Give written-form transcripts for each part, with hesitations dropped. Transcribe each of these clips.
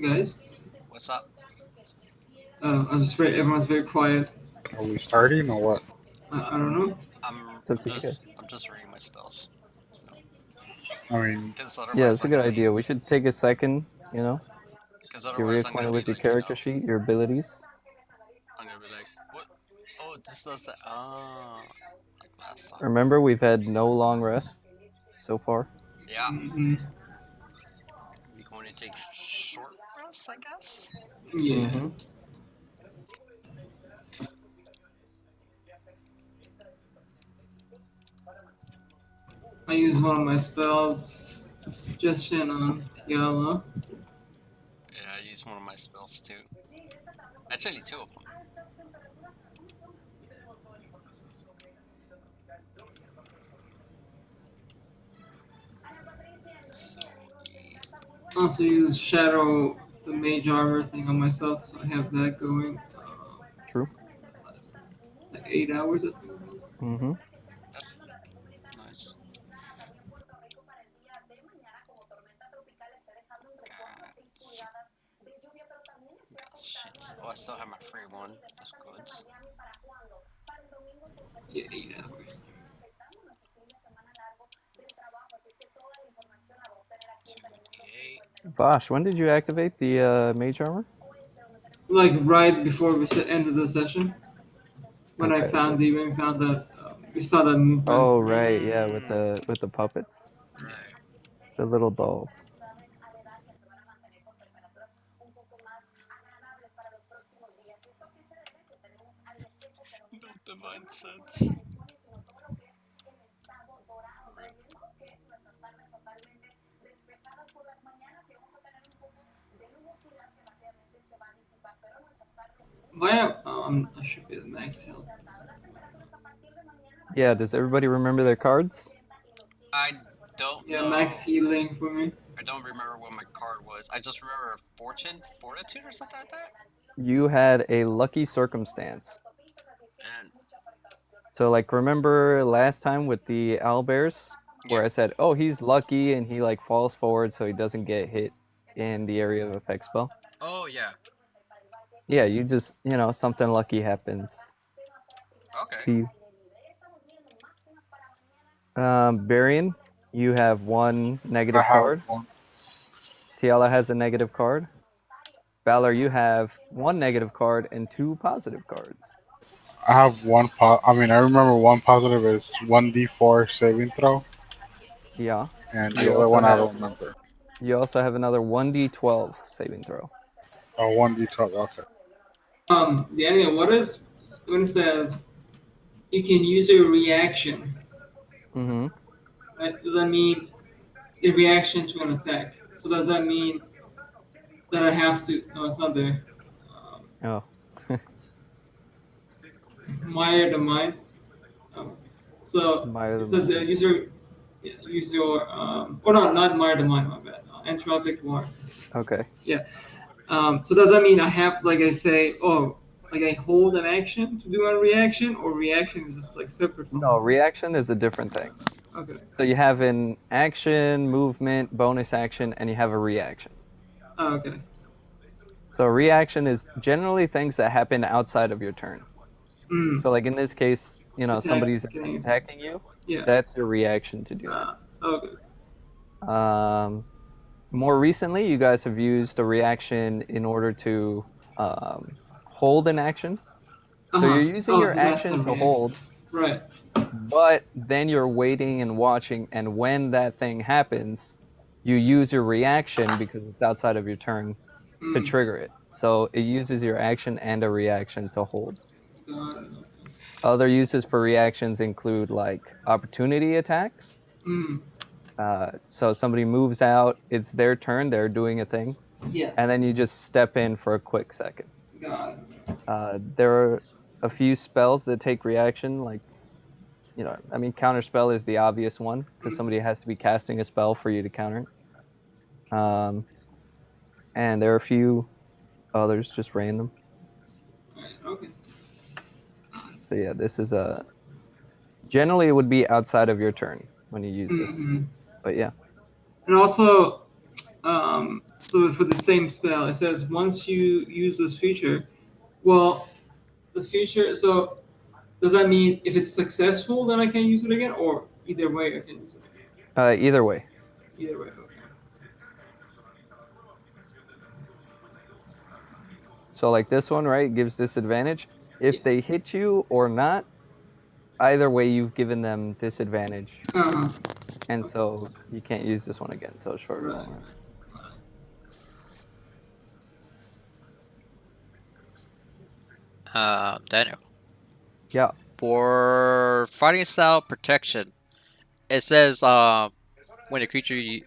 Guys, What's up? everyone's very quiet. Are we starting or what? I don't know. I'm It's up I'm to you just guys. I'm just reading my spells. I mean, Because Yeah, otherwise it's a I'm good gonna be idea. We should take a second, because get otherwise reacquainted with your character sheet, your abilities. I'm gonna be like, what? Oh, this does that. Oh, like last time. Remember, we've had no long rest so far. Yeah, Hmm. we're going to take short rest, I guess. Yeah. Mm-hmm. I use one of my spells, suggestion on Tiala. Yeah, I use one of my spells too. Actually, two of them. So Also use Shadow, the Mage Armor thing on myself, so I have that going. True. Like 8 hours, I think. Mm-hmm. that's nice. Shit. Oh, I still have my free one. That's good. Yeah, 8 hours. 2d8. Vosh, when did you activate the mage armor? Like right before we ended the session, when I Okay. found that we saw that movement. Oh right, yeah, with Mm, the puppets, right. the little dolls. No divine sense. Rip. Why? I should be the max health. Yeah, does everybody remember their cards? I don't Yeah, know. max healing for me. I don't remember what my card was. I just remember fortitude, or something like that. You had a lucky circumstance. And So like remember last time with the owlbears where yeah, I said, "Oh, he's lucky and he like falls forward so he doesn't get hit in the area of effect spell." oh yeah, Yeah, you just, something lucky happens Okay. to you. Barian, you have one I negative have card. one. Tiala has a negative card. Valor, you have one negative card and two positive cards. I have one. I mean, I remember one positive is 1d4 saving throw, Yeah. and the You other also one I have don't remember. another 1d12 saving throw. Oh, 1d12. Okay. Daniel, what is when it says you can use a reaction? Mm-hmm. Right? Does that mean a reaction to an attack? So does that mean that I have to? No, it's not there. Oh. Mire the mind. Um, so Admire it the says mind. use your or not mire the mind. My bad. Entropic war. Okay. Yeah. So does that mean I have like I say like I hold an action to do a reaction or reaction is just like separate from No, reaction is a different thing. okay. So you have an action, movement, bonus action, and you have a reaction. Oh, okay. So reaction is generally things that happen outside of your turn. Mm. So like in this case, Attack. somebody's Getting attack. attacking you. Yeah. That's your reaction to do Okay. that. More recently, you guys have used a reaction in order to hold an action. Uh So you're huh. using Oh, your so that's action the to reaction. hold, Right. but then you're waiting and watching, and when that thing happens, you use your reaction because it's outside of your turn to Mm. trigger it. So it uses your action and a reaction to hold. Got it. Other uses for reactions include like opportunity attacks. Mm. So somebody moves out, it's their turn, they're doing a thing, Yeah. and then you just step in for a quick second. Got it. There are a few spells that take reaction, like, counterspell is the obvious one because Mm. somebody has to be casting a spell for you to counter it. And there are a few others, just random. Right. Okay. So yeah, this is generally it would be outside of your turn when you use this. Mm-hmm. But yeah. And also, so for the same spell, it says once you use this feature, well, the feature. So does that mean if it's successful, then I can use it again, or either way I can use it again? Either way. Either way, okay. So like this one, right, gives disadvantage. Yeah. If they hit you or not, either way you've given them disadvantage. Uh huh. And so you can't use this one again until a short Right. moment. Daniel. Yeah. For fighting style protection, it says when a creature you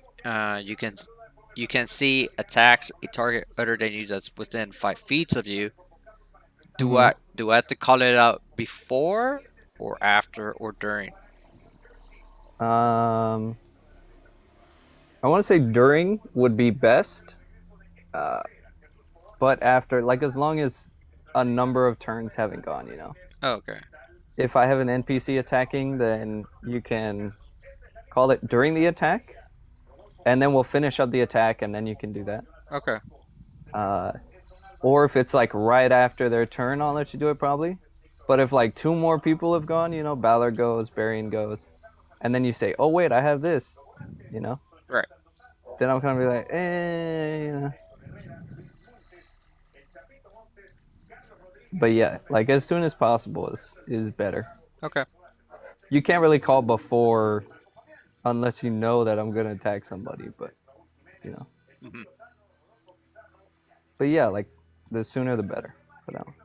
can see attacks a target other than you that's within 5 feet of you. Mhm. Do I have to call it out before or after or during? I want to say during would be best, uh, but after, like, as long as a number of turns haven't gone. Oh, okay. If I have an NPC attacking, then you can call it during the attack, and then we'll finish up the attack, and then you can do that. Okay. Uh, or if it's like right after their turn, I'll let you do it probably. But if like two more people have gone, Balor goes, Barian goes, and then you say, "Oh wait, I have this," you know, Right. then I'm kind of be like, eh. But yeah, like as soon as possible is better. Okay. You can't really call before unless you know that I'm gonna attack somebody, but you know. Hmm. But yeah, like the sooner the better for that one.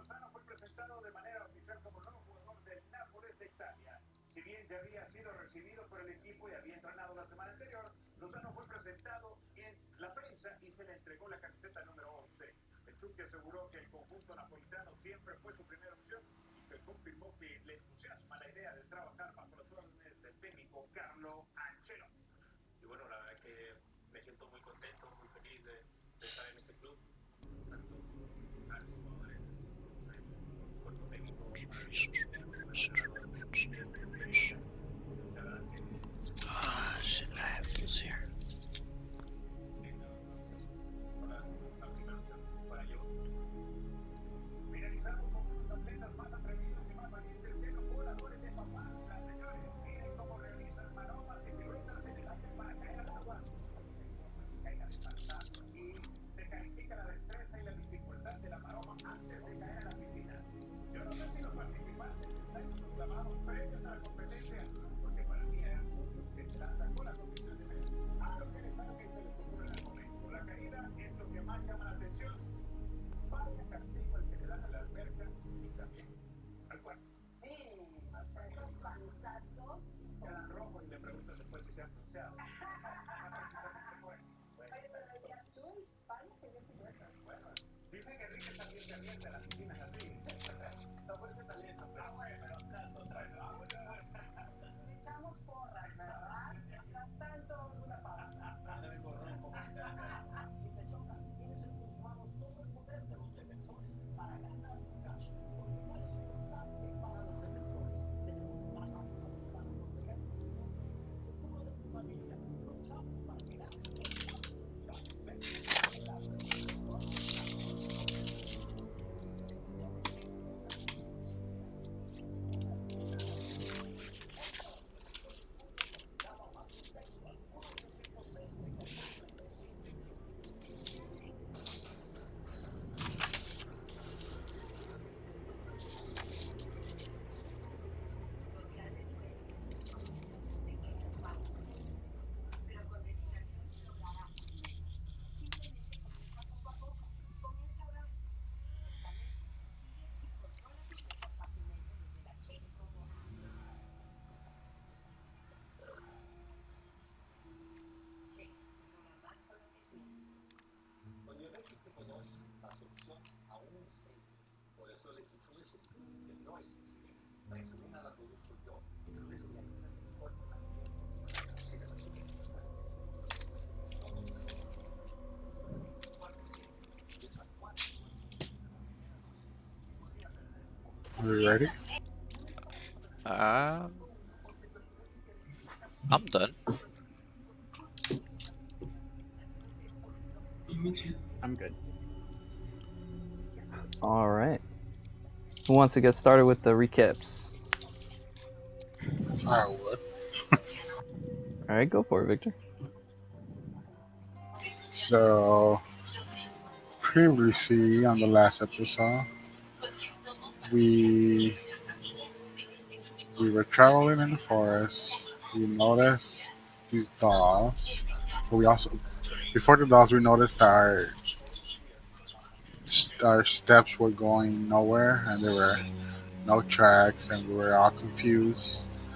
Shit, I have those here. Are you ready? Um, I'm done. Me too. I'm good. All right. Who wants to get started with the recaps? I would. All right, go for it, Victor. So previously on the last episode, we we were traveling in the forest. We noticed these dolls. But we also, before the dolls, we noticed that our steps were going nowhere, and there were no tracks, and we were all confused.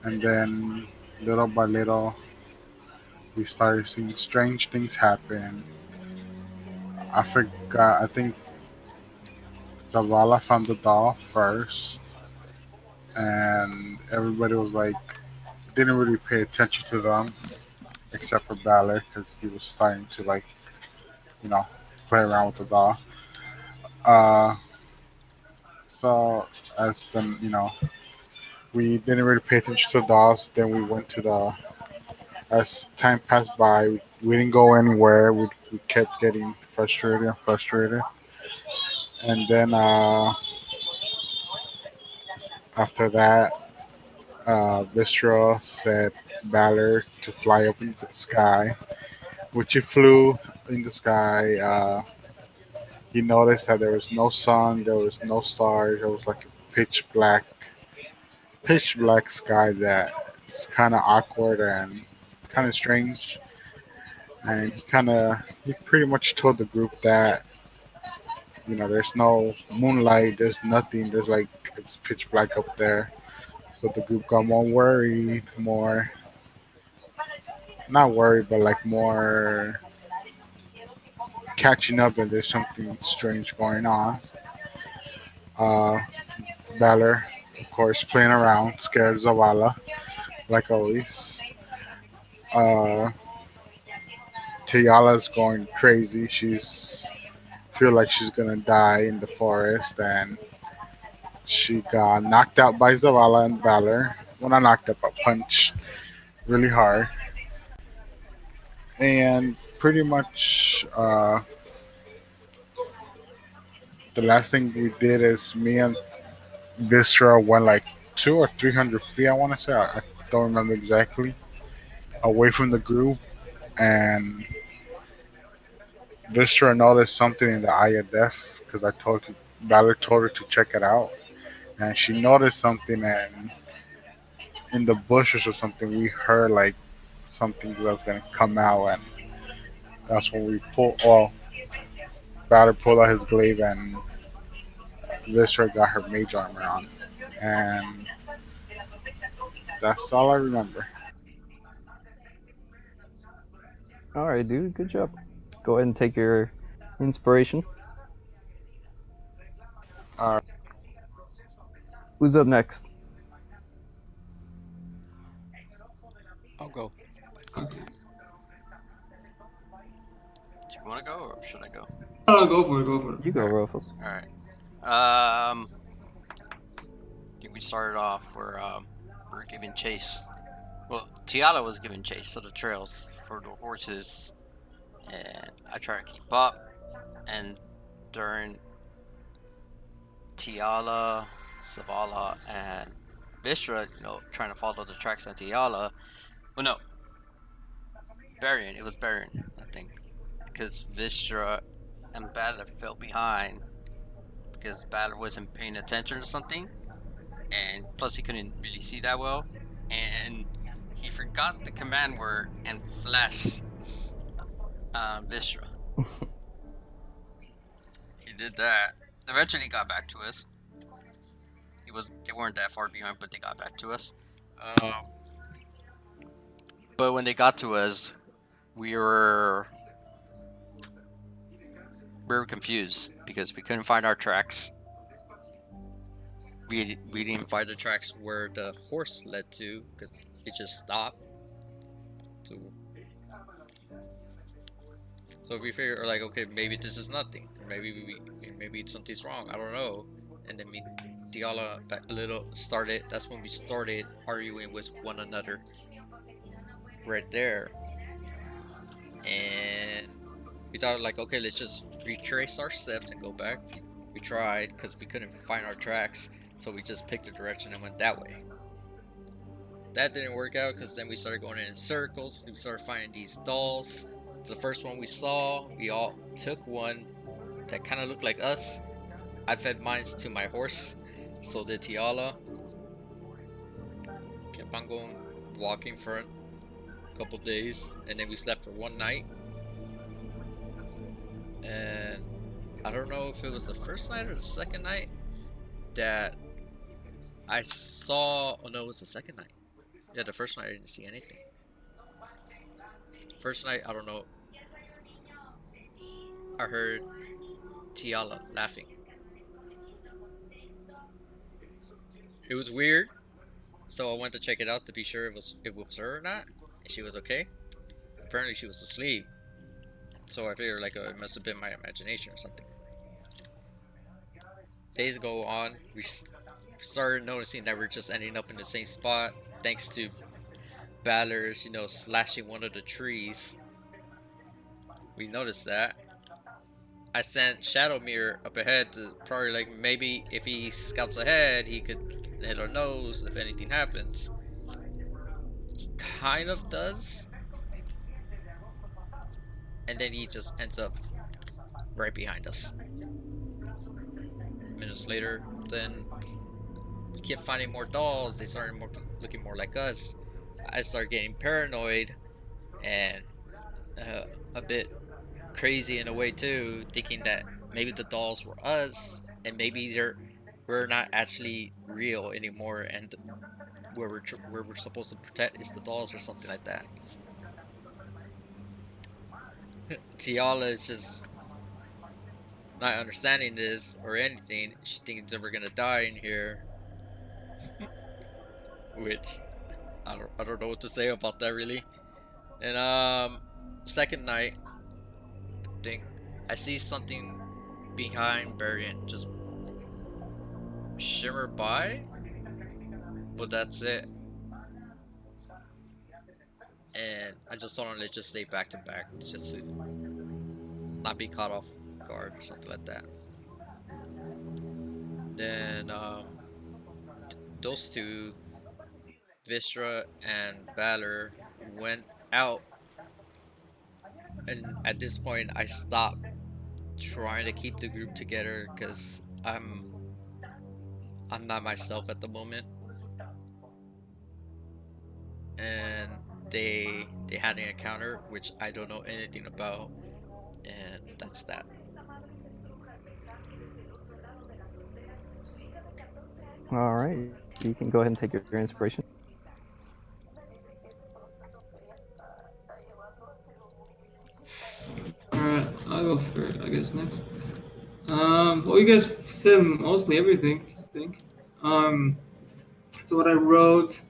And then, little by little, we started seeing strange things happen. I forgot. I think Zavala found the doll first, and everybody was like, didn't really pay attention to them, except for Balor, because he was starting to like, you know, play around with the doll. Uh, so as then, we didn't really pay attention to the dolls. Then we went to the. As time passed by, we didn't go anywhere. We kept getting frustrated and frustrated, and then after that, Viscera said Balor to fly up into the sky, which he flew in the sky. He noticed that there was no sun, there was no stars. There was like a pitch black sky that is kind of awkward and kind of strange. And he pretty much told the group that there's no moonlight, there's nothing, there's like it's pitch black up there. So the group got more worried, more not worried, but like more catching up, and there's something strange going on. Uh, Valor, of course, playing around, scared Zavala, like always. Uh, Tayala's going crazy. She's feel like she's gonna die in the forest, and she got knocked out by Zavala and Valor. Well, not knocked out, but punched really hard. And pretty much, the last thing we did is me and Vistra went like 200 or 300 feet. I want to say I don't remember exactly, away from the group, and Vistra noticed something in the eye of death because Valor told her to check it out, and she noticed something, and in the bushes or something, we heard like something was gonna come out, and that's when we pulled. Well, Valor pulled out his glaive, and Vistra got her mage armor on, and that's all I remember. All right, dude. Good job. Go ahead and take your inspiration. Who's up next? I'll go. Okay. Do you want to go or should I go? Oh, go for it. Go for it. You go, Ruffles. All right. I think we started off where we're giving chase. Well, Tiala was giving chase to the trails for the horses, and I try to keep up. And during Tiala, Zavala, and Vistra, trying to follow the tracks on Tiala. Well, no, Varian. It was Varian, I think, because Vistra and Battler fell behind because Battler wasn't paying attention to something, and plus he couldn't really see that well, and he forgot the command word and flashed Vistra. He did that. Eventually, he got back to us. They weren't that far behind, but they got back to us. But when they got to us, we were confused because we couldn't find our tracks. We didn't find the tracks where the horse led to because it just stopped. So we figured, like, okay, maybe this is nothing. Maybe something's wrong. I don't know. And then Tiala a little started. That's when we started arguing with one another. Right there. And we thought, like, okay, let's just retrace our steps and go back. We tried because we couldn't find our tracks, so we just picked a direction and went that way. That didn't work out because then we started going in circles. We started finding these dolls. The first one we saw, we all took one that kind of looked like us. I fed mine to my horse, so did Tiala. Kept on going, walking for a couple days, and then we slept for one night. And I don't know if it was the first night or the second night that I saw. Oh no, it was the second night. Yeah, the first night I didn't see anything. First night, I don't know. I heard Tiala laughing. It was weird, so I went to check it out to be sure it was her or not, and she was okay. Apparently, she was asleep, so I figured, like, it must have been my imagination or something. Days go on, we started noticing that we're just ending up in the same spot, thanks to Balor's, slashing one of the trees. We noticed that. I sent Shadow Mirror up ahead to probably, like, maybe if he scouts ahead, he could let her know if anything happens. He kind of does. And then he just ends up right behind us. Minutes later, then we kept finding more dolls. They started looking more like us. I started getting paranoid and a bit crazy in a way too, thinking that maybe the dolls were us and maybe we're not actually real anymore, and where we're supposed to protect is the dolls or something like that. Tiala is just not understanding this or anything. She thinks that we're gonna die in here, which I don't know what to say about that really. And second night, I think I see something behind Varian just shimmer by, but that's it. And I just told him to just stay back to back, just to not be caught off guard or something like that. Then those two, Vistra and Valor, went out, and at this point I stopped trying to keep the group together because I'm not myself at the moment. And they had an encounter which I don't know anything about, and that's that. All right, you can go ahead and take your inspiration. Alright, I'll go for it, I guess, next. Well, you guys said mostly everything, I think. So what I wrote,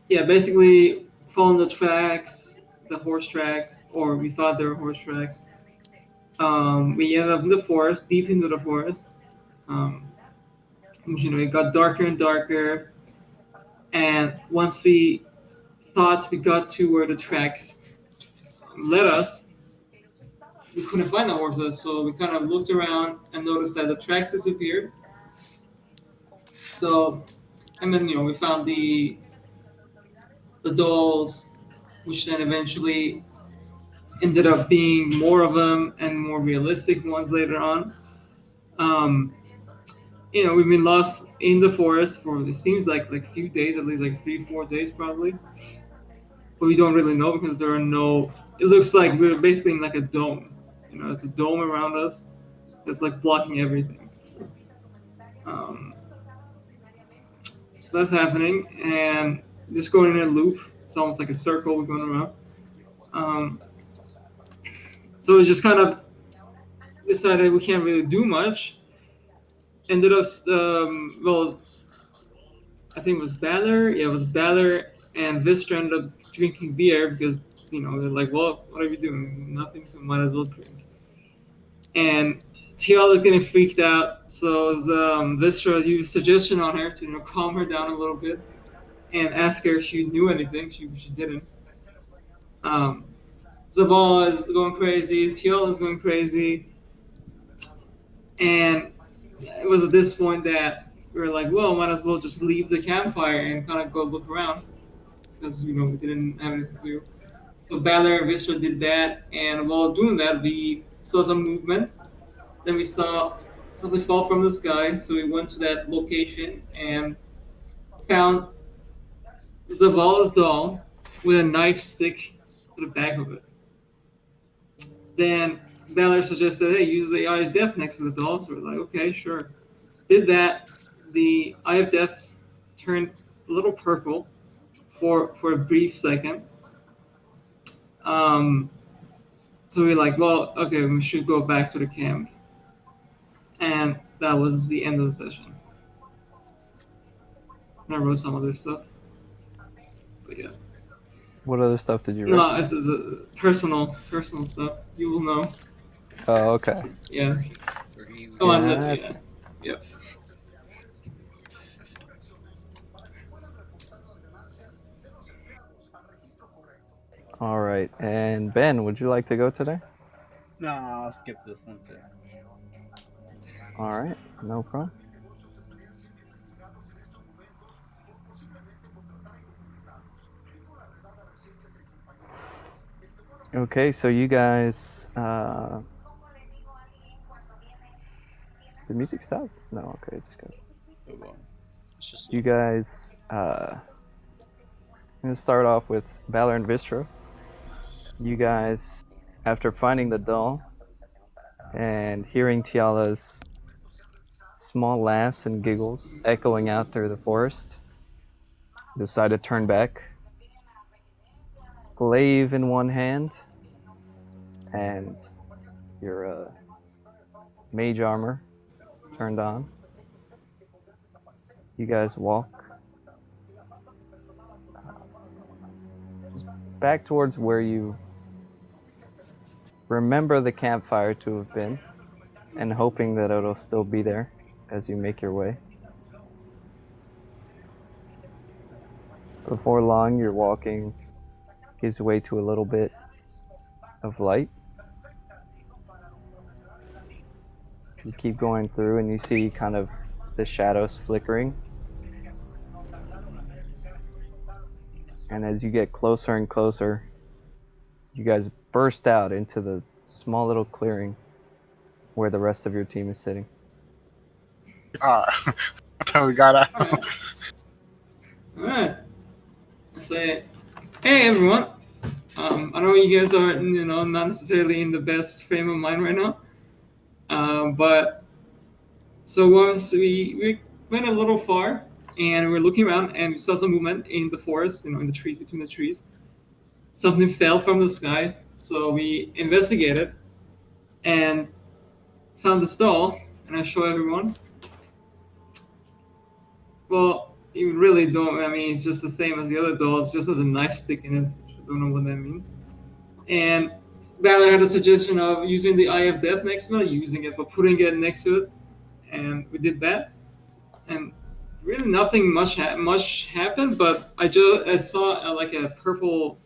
yeah, basically following the tracks, the horse tracks, or we thought they were horse tracks. We ended up in the forest, deep into the forest. Um, it got darker and darker, and once we thought we got to where the tracks led us, we couldn't find the horses, so we kind of looked around and noticed that the tracks disappeared. So, and then we found the dolls, which then eventually ended up being more of them and more realistic ones later on. Um, we've been lost in the forest for it seems like a few days, at least like 3 4 days probably, but we don't really know because there are no. It looks like we're basically in like a dome. It's a dome around us that's like blocking everything. Um, so that's happening, and just going in a loop. It's almost like a circle we're going around. Um, so we just kind of decided we can't really do much. Ended up, well, I think it was Baller. Yeah, it was Baller and Vistra ended up drinking beer because they're like, well, what are we doing? Nothing, so might as well drink. And Tiala getting freaked out, so Vistra used suggestion on her to calm her down a little bit and ask her if she knew anything. She didn't. Um, Zavala is going crazy. Tiala is going crazy, and it was at this point that we were like, well, might as well just leave the campfire and kind of go look around because we didn't have anything to do. So Balor and Vistra did that, and while doing that, we saw some movement. Then we saw something fall from the sky, so we went to that location and found Zavala's doll with a knife stick to the back of it. Then Balor suggested, hey, use the Eye of Death next to the doll. So we're like, okay, sure. Did that. The Eye of Death turned a little purple for a brief second. So we're like, well, okay, we should go back to the camp. And that was the end of the session. And I wrote some other stuff. But yeah. What other stuff did you write? No, this is personal stuff. You will know. Oh, okay. Yeah. For you. Oh, I'm Yeah, yeah. Yep. All right. And Ben, would you like to go today? No, I'll skip this one too. All right. No problem. Okay, so you guys, the music stopped? No, okay, it just goes. Still going. It's just You guys, I'm gonna start off with Valor and Vistra. You guys, after finding the doll and hearing Tiala's small laughs and giggles echoing out through the forest, decide to turn back. Glaive in one hand, and your mage armor turned on. You guys walk back towards where you remember the campfire to have been, and hoping that it'll still be there as you make your way. Before long, you're walking, gives way to a little bit of light. You keep going through and you see kind of the shadows flickering. And as you get closer and closer, you guys burst out into the small little clearing where the rest of your team is sitting. Until we got out. All right. I say, hey everyone. I know you guys are, not necessarily in the best frame of mind right now. But so once we went a little far and we're looking around and we saw some movement in the forest, in the trees, between the trees. Something fell from the sky, so we investigated and found the stall, and I show everyone. Well, you really don't. I mean, it's just the same as the other dolls, just has a knife stick in it. Which I don't know what that means. And Ballard had a suggestion of using the Eye of Death next to it, not using it, but putting it next to it, and we did that. And really, nothing much happened. But I saw like a purple,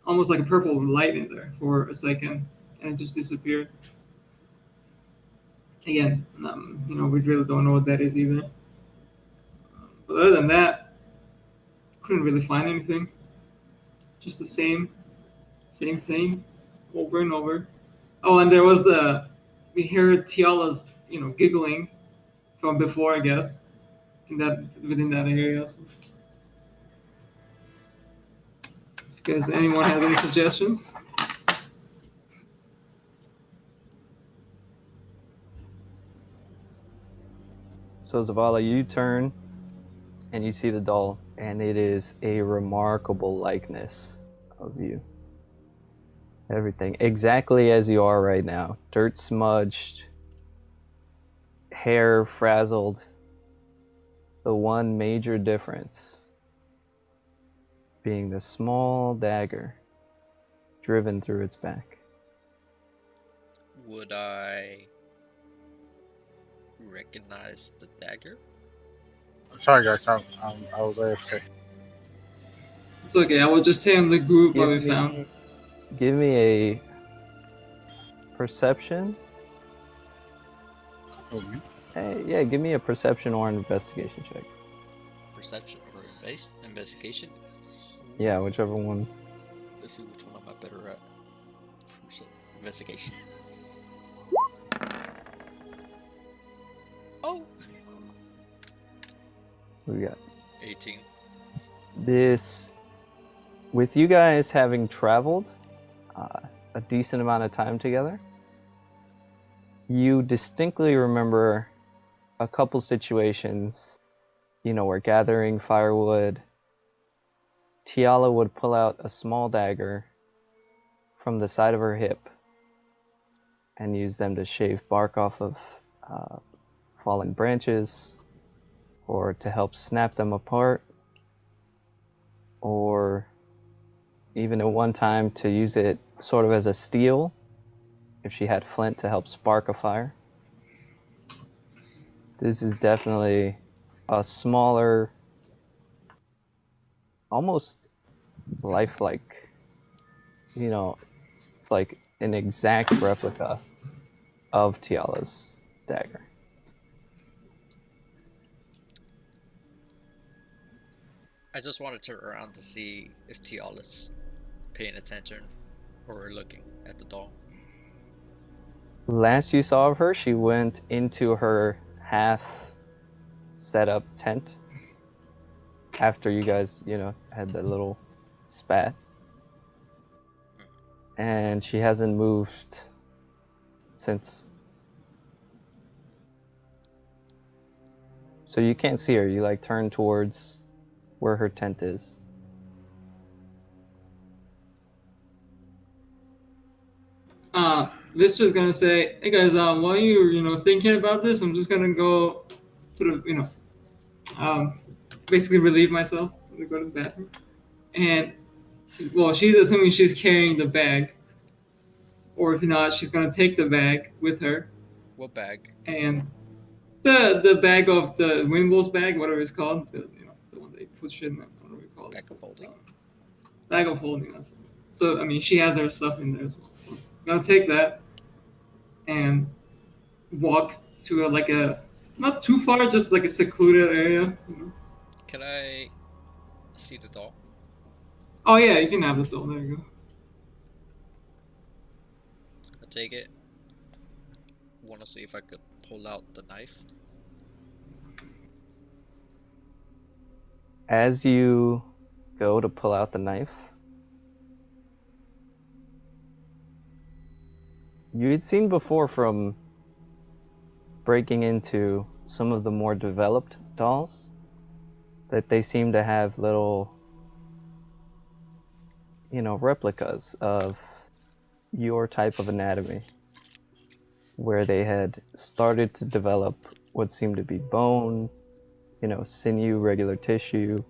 almost like a purple light in there for a second, and it just disappeared. Again, we really don't know what that is either. But other than that, couldn't really find anything. Just the same thing, over and over. Oh, and there was we heard Tiala's, giggling from before, I guess, within that area. So. Does anyone have any suggestions? So Zavala, you turn and you see the doll, and it is a remarkable likeness of you. Everything exactly as you are right now. Dirt smudged, hair frazzled. The one major difference being the small dagger driven through its back. Would I recognize the dagger? Sorry, guys. I was AFK. It's okay. I will just tell the group what we found. Give me a perception. Okay. Hey, yeah, give me a perception or an investigation check. Perception or investigation? Yeah, whichever one. Let's see which one am I better at. Investigation. Oh! What we got? 18. This, with you guys having traveled a decent amount of time together, you distinctly remember a couple situations, where gathering firewood, Tiala would pull out a small dagger from the side of her hip and use them to shave bark off of fallen branches, or to help snap them apart, or even at one time to use it sort of as a steel if she had flint to help spark a fire. This is definitely a smaller, almost lifelike, it's like an exact replica of Tiala's dagger. I just want to turn around to see if Tiala's paying attention or looking at the doll. Last you saw of her, she went into her half set up tent after you guys, had the little spat. And she hasn't moved since. So you can't see her. You turn towards where her tent is. Vista's gonna say, "Hey guys, while you're thinking about this, I'm just gonna go sort of basically relieve myself. I'm gonna go to the bathroom." And she's assuming she's carrying the bag, or if not, she's gonna take the bag with her. What bag? And the bag of the Wimbles bag, whatever it's called, the one they put shit in. I don't know what you call it. Bag of holding. Bag of holding. That's it. So I mean, she has her stuff in there as well. So I'm gonna take that and walk to a not too far, just like a secluded area. Can I see the doll? Oh yeah, you can have the doll. There you go. I take it. Want to see if I could pull out the knife. As you go to pull out the knife, you had seen before from breaking into some of the more developed dolls that they seem to have little, replicas of your type of anatomy, where they had started to develop what seemed to be bone, sinew, regular tissue.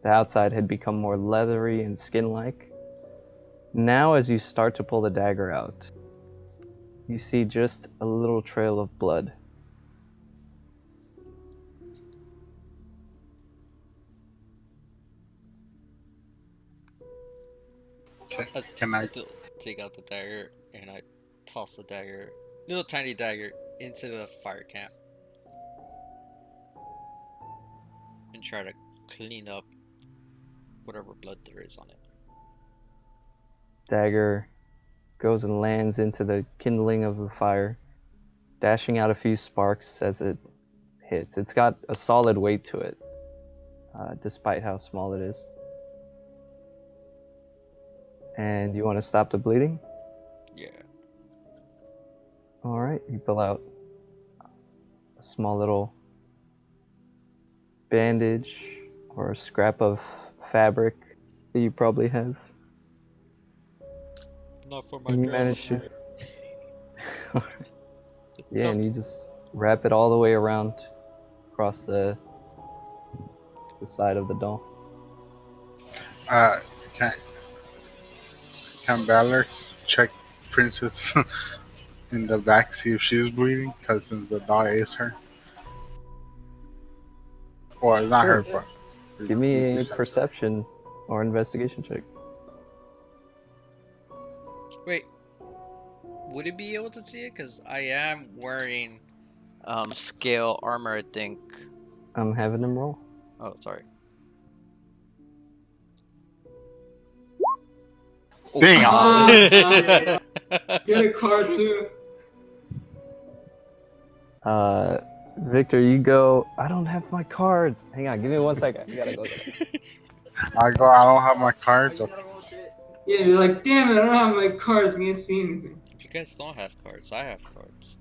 The outside had become more leathery and skin-like. Now, as you start to pull the dagger out, you see just a little trail of blood. Okay. I Can I? still take out the dagger and I toss the dagger, little tiny dagger, into the fire camp and try to clean up whatever blood there is on it. Dagger goes and lands into the kindling of the fire, dashing out a few sparks as it hits. It's got a solid weight to it, despite how small it is. And you want to stop the bleeding? Yeah. Alright, you pull out a small little bandage or a scrap of fabric that you probably have. Not for my And you dress. manage to. Yeah, and you just wrap it all the way around across the side of the doll. Uh, can Valor check Princess in the back, see if she's bleeding? Because since the doll is her. Well, it's not Sure. her, but. Give me a perception or investigation check. Wait, would it be able to see it? Because I am wearing scale armor, I think. I'm having them roll. Oh, sorry. Damn. Ah, get a card too. Victor, you go. I don't have my cards. Hang on, give me 1 second. I gotta go. I don't have my cards. Okay. Yeah, you're like, damn it, I don't have my cards. I can't see anything. If you guys don't have cards, I have cards.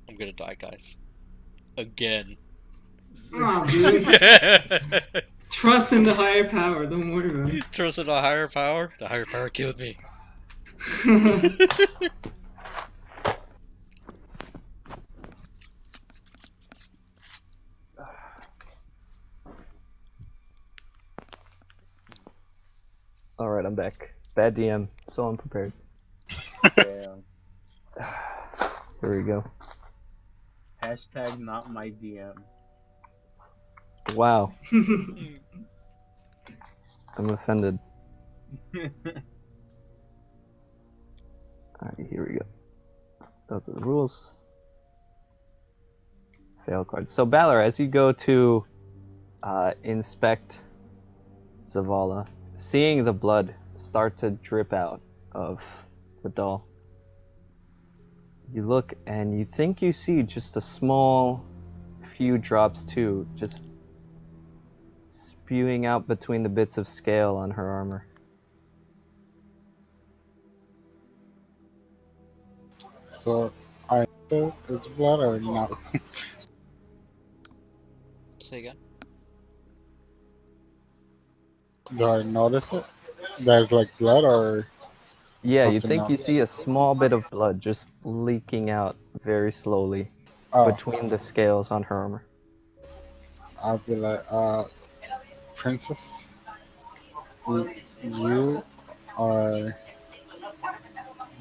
I'm gonna die, guys. Again. Nah, dude. Trust in the higher power. Don't worry about it. Trust in a higher power? The higher power killed me. Alright, I'm back. Bad DM, so unprepared. Damn. Here we go. Hashtag not my DM. Wow, I'm offended. Alright, here we go. Those are the rules. Fail cards. So, Balor, as you go to inspect Zavala, seeing the blood start to drip out of the doll, you look and you think you see just a small few drops too, just spewing out between the bits of scale on her armor. So, I know it's blood or no? Say again? Do I notice it? There's like blood or. Yeah, you Something think you else. see a small bit of blood just leaking out very slowly Oh, between the scales on her armor. I'll be like, Princess, you are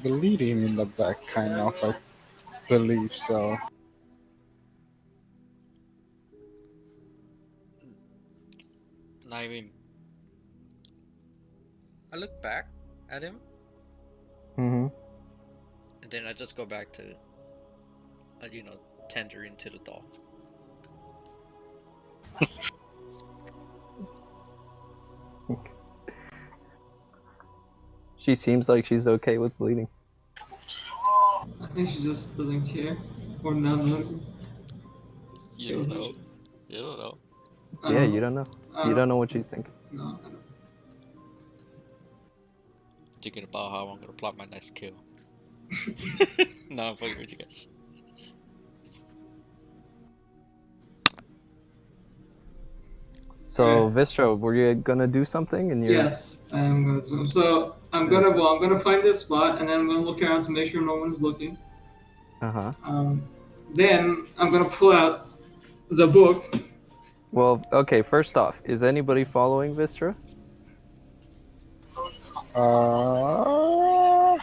bleeding in the back, kind of, I believe so. Not even. I look back at him Mm-hmm. and then I just go back to, tendering to the doll. She seems like she's okay with bleeding. I think she just doesn't care. Or not knows. You don't know. You don't know. Yeah, you don't know. You don't know what she's thinking. No, I don't. Thinking about how I'm gonna plot my next kill. No, I'm fucking with you guys. So, Vistra, were you gonna do something? And you're... Yes, I am going to. So, I'm gonna find this spot, and then I'm gonna look around to make sure no one's looking. Uh-huh. Then I'm gonna pull out the book. Well, okay, first off, is anybody following Vistra? Uh,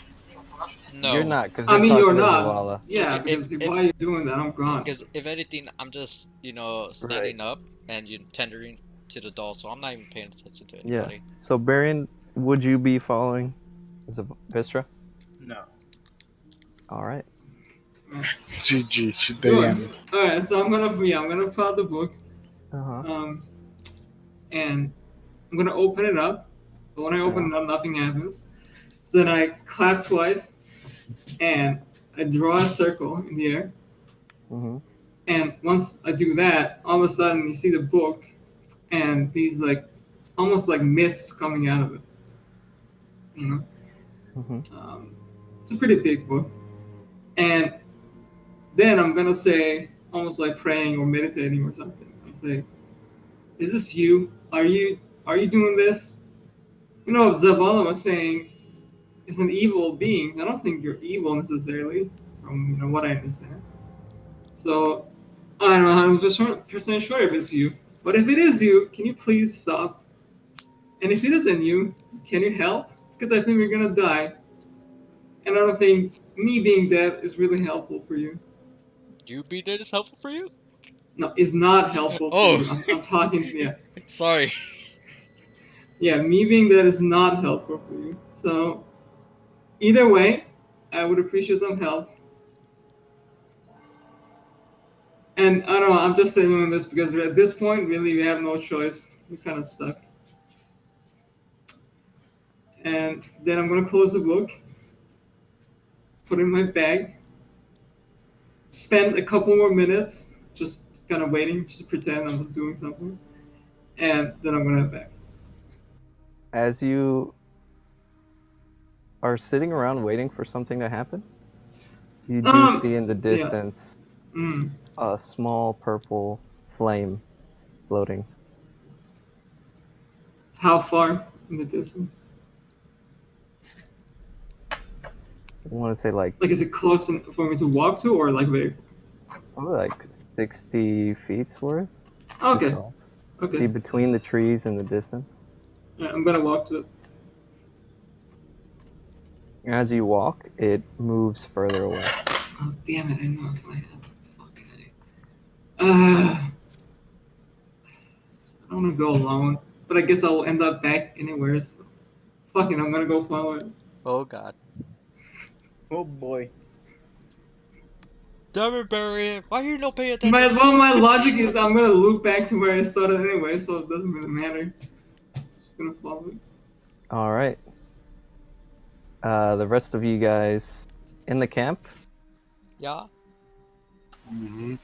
You're No, not, because I you're mean, you're talking to not. Zavala. Yeah, Okay, because while you're doing that, I'm gone. because if anything, I'm just standing up and you tendering to the doll, so I'm not even paying attention to Yeah. anybody. So, Barian, would you be following Vistra? No. Alright. GG. Good. The end. All right, so I'm gonna pull out the book, Uh-huh. and I'm gonna open it up. But when I open it up, nothing happens. So then I clap twice, and I draw a circle in the air. Mm-hmm. And once I do that, all of a sudden you see the book, and these like almost like mists coming out of it. You know, Mm-hmm. it's a pretty big book. And then I'm gonna say, almost like praying or meditating or something. I say, "Is this you? Are you doing this?" You know, Zavala was saying it's an evil being. I don't think you're evil necessarily, from what I understand. So I'm not 100% sure if it's you. But if it is you, can you please stop? And if it isn't you, can you help? Because I think we're gonna die. And I don't think me being dead is really helpful for you. You being dead is helpful for you? No, it's not helpful for Oh, you. I'm talking, yeah. sorry. Yeah, me being dead is not helpful for you. So, either way, I would appreciate some help. And I don't know, I'm just saying this because at this point, really, we have no choice. We're kind of stuck. And then I'm gonna close the book, put it in my bag, spend a couple more minutes just kind of waiting, just to pretend I was doing something, and then I'm gonna head back. As you are sitting around waiting for something to happen, you do see in the Yeah. distance Mm. a small purple flame floating. How far in the distance? I want to say like Like, is it close for me to walk to, or like very? probably like 60 feet's worth. Okay. Just off. Okay. See between the trees in the distance. Yeah, I'm gonna walk to it. As you walk, it moves further away. Oh damn it! I know it's gonna happen. Fucking A. I don't wanna go alone, but I guess I'll end up back anywhere. So. Fucking, I'm gonna go follow it. Oh god. Oh boy. Damn it, Barry. Why are you not paying attention? My logic is I'm gonna loop back to where I started anyway, so it doesn't really matter. Just gonna follow it. All right. The rest of you guys in the camp, Yeah? Hmm.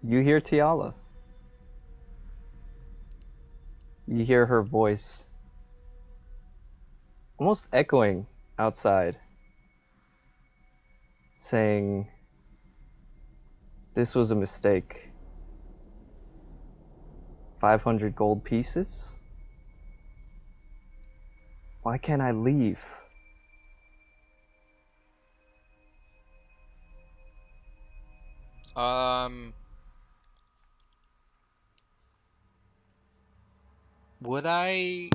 you hear Tiala. You hear her voice almost echoing outside, saying, "This was a mistake. 500 gold pieces? Why can't I leave?" Would I...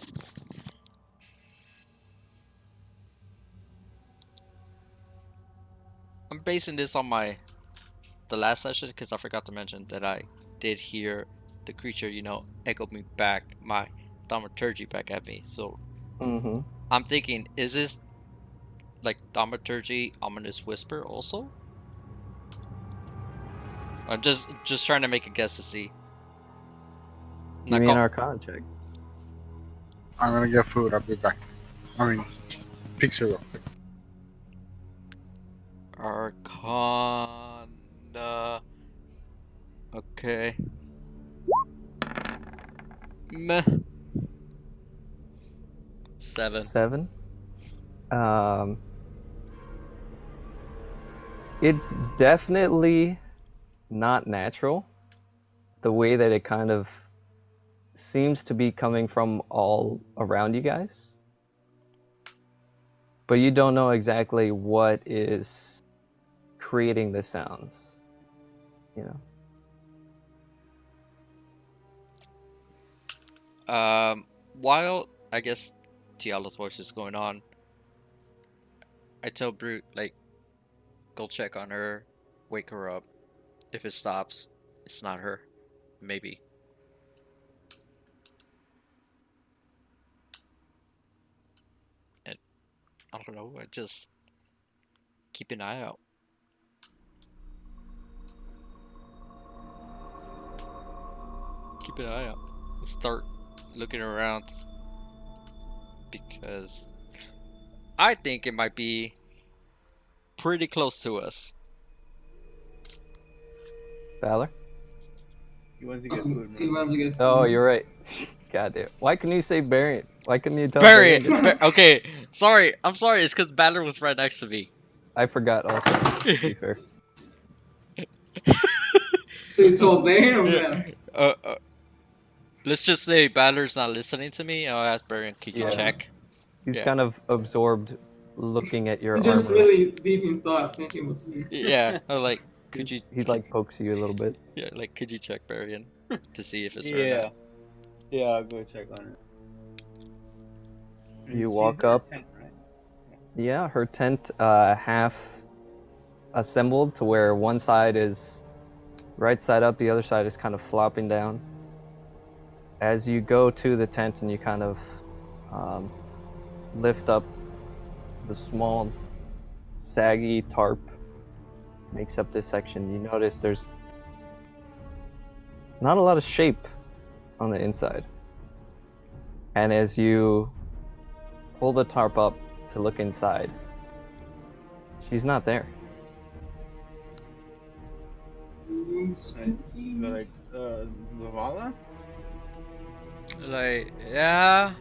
I'm basing this on the last session because I forgot to mention that I did hear the creature, echoed me back, my thaumaturgy back at me. So Mm-hmm. I'm thinking, is this like thaumaturgy, ominous whisper also? I'm just trying to make a guess to see. Give me an Arcana check. I'm gonna get food. I'll be back. I mean, pizza real quick. Arcana. Okay. Meh. 7. 7. It's definitely not natural. The way that it kind of seems to be coming from all around you guys. but you don't know exactly what is creating the sounds. You know. While I guess Tiala's voice is going on, I tell Brute, like, go check on her, wake her up. If it stops, it's not her. Maybe. And I don't know, I just keep an eye out. Keep an eye out. Start looking around. Because I think it might be pretty close to us. Valor? He wants to get food, He man. wants to get. Oh, you're right. God damn. Why couldn't you say Variant? Why couldn't you tell Barry! Variant? Okay, sorry. I'm sorry. It's because Battler was right next to me. I forgot also, to be fair. So you told Bam Yeah. that. Let's just say Battler's not listening to me. I'll ask Barry, could you Yeah. check? He's Yeah. kind of absorbed looking at your He's just armor. really deep in thought, thinking what to do. Yeah. I'm like, could you? He like pokes you a little bit. Yeah, like, could you check Barry to see if it's her or Yeah. not? Yeah, I'll go check on her. You She's walk in her up. tent, right? Yeah, her tent half assembled to where one side is right side up, the other side is kind of flopping down. As you go to the tent and you kind of lift up the small saggy tarp makes up this section, you notice there's not a lot of shape on the inside. And as you pull the tarp up to look inside, she's not there. They're like, Zavala? Like, yeah.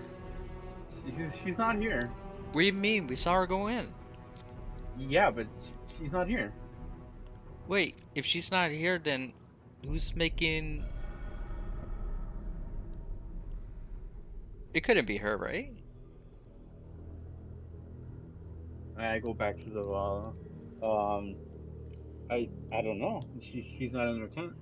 She's not here. What do you mean? We saw her go in. Yeah, but she's not here. Wait, if she's not here, then who's making? It couldn't be her, right? I go back to Zavala. I don't know. She's not in her tent.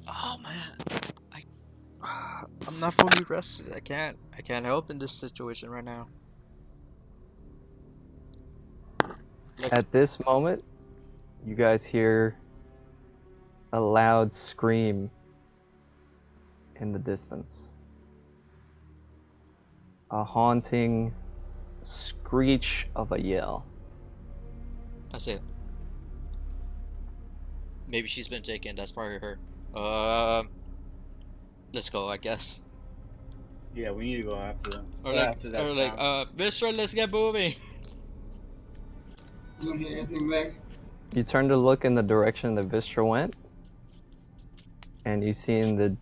Oh man, I'm not fully rested. I can't help in this situation right now. Like, At this moment, you guys hear a loud scream in the distance. A haunting screech of a yell. that's it. Maybe she's been taken. That's probably her. Let's go, I guess. Yeah, we need to go after them. Or like, after that sound. Vistra, let's get moving. You don't hear anything back. You turn to look in the direction that Vistra went, and you see in the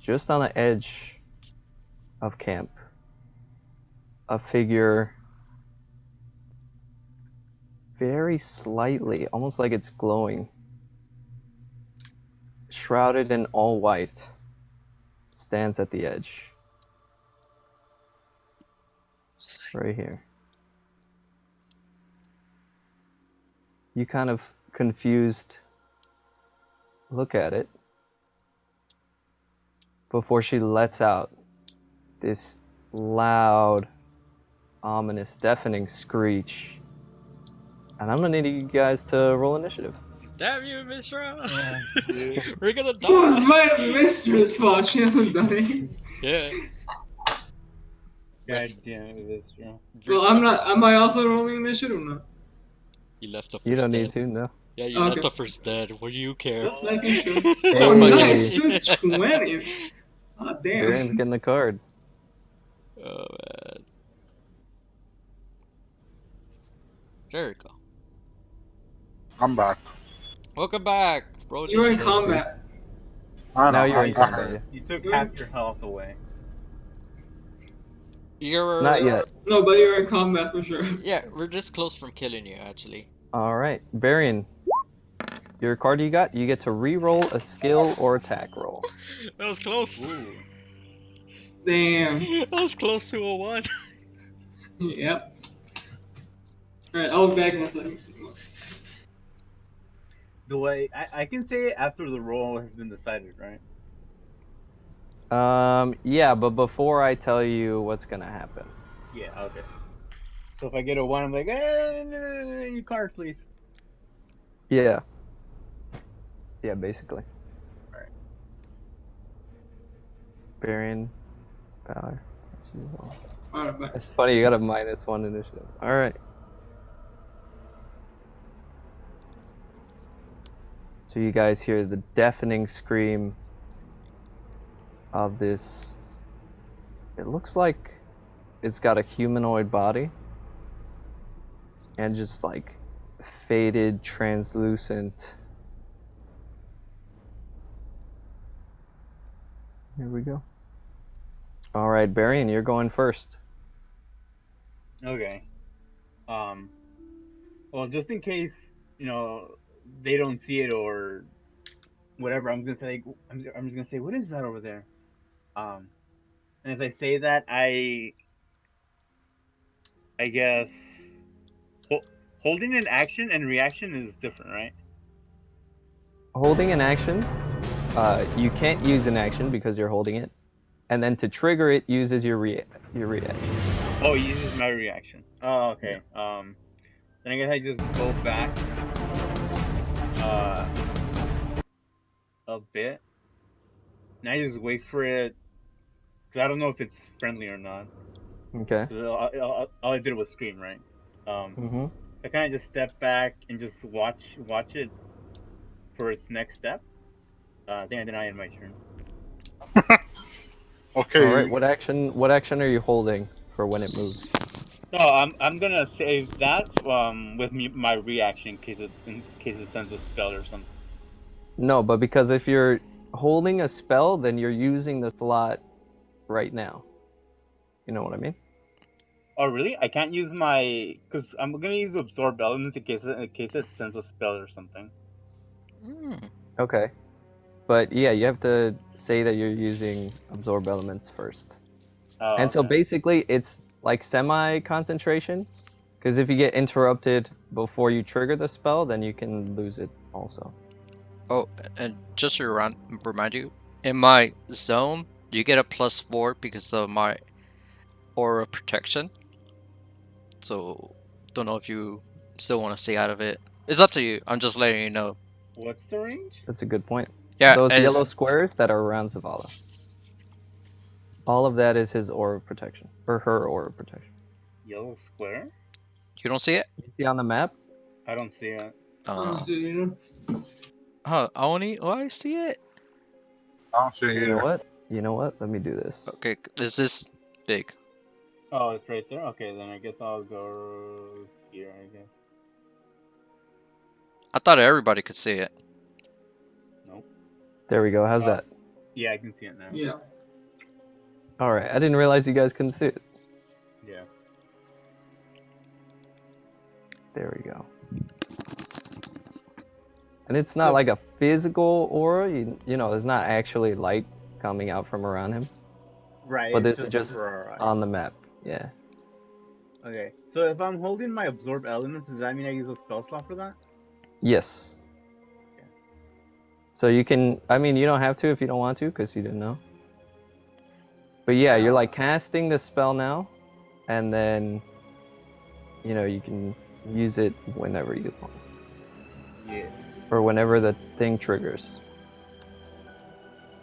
just on the edge of camp a figure very slightly, almost like it's glowing, shrouded in all white, stands at the edge. Right here. You kind of confused look at it before she lets out this loud, ominous, deafening screech. And I'm gonna need you guys to roll initiative. Damn you, Vistra. dude. We're gonna Oh, die. my mistress' fault. She hasn't done it. Yeah. God damn it, this true. Well, I'm not. Am I also rolling initiative or not? You left the first You don't dead. need to, no. Yeah, you Okay. left the first dead. What do you care? That's making sure. Hey. Oh, Fucking- nice. Good 20. Oh, Varian's damn. getting a card. Oh man. There we go. I'm back. Welcome back. Roll You were in initiative. combat. I know, Now you're I in got combat. her. You took half your health away. You're Not yet. No, but you were in combat for sure. Yeah, we're just close from killing you actually. Alright, Varian, your card you got, you get to re-roll a skill or attack roll. That was close. Damn. That was close to a 1. Yep. Alright, I'll be back in a second. Do I can say it after the roll has been decided, right? Yeah, but before I tell you what's gonna happen. Yeah, okay. So if I get a 1, I'm like, you card, please. Yeah. Yeah, basically. Alright. Varian, Valor. That's you roll. Alright, bye. It's funny, you got a -1 initiative. Alright. So you guys hear the deafening scream of this. It looks like it's got a humanoid body. And just like faded, translucent. Here we go. Alright, Barian, you're going first. Okay. Well, just in case, they don't see it or whatever, I'm just gonna say, what is that over there? And as I say that, I guess holding an action and reaction is different, right? Holding an action, you can't use an action because you're holding it. And then to trigger it uses your reaction. Oh, it uses my reaction. Oh, okay. Then I guess I just go back a bit. And I just wait for it, because I don't know if it's friendly or not. Okay. 'Cause all I did was scream, right? Mm-hmm. I kind of just step back and just watch it for its next step. Then I end my turn. Okay. Alright, what action are you holding for when it moves? No, I'm gonna save that with my reaction in case it sends a spell or something. No, but because if you're holding a spell, then you're using the slot right now. You know what I mean? Oh really? I can't use because I'm gonna use absorb elements in case it sends a spell or something. Okay. But yeah, you have to say that you're using absorb elements first. Oh, And so okay. basically it's like semi-concentration, because if you get interrupted before you trigger the spell, then you can lose it also. Oh, and just to remind you, in my zone, you get a +4 because of my aura protection. So, don't know if you still want to stay out of it. It's up to you. I'm just letting you know. What's the range? That's a good point. Yeah, Those and yellow squares that are around Zavala. All of that is his aura of protection, or her aura of protection. Yellow square? you don't see it? You see on the map? I don't see it. Oni, oh, I see it. I don't see it You either. know what? You know what? Let me do this. Okay, is this big? Oh, it's right there? Okay, then I guess I'll go here, I guess. I thought everybody could see it. Nope. There we go. How's that? Yeah, I can see it now. Yeah. Alright, I didn't realize you guys couldn't see it. Yeah. There we go. And it's not like a physical aura, you know, there's not actually light coming out from around him. Right. But it's this is just for our eyes. on the map. Yeah. Okay. So if I'm holding my absorb elements, does that mean I use a spell slot for that? Yes. Okay. So you can, I mean, you don't have to if you don't want to, because you didn't know. But yeah, you're like casting the spell now, and then, you know, you can use it whenever you want. Yeah. Or whenever the thing triggers.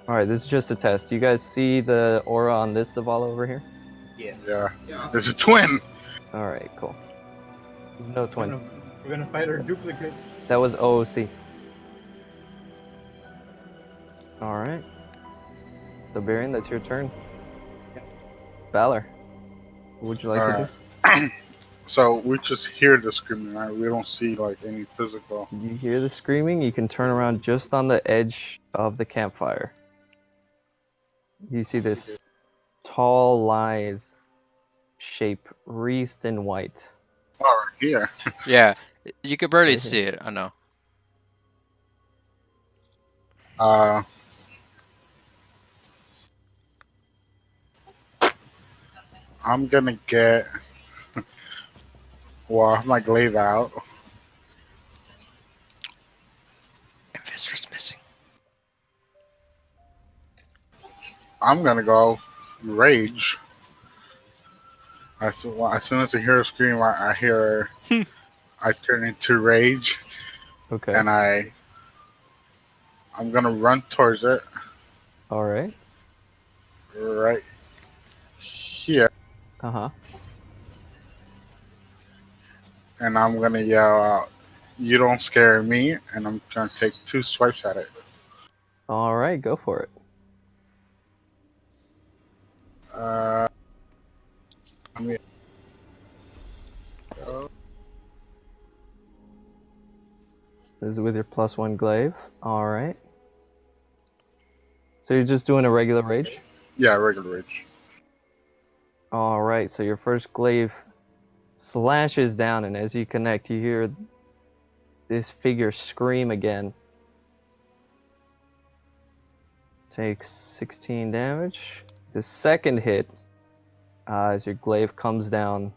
Alright, this is just a test. You guys see the aura on this Zavala over here? Yeah. Yeah. Yeah. There's a twin. Alright, cool. There's no twin. We're gonna fight our duplicates. That was OOC. Alright. So, Barian, that's your turn. Valor, what would you like to do? So we just hear the screaming, right? We don't see like any physical. You hear the screaming, you can turn around just on the edge of the campfire. You see this tall, lithe shape wreathed in white. Oh, right here. Yeah, you could barely Right see it. I know. Uh, I'm gonna get. Well, I have my glaive out. Investor's missing. I'm gonna go rage. As soon as I hear a scream, I hear. I turn into rage, Okay. and I'm gonna run towards it All right. right here, Uh-huh. and I'm gonna yell out, "You don't scare me!" And I'm gonna take 2 swipes at it. All right, go for it. Uh, let me go. This is with your +1 glaive. All right. So you're just doing a regular rage? Yeah, regular rage. All right. So your first glaive slashes down, and as you connect, you hear this figure scream again. Takes 16 damage. The second hit, as your glaive comes down,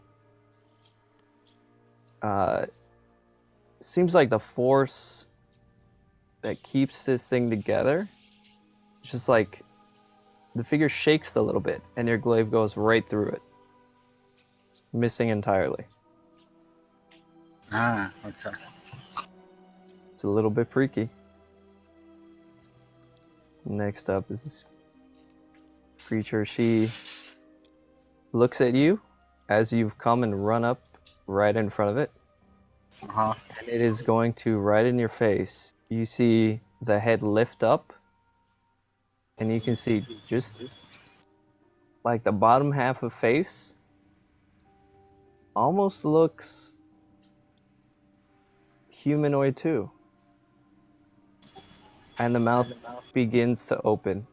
seems like the force that keeps this thing together, it's just like the figure shakes a little bit, and your glaive goes right through it, missing entirely. Ah, okay. It's a little bit freaky. Next up is this creature. She looks at you as you've come and run up right in front of it, Uh-huh. and it is going to right in your face. You see the head lift up, and you can see just like the bottom half of face almost looks humanoid too. And the mouth begins to open,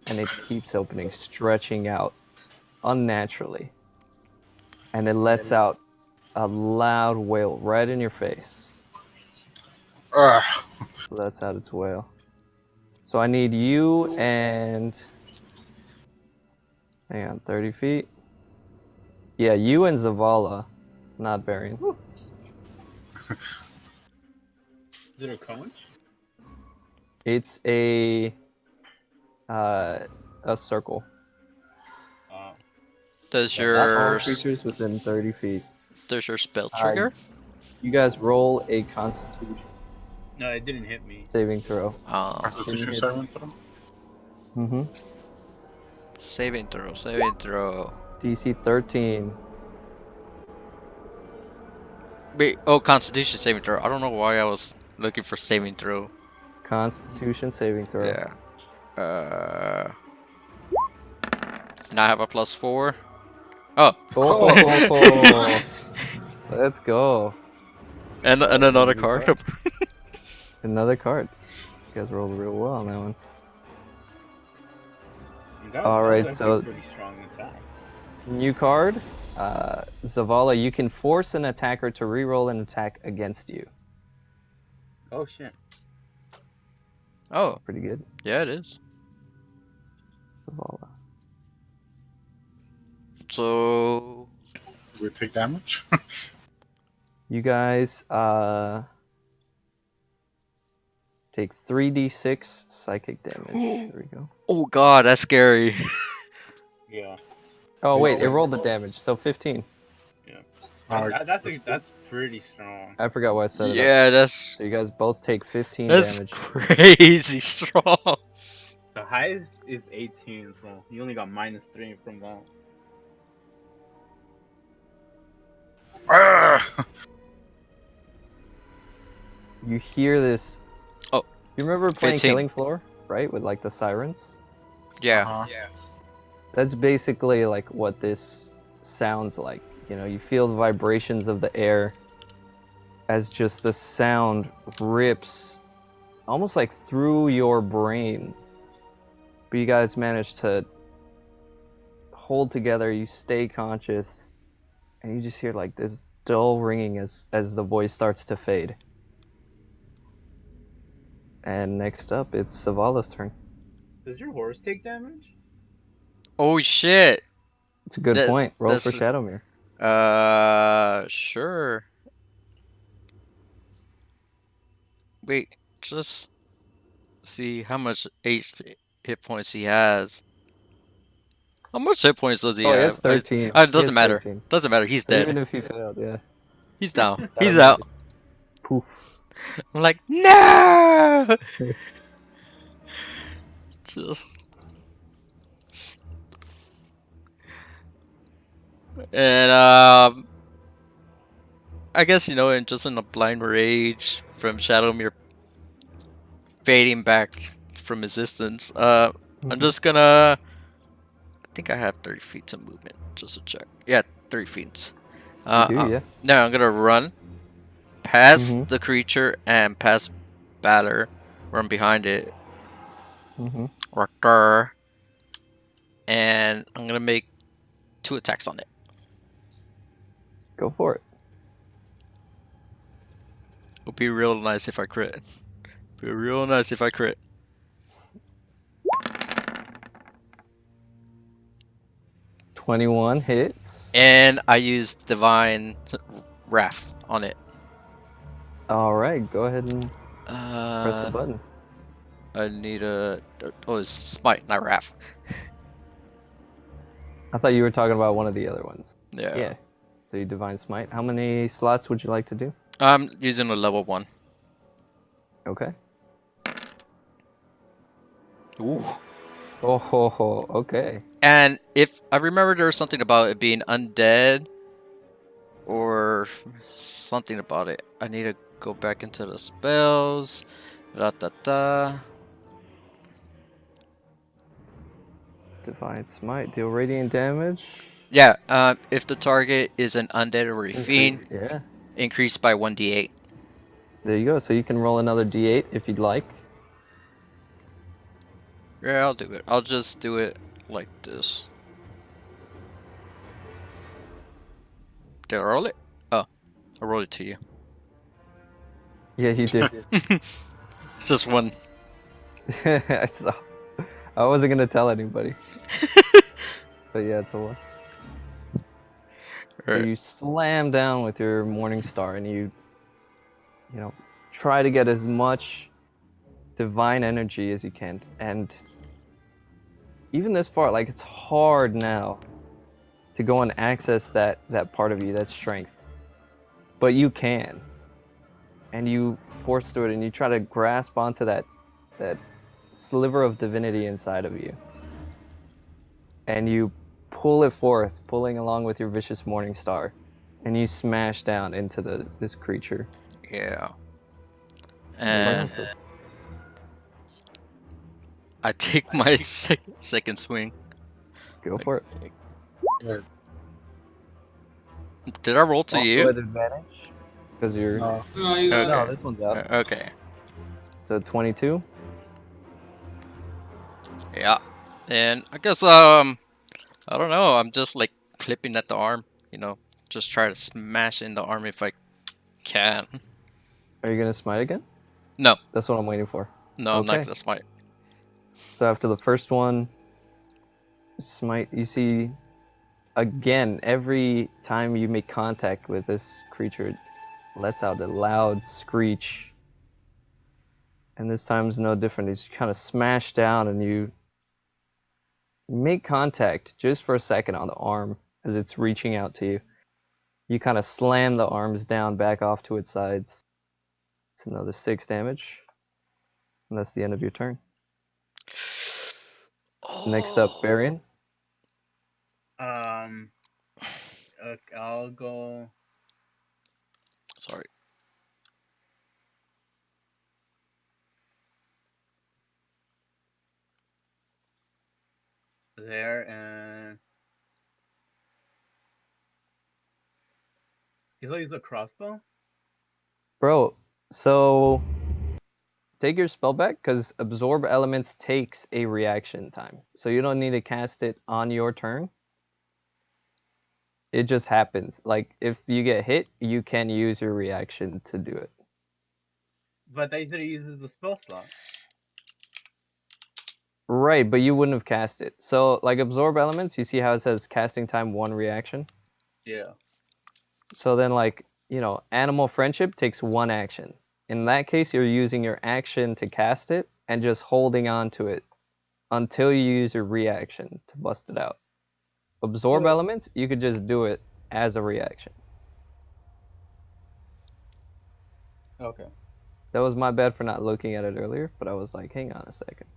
and it keeps opening, stretching out unnaturally. And it lets out a loud wail right in your face. Ugh. Lets out its wail. So I need you and hang on, 30 feet. Yeah, you and Zavala, not Varian. Is it a cone? It's a circle. Does All your creatures within 30 feet. spell Uh, trigger? You guys roll a Constitution No, it didn't hit me. saving throw. Constitution saving throw. Mm-hmm. Saving throw. Saving throw. DC 13. Wait, oh, Constitution saving throw. I don't know why I was looking for saving throw. Constitution saving throw. Yeah. And I have a +4. Oh, Oh, Nice. let's go. and another card. Another card. You guys rolled real well on that one. That Alright, was so- actually a pretty strong attack. New card. Zavala, you can force an attacker to reroll an attack against you. Oh shit. Oh, Pretty good, yeah, it is. Zavala. So We take damage. You guys take 3d6 psychic damage. There we go. oh god, that's scary. Yeah. Oh wait, it rolled the damage, so 15. That's pretty strong. I forgot why I set it up. Yeah, that's So you guys both take 15 that's damage. crazy strong. The highest is 18, so you only got -3 from that. Ugh. You hear this. Oh, You remember playing 15. Killing Floor, right? With like the sirens? Yeah. Uh-huh. That's basically like what this sounds like. You know, you feel the vibrations of the air as just the sound rips almost like through your brain. But you guys manage to hold together, you stay conscious, and you just hear like this dull ringing as the voice starts to fade. And next up, it's Savala's turn. Does your horse take damage? Oh shit! It's a good That- point. Roll that's- for Shadowmere. Sure. Wait, just see how much hit points he has. How much hit points does he Oh, he have? has 13. It He doesn't has matter. 13. Doesn't matter. He's So even dead. if he failed, yeah. He's down. That'll He's make out. it. Poof. I'm like, no! Just. And, I guess, and just in a blind rage from Shadowmere fading back from existence, I'm just gonna. I think I have 30 feet to movement, just to check. Yeah, 30 feet. You do, yeah. Now I'm gonna run past Mhm. the creature and past Batter, run behind it, Mm-hmm. right there, and I'm gonna make 2 attacks on it. Go for it. It'll be real nice if I crit. Be real nice if I crit. 21 hits. And I use Divine Wrath on it. All right, go ahead and press the button. I need a. Oh, it's Smite, not Wrath. I thought you were talking about one of the other ones. Yeah. Yeah. So you Divine Smite. How many slots would you like to do? I'm using a level 1. Okay. Ooh. Oh, ho, ho. Okay. And if I remember, there was something about it being undead, or something about it. I need to go back into the spells. Da da da. Divine Smite. Deal radiant damage. Yeah. If the target is an undead or a fiend, Yeah. increase by 1d8. There you go. So you can roll another d8 if you'd like. Yeah, I'll do it. I'll just do it like this. Did I roll it? Oh, I rolled it to you. Yeah, you did. It's just one. I saw. I wasn't gonna tell anybody. But yeah, it's a one. So Alright. you slam down with your Morning Star and you try to get as much divine energy as you can. And even this part, like, it's hard now to go and access that part of you, that strength. But you can. And you force through it and you try to grasp onto that sliver of divinity inside of you. And you pull it forth, pulling along with your vicious Morning Star. And you smash down into this creature. Yeah. And And I take my second swing. go for it. Did I roll to you? With advantage? Because you're... No, No, you got Okay. No, this one's out. Okay. So 22? Yeah. And I guess I don't know. I'm just like clipping at the arm. Just try to smash in the arm if I can. Are you gonna smite again? No. That's what I'm waiting for. No, I'm not Okay. gonna smite. So after the first one, smite, you see, again, every time you make contact with this creature, it lets out a loud screech. And this time is no different. He's kind of smashed down and you make contact just for a second on the arm as it's reaching out to you. You kind of slam the arms down back off to its sides. It's another 6 damage. And that's the end of your turn. Next up, Varian. Okay, I'll go. Sorry. There and he'll use a crossbow. Bro, so take your spell back because Absorb Elements takes a reaction time. So you don't need to cast it on your turn. It just happens. Like, if you get hit, you can use your reaction to do it. But they said it uses the spell slot. Right, but you wouldn't have cast it. So, like absorb elements, you see how it says casting time 1 reaction? Yeah. So then, like, animal friendship takes 1 action. In that case, you're using your action to cast it and just holding on to it until you use your reaction to bust it out. Absorb Oh. elements, you could just do it as a reaction. Okay. That was my bad for not looking at it earlier, but I was like, hang on a second.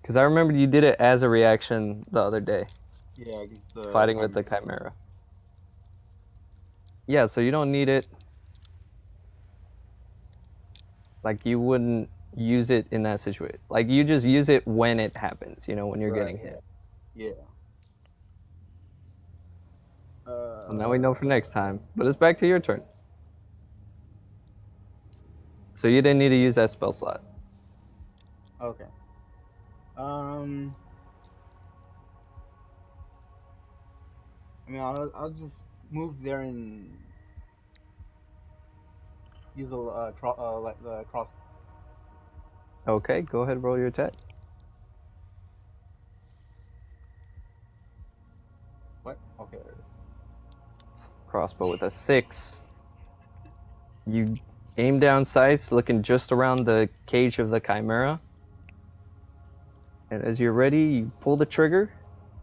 Because I remember you did it as a reaction the other day, Yeah, against the fighting with the Chimera. Yeah, so you don't need it. Like, you wouldn't use it in that situation. Like, you just use it when it happens, when you're getting hit. Yeah. So now we know for next time. But it's back to your turn. So you didn't need to use that spell slot. Okay. I mean, I'll just move there and use the like the cross. Okay, go ahead, roll your attack. What? Okay, there it is. Crossbow with a 6. You aim down sights, looking just around the cage of the Chimera. And as you're ready, you pull the trigger,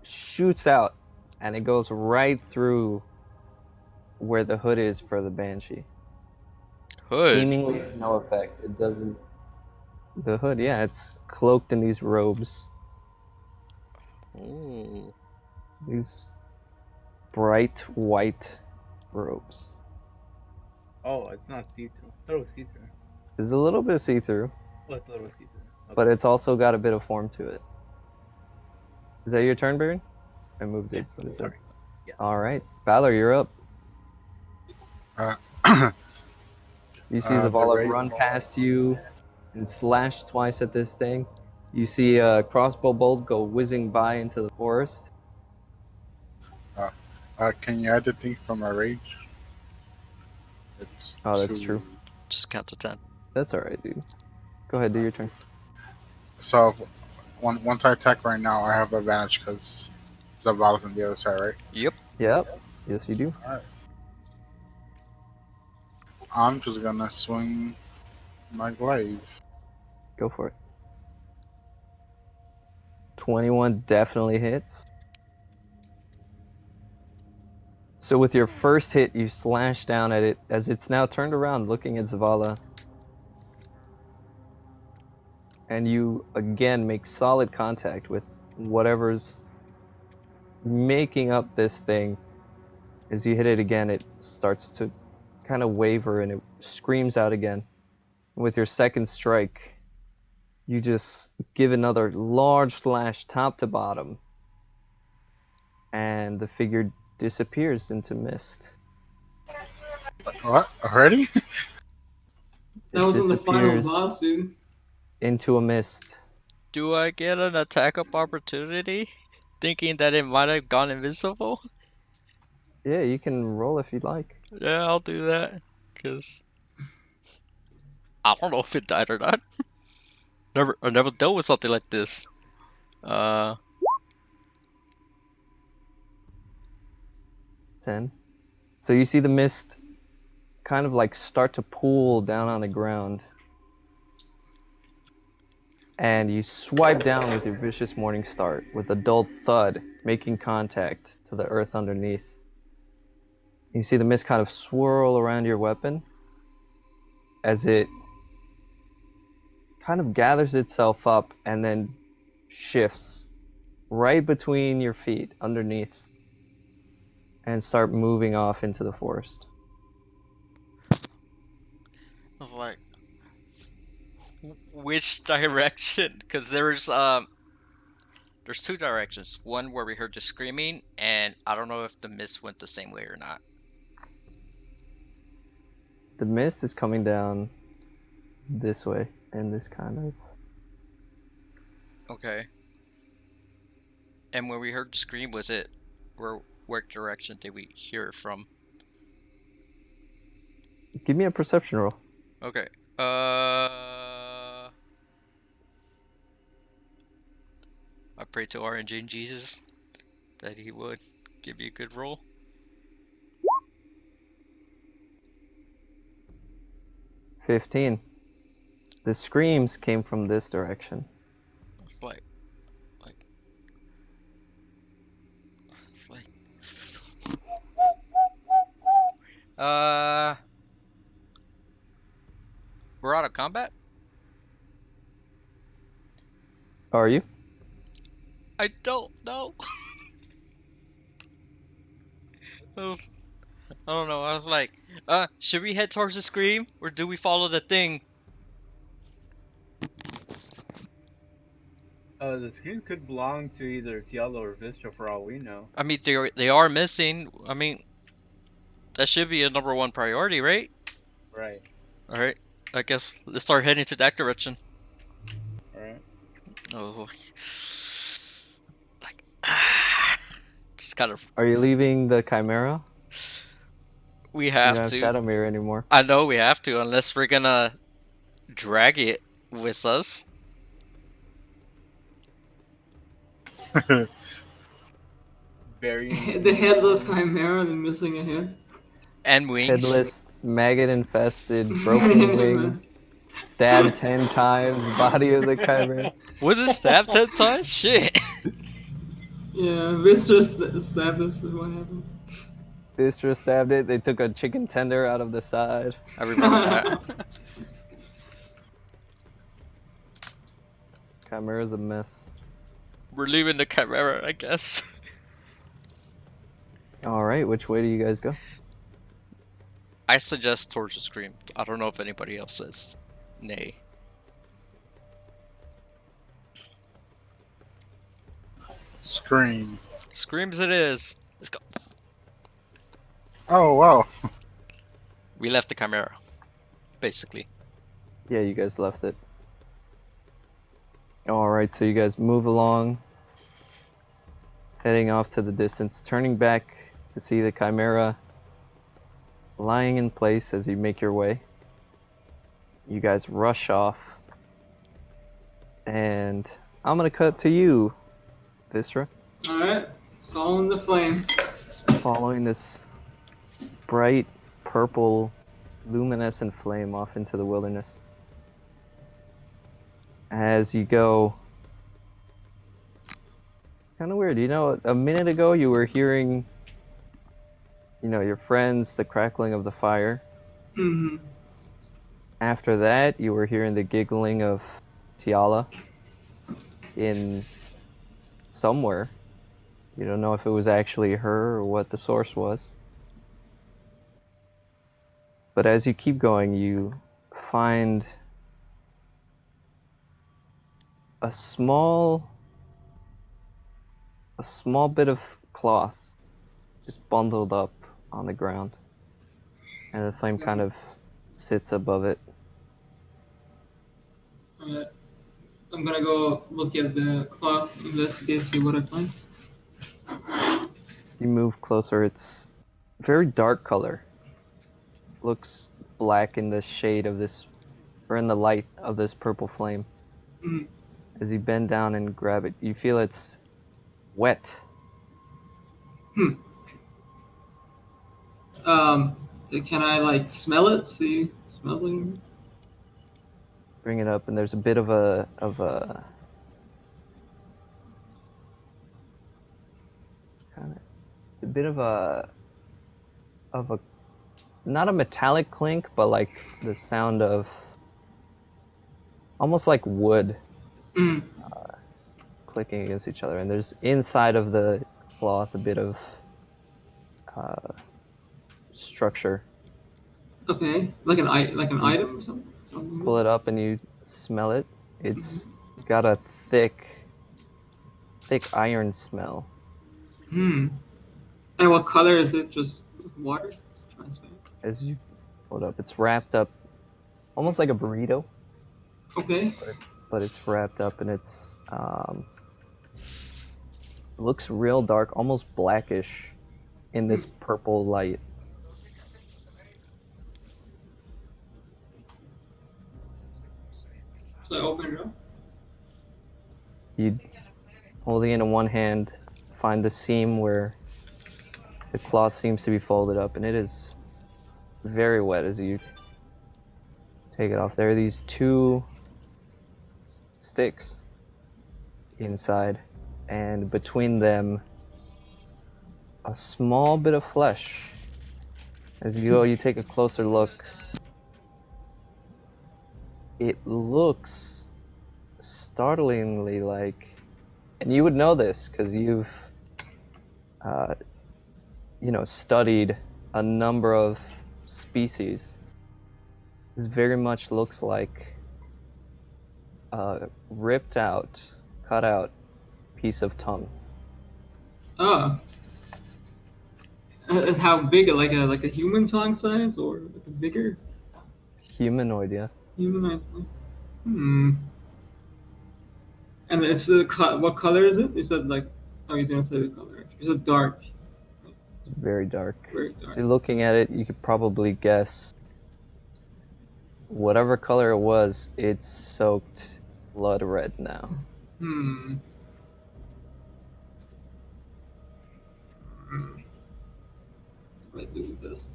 shoots out, and it goes right through where the hood is for the Banshee. Hood. Seemingly to no effect. It doesn't. The hood, yeah, it's cloaked in these robes. Ooh. These bright white robes. Oh, it's not see-through. I thought it was see-through. It's a little bit see-through, Oh, I thought it was see-through. Okay. but it's also got a bit of form to it. Is that your turn, Baron? I moved it. Yes. Sorry. Yes. All right, Valor, you're up. Uh, You see the Zavala raid. run past you and slash twice at this thing. You see a crossbow bolt go whizzing by into the forest. Can you add the thing from my rage? It's Oh, that's two- true. Just count to 10. That's all right, dude. Go ahead, do your turn. So once I attack right now, I have advantage because Zavala's on the other side, right? Yep. Yep. Yes, you do. I'm just gonna swing my glaive. Go for it. 21 definitely hits. So with your first hit, you slash down at it as it's now turned around looking at Zavala. And you again make solid contact with whatever's making up this thing. As you hit it again, it starts to kind of waver and it screams out again. With your second strike, you just give another large slash top to bottom. And the figure disappears into mist. What? Already? That It was on the final disappears boss, dude. into a mist. Do I get an attack of opportunity? Thinking that it might have gone invisible? Yeah, you can roll if you'd like. Yeah, I'll do that. Because I don't know if it died or not. I never dealt with something like this. 10. So you see the mist kind of like start to pool down on the ground. And you swipe down with your vicious morning start with a dull thud making contact to the earth underneath. You see the mist kind of swirl around your weapon as it kind of gathers itself up and then shifts right between your feet underneath and start moving off into the forest. I was like, which direction? Because there's two directions. One where we heard the screaming, and I don't know if the mist went the same way or not. The mist is coming down this way and this kind of. Okay. And when we heard the scream, was it where direction did we hear it from? Give me a perception roll. Okay. I pray to RNG and Jesus that he would give you a good roll. 15. The screams came from this direction. Like, it's like. We're out of combat? Are you? I don't know. I don't know. I was like, should we head towards the scream or do we follow the thing? The screen could belong to either Tiala or Vistra for all we know. I mean, they are missing. I mean, that should be a number one priority, right? Right. All right. I guess let's start heading to that direction. Alright. I was like, just kind of. Are you leaving the Chimera? We You have don't have to. Shadowmere anymore. I know we have to, unless we're gonna drag it with us. Burying The headless chimera, the missing a head. And wings. Headless, maggot-infested, broken wings, stabbed 10 times, body of the Chimera. Was it stabbed 10 times? Shit. Yeah, Vistra stabbed us with what happened. Vistra stabbed it. They took a chicken tender out of the side. I remember that. Chimera's a mess. We're leaving the Chimera, I guess. Alright, which way do you guys go? I suggest towards the scream. I don't know if anybody else says nay. Scream. Screams it is. Let's go. Oh, wow. We left the Chimera, basically. Yeah, you guys left it. Alright, so you guys move along, heading off to the distance, turning back to see the Chimera lying in place as you make your way. You guys rush off, and I'm gonna cut to you, Vistra, Alright, following the flame. following this bright purple luminescent flame off into the wilderness. As you go, kind of weird, you know, a minute ago you were hearing, you know, your friends, the crackling of the fire. Mm-hmm. After that, you were hearing the giggling of Tiala in somewhere. You don't know if it was actually her or what the source was. But as you keep going, you find a small bit of cloth just bundled up on the ground, and the flame kind of sits above it. Alright. I'm gonna go look at the cloth, investigate, see what I find. You move closer, it's very dark color. Looks black in the shade of this, or in the light of this purple flame. Mm. As you bend down and grab it, you feel it's wet. Can I like smell it? See, smells like. Bring it up, and there's a bit of a kind of, it's a bit of a not a metallic clink, but like the sound of almost like wood Mm. clicking against each other. And there's inside of the cloth a bit of structure. Okay, like an item or something. Pull it up and you smell it. It's got a thick iron smell. Hmm. And what color is it? Just water? Transparent. As you pull it up, it's wrapped up almost like a burrito, Okay. but it's wrapped up, and it's looks real dark, almost blackish in this purple light. So I open it up. You, holding it in one hand, find the seam where the cloth seems to be folded up, and it is very wet as you take it off. There are these two sticks inside, and between them, a small bit of flesh. As you go, you take a closer look. It looks startlingly like, and you would know this because you've, uh, studied a number of species. This very much looks like a ripped out, cut out piece of tongue. Oh. Is how big? Like a human tongue size or like a bigger Humanoid, yeah. humanoid tongue? And it's what color is it? You said like, oh, you didn't say the color. It's a dark, It's very dark. very So dark. you're looking at it, you could probably guess whatever color it was, it's soaked blood red now. Hmm. What do I do with this?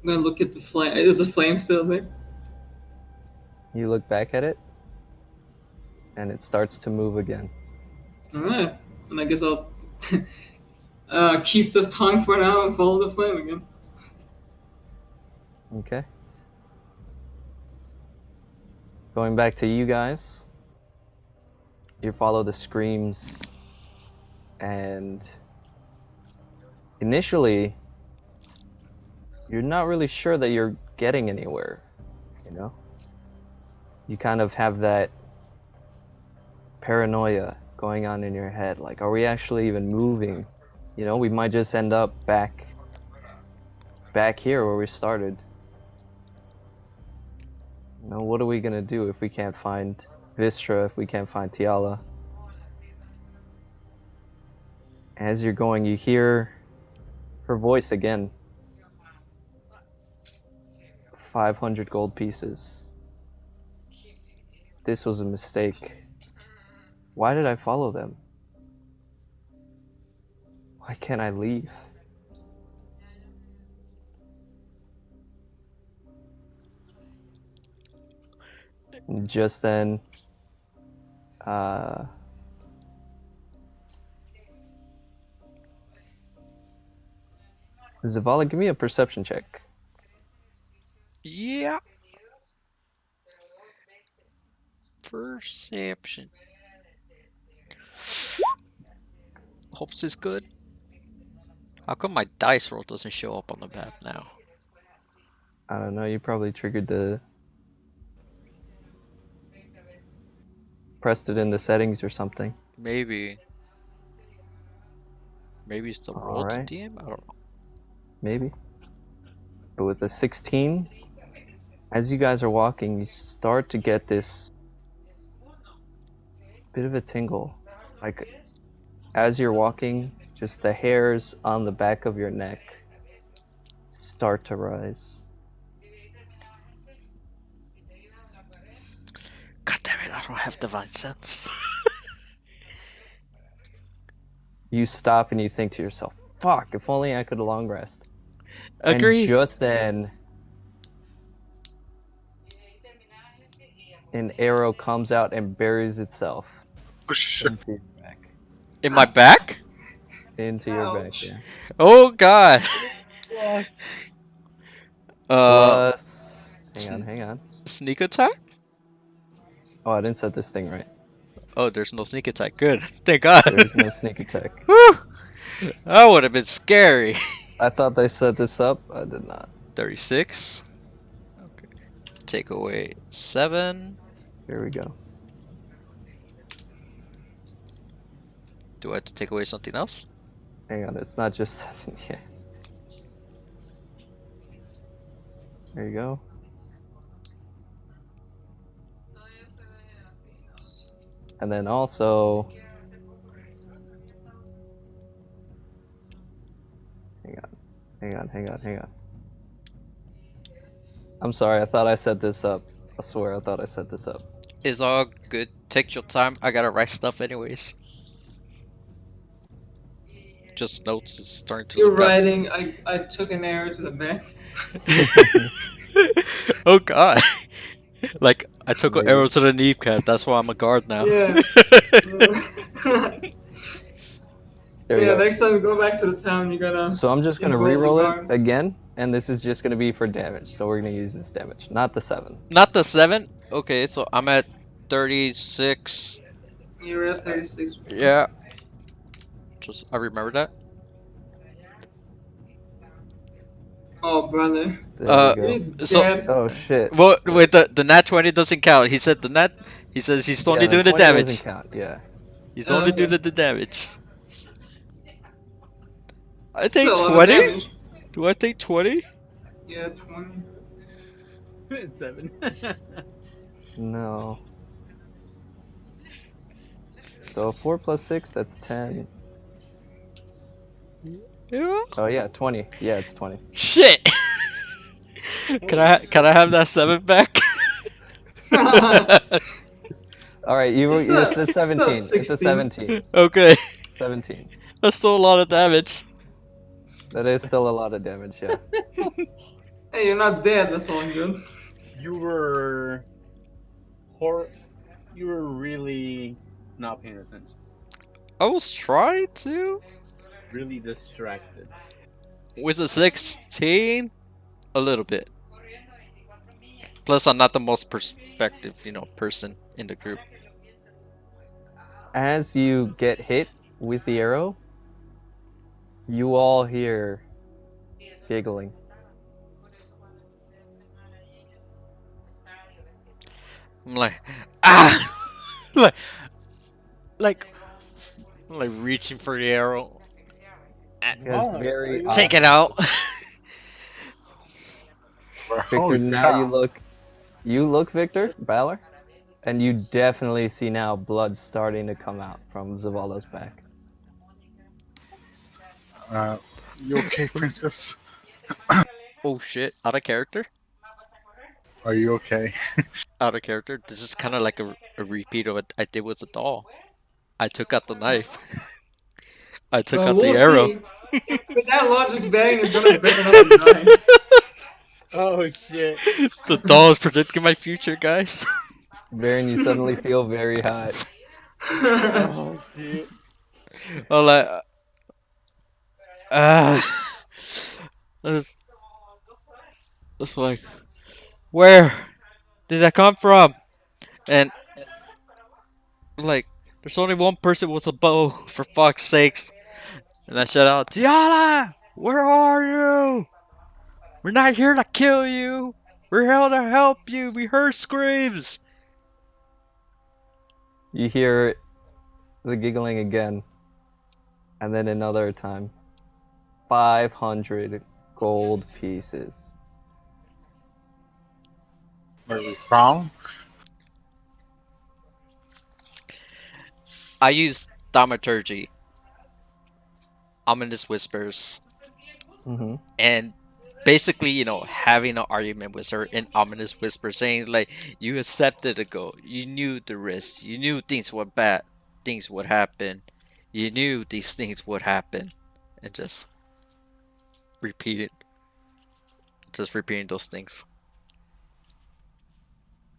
I'm gonna look at the flame. Is the flame still there? You look back at it, and it starts to move again. All right. And I guess I'll keep the tongue for now and follow the flame again. Okay. Going back to you guys, you follow the screams, and initially, you're not really sure that you're getting anywhere, you know? You kind of have that paranoia going on in your head, like, are we actually even moving? You know, we might just end up back here where we started. You know, what are we gonna do if we can't find Vistra, if we can't find Tiala? As you're going, you hear her voice again. 500 gold pieces. This was a mistake. Why did I follow them? Why can't I leave? And just then, Zavala, give me a perception check. Yeah. Perception. Hopes is good. How come my dice roll doesn't show up on the map now? I don't know, you probably triggered the... pressed it in the settings or something. Maybe. Maybe it's the roll to Alright. DM? I don't know. Maybe. But with a 16, as you guys are walking, you start to get this bit of a tingle. Like, as you're walking, just the hairs on the back of your neck start to rise. God damn it, I don't have divine sense. You stop and you think to yourself, fuck, if only I could long rest. Agree. And just then, an arrow comes out and buries itself Oh, shit. into your back. In my back? Into your back, Ouch. yeah. Oh god. Plus, hang on. Sneak attack? Oh, I didn't set this thing right. Oh, there's no sneak attack. Good. Thank God. There's no sneak attack. Woo! That would have been scary. I thought they set this up. I did not. 36. Okay. Take away 7. Here we go. Do I have to take away something else? Hang on, it's not just 7 yet. There you go. And then also... Hang on. I'm sorry, I thought I set this up. I swear, I thought I set this up. It's all good. Take your time. I gotta write stuff anyways. Just notes is starting to You're look up. writing. I took an arrow to the back. Oh god. Like I took an Maybe. arrow to the kneecap. That's why I'm a guard now. Yeah. There we Yeah. go. Next time we go back to the town, you're gonna. So I'm just gonna involve the re-roll it guard. again, and this is just gonna be for damage. So we're gonna use this damage, not the 7. Not the 7. Okay, so I'm at 36. You're at 36. Yeah. Just I remember that. Oh, brother. There we You're go. So- dead. Oh shit. Well, wait, the nat 20 doesn't count. He said the nat. He says he's only Yeah, doing the 20 damage. doesn't count. Yeah. He's only Okay. doing the damage. I take Still a lot of 20. damage. Do I take 20? Yeah, 20. 7. No. So 4 plus 6, that's 10. Yeah. Oh yeah, 20. Yeah, it's 20. Shit. Can I have that 7 back? All right, It's it's a- a 17. It's a 16. 17. Okay. 17. That's still a lot of damage. That is still a lot of damage. Yeah. Hey, you're not dead. That's all good. You were you were really not paying attention. I was trying to. Really distracted. With a 16, a little bit. Plus, I'm not the most perspective, person in the group. As you get hit with the arrow, you all hear giggling. I'm like, ah, like, I'm like reaching for the arrow. You guys Oh, very are Take it out. Victor, Holy now cow. you look, Victor, Balor, and you definitely see now blood starting to come out from Zavala's back. You okay, princess? Oh shit! Out of character. Are you okay? Out of character. This is kind of like a repeat of what I did with the doll. I took out the knife. I took out we'll the arrow. see. With that logic, Baron is gonna break another die. Oh shit. The doll is predicting my future, guys. Baron, you suddenly feel very hot. Oh shit. I'm like, it's like, where did that come from? And like, there's only one person with a bow, for fuck's sakes. And I shout out, Tiana, where are you? We're not here to kill you. We're here to help you. We heard screams. You hear the giggling again, and then another time. 500 gold pieces. Where we found? I use thaumaturgy, ominous whispers, Mm-hmm. and basically, having an argument with her in ominous whispers, saying like, you accepted the goal, you knew the risk, you knew things were bad, things would happen, you knew these things would happen, and just repeating those things.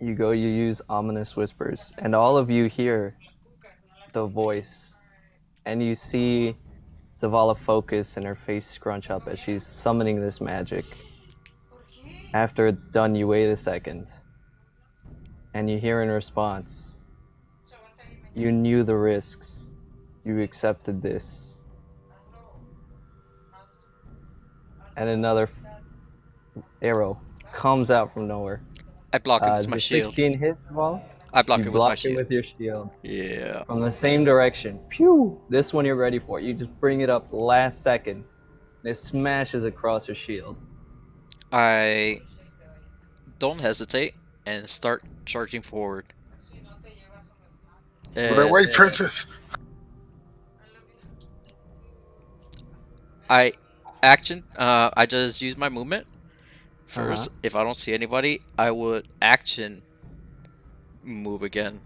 You use ominous whispers, and all of you hear the voice, and you see Zavala focus and her face scrunch up as she's summoning this magic. After it's done, you wait a second, and you hear in response, you knew the risks, you accepted this. And another arrow comes out from nowhere. I block it with Does my the shield. 16 hit, Zavala? I block You it with my block it shield. with your shield. Yeah. From the same direction. Pew! This one you're ready for. You just bring it up last second. And it smashes across her shield. I don't hesitate and start charging forward. Wait, princess. I I just use my movement first. If I don't see anybody, I would action move again.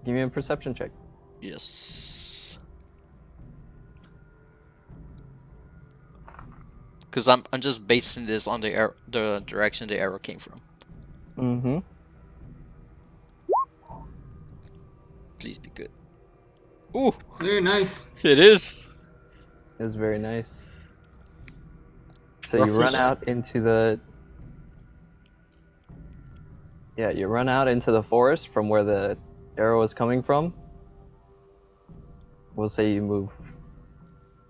Give me a perception check. Yes. Because I'm just basing this on the direction the arrow came from. Mm-hmm. Please be good. Ooh, Very nice. it is. It was very nice. So you run Roughly. out into the. Yeah, you run out into the forest from where the arrow is coming from. We'll say you move.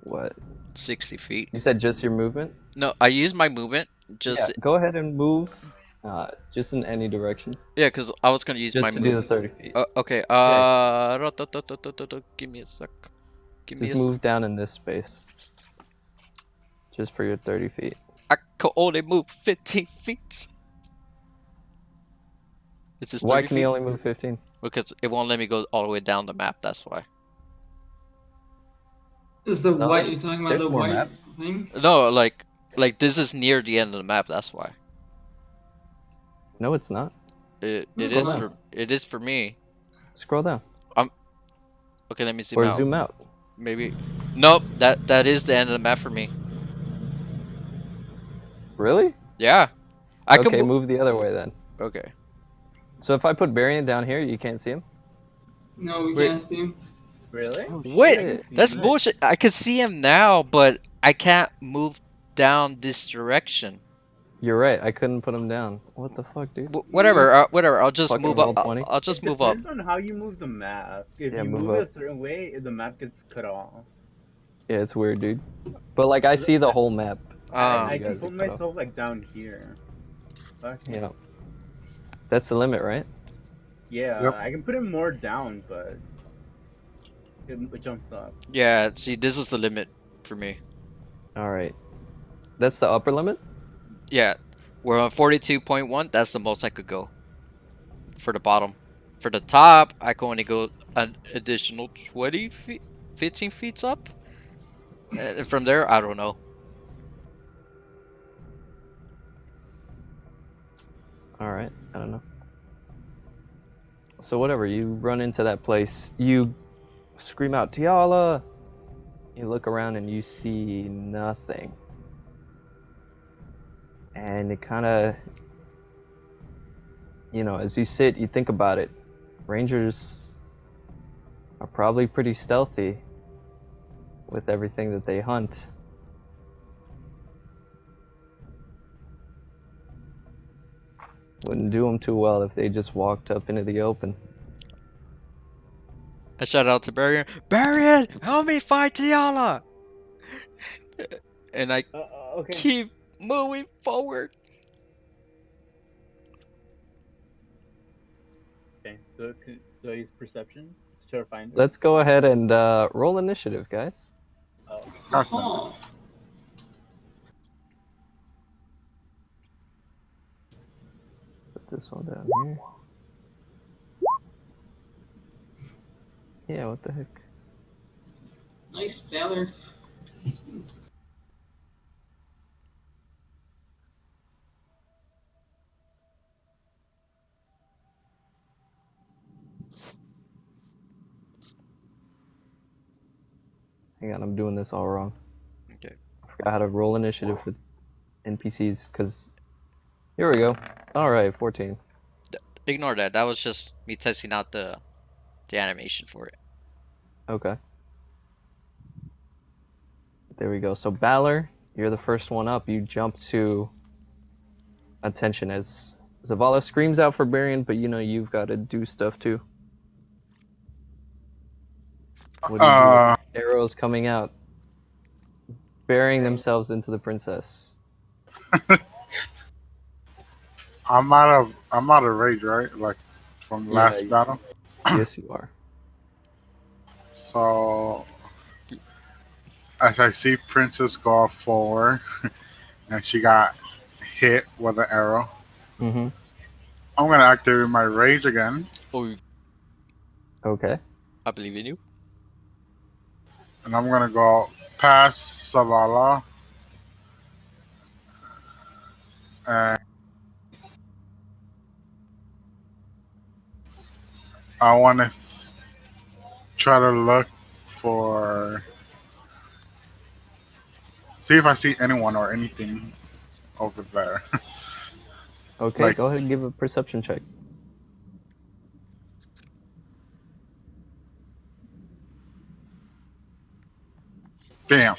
What? 60 feet. You said just your movement? No, I use my movement. Just Yeah, go ahead and move. Just in any direction. yeah, because I was gonna use my Just to do the movement. 30 feet. Okay. Give me a sec. Give me Just a. move down in this space. Just for your 30 feet. I can only move 15 feet. Is this 30 Why can feet? you only move 15? Because it won't let me go all the way down the map. That's why. Is the No, white you're talking about there's the more white map. thing? No, like this is near the end of the map. That's why. No, it's not. It No, it it's is not. for it is for me. Scroll down. Okay, let me zoom Or out. zoom out. Maybe. Nope. That is the end of the map for me. Really? Yeah. I Okay, can. move the other way then. Okay. So if I put Barian down here, you can't see him? No, we Wait. can't see him. Really? Oh, Wait, shit. that's Nice. bullshit. I can see him now, but I can't move down this direction. You're right, I couldn't put him down. What the fuck, dude? Whatever. Whatever. I'll just Fucking move up. roll 20. I'll just It move up. depends on how you move the map. If Yeah, you move move it up. a certain way, the map gets cut off. Yeah, it's weird, dude. But like, I see the whole map. Um, I You can guys put are cut off. myself like down here. Fuck. Yeah. That's the limit, right? Yeah, Yep. I can put it more down, but it jumps up. Yeah. See, this is the limit for me. Alright. That's the upper limit? Yeah. We're on 42.1. That's the most I could go. For the bottom. For the top, I can only go an additional 20 feet, 15 feet up. And from there, I don't know. Alright, I don't know. So whatever, you run into that place, you scream out, Tiala! You look around and you see nothing. And it kinda, as you sit, you think about it. Rangers are probably pretty stealthy with everything that they hunt. Wouldn't do them too well if they just walked up into the open. I shout out to Barian. Barian, help me fight Tiala! And I Okay. keep moving forward. Okay. Do I use perception to try to find it? Let's go ahead and roll initiative, guys. Oh. Nothing. Oh, Put this one down here. Yeah, what the heck? nice Valor. Hang on, I'm doing this all wrong. Okay. I forgot how to roll initiative with NPCs, because... Here we go. Alright, 14. Ignore that. That was just me testing out the animation for it. Okay. There we go. So Balor, you're the first one up. You jump to attention as Zavala screams out for Barian, but you've got to do stuff too. What do you Uh, do? Arrows coming out, burying themselves into the princess. I'm out of rage, right? Like from the Yeah, last you- battle. Yes, you are. So as I see Princess go forward, and she got hit with an arrow, Mm-hmm. I'm gonna activate my rage again, Oh, Okay. I believe in you. and I'm gonna go past Savala and I want to try to look for, see if I see anyone or anything over there. Okay, Like, go ahead and give a perception check. damn.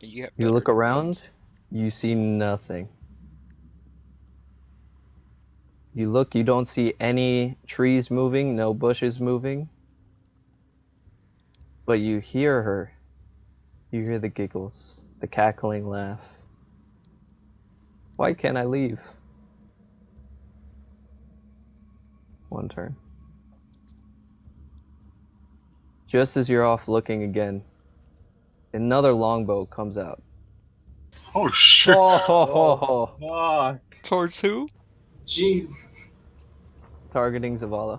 You have You better look around, defense. you see nothing. You look, you don't see any trees moving, no bushes moving. But you hear her. You hear the giggles, the cackling laugh. Why can't I leave? One turn. Just as you're off looking again, another longbow comes out. Oh shit. Ho ho ho ho! Fuck. Towards who? Jeez. Targeting Zavala.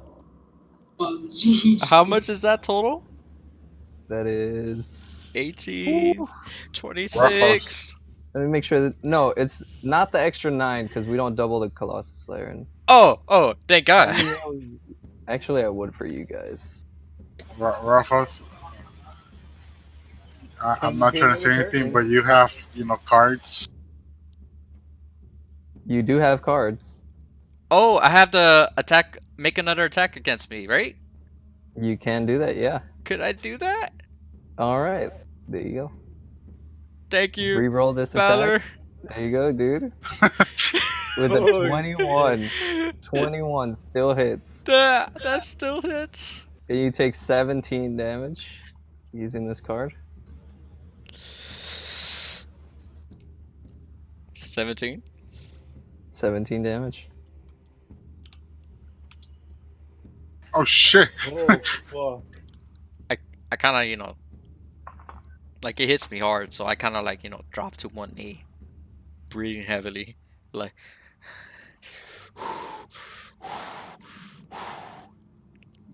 Oh, jeez. How much is that total? That is 18, Ooh. 26. Let me make sure that no, it's not the extra 9 because we don't double the Colossus Slayer. And Oh, thank God. actually, I would for you guys. Ruffles, I'm Can you not say it trying to one say more anything, time? but you have, cards. You do have cards. Oh, I have to attack, make another attack against me, right? You can do that, yeah. Could I do that? All right, there you go. Thank you, Reroll this attack. Valor. There you go, dude. With a Oh, 21. 21 still hits. That still hits. And you take 17 damage using this card. 17. 17 damage. Oh shit. oh, fuck. I kind of, like it hits me hard, so I kind of like, drop to one knee, breathing heavily, like.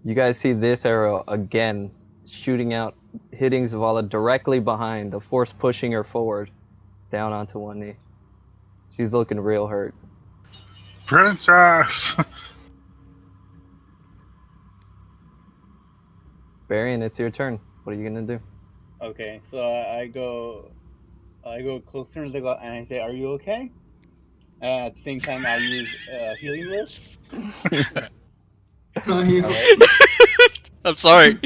You guys see this arrow again shooting out, hitting Zavala directly behind, the force pushing her forward, down onto one knee. She's looking real hurt. Princess. Varian, it's your turn. What are you gonna do? Okay, so I go closer and I say, "Are you okay?" And at the same time, I use healing word. Oh, yeah. All right. I'm sorry.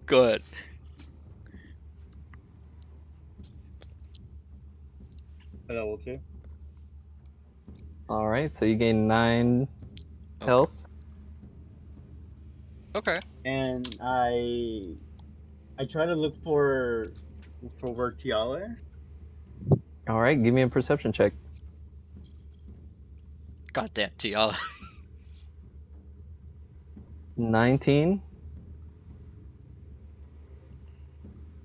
Go ahead. Level 2. All right, so you gain 9 Okay. health. Okay. And I try to look for where Tiala is. All right, give me a perception check. Goddamn, Tiala. 19.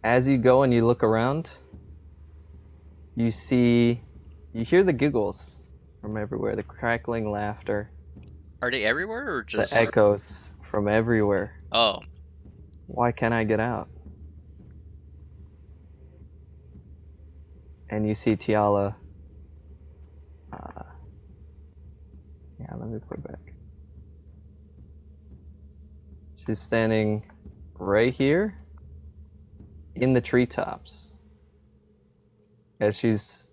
As you go and you look around, you hear the giggles from everywhere, the crackling laughter, Are they everywhere or the just? echoes from everywhere. Oh, Why can't I get out? And you see Tiala. Yeah, let me put it back. She's standing right here in the treetops as she's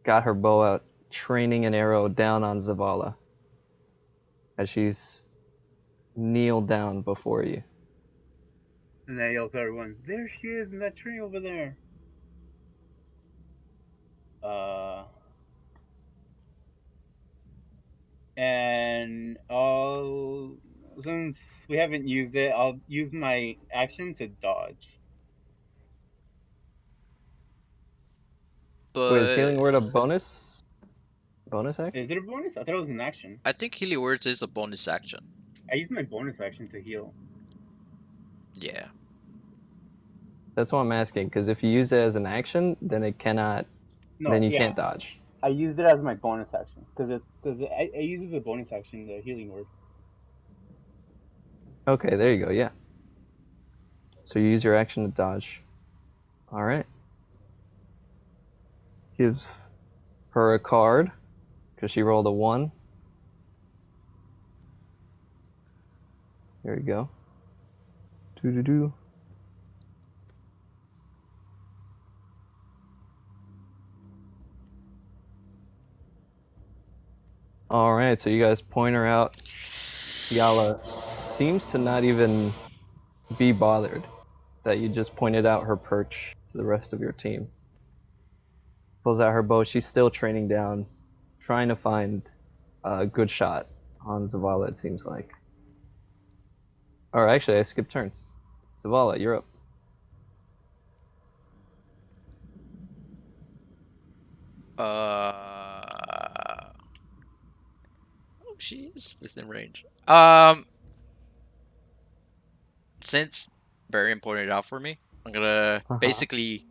got her bow out, training an arrow down on Zavala as she's kneeled down before you. And I yell to everyone, "There she is in that tree over there." And since we haven't used it, I'll use my action to dodge. Wait, is but healing word a bonus action? Is it a bonus? I thought it was an action. I think Healing Words is a bonus action. I used my bonus action to heal. Yeah. That's what I'm asking, because if you use it as an action, then it cannot. No, Then you yeah, can't dodge. I used it as my bonus action because I use it as a bonus action, the healing word. Okay, there you go. Yeah. So you use your action to dodge. All right. Give her a card because she rolled a 1. There we go. Doo doo doo. All right, so you guys point her out. Yala seems to not even be bothered that you just pointed out her perch to the rest of your team. Pulls out her bow. She's still training down, trying to find a good shot on Zavala, it seems like. Or actually, I skipped turns. Zavala, you're up. Oh, she is within range. Since Barian pointed it out for me, I'm gonna basically,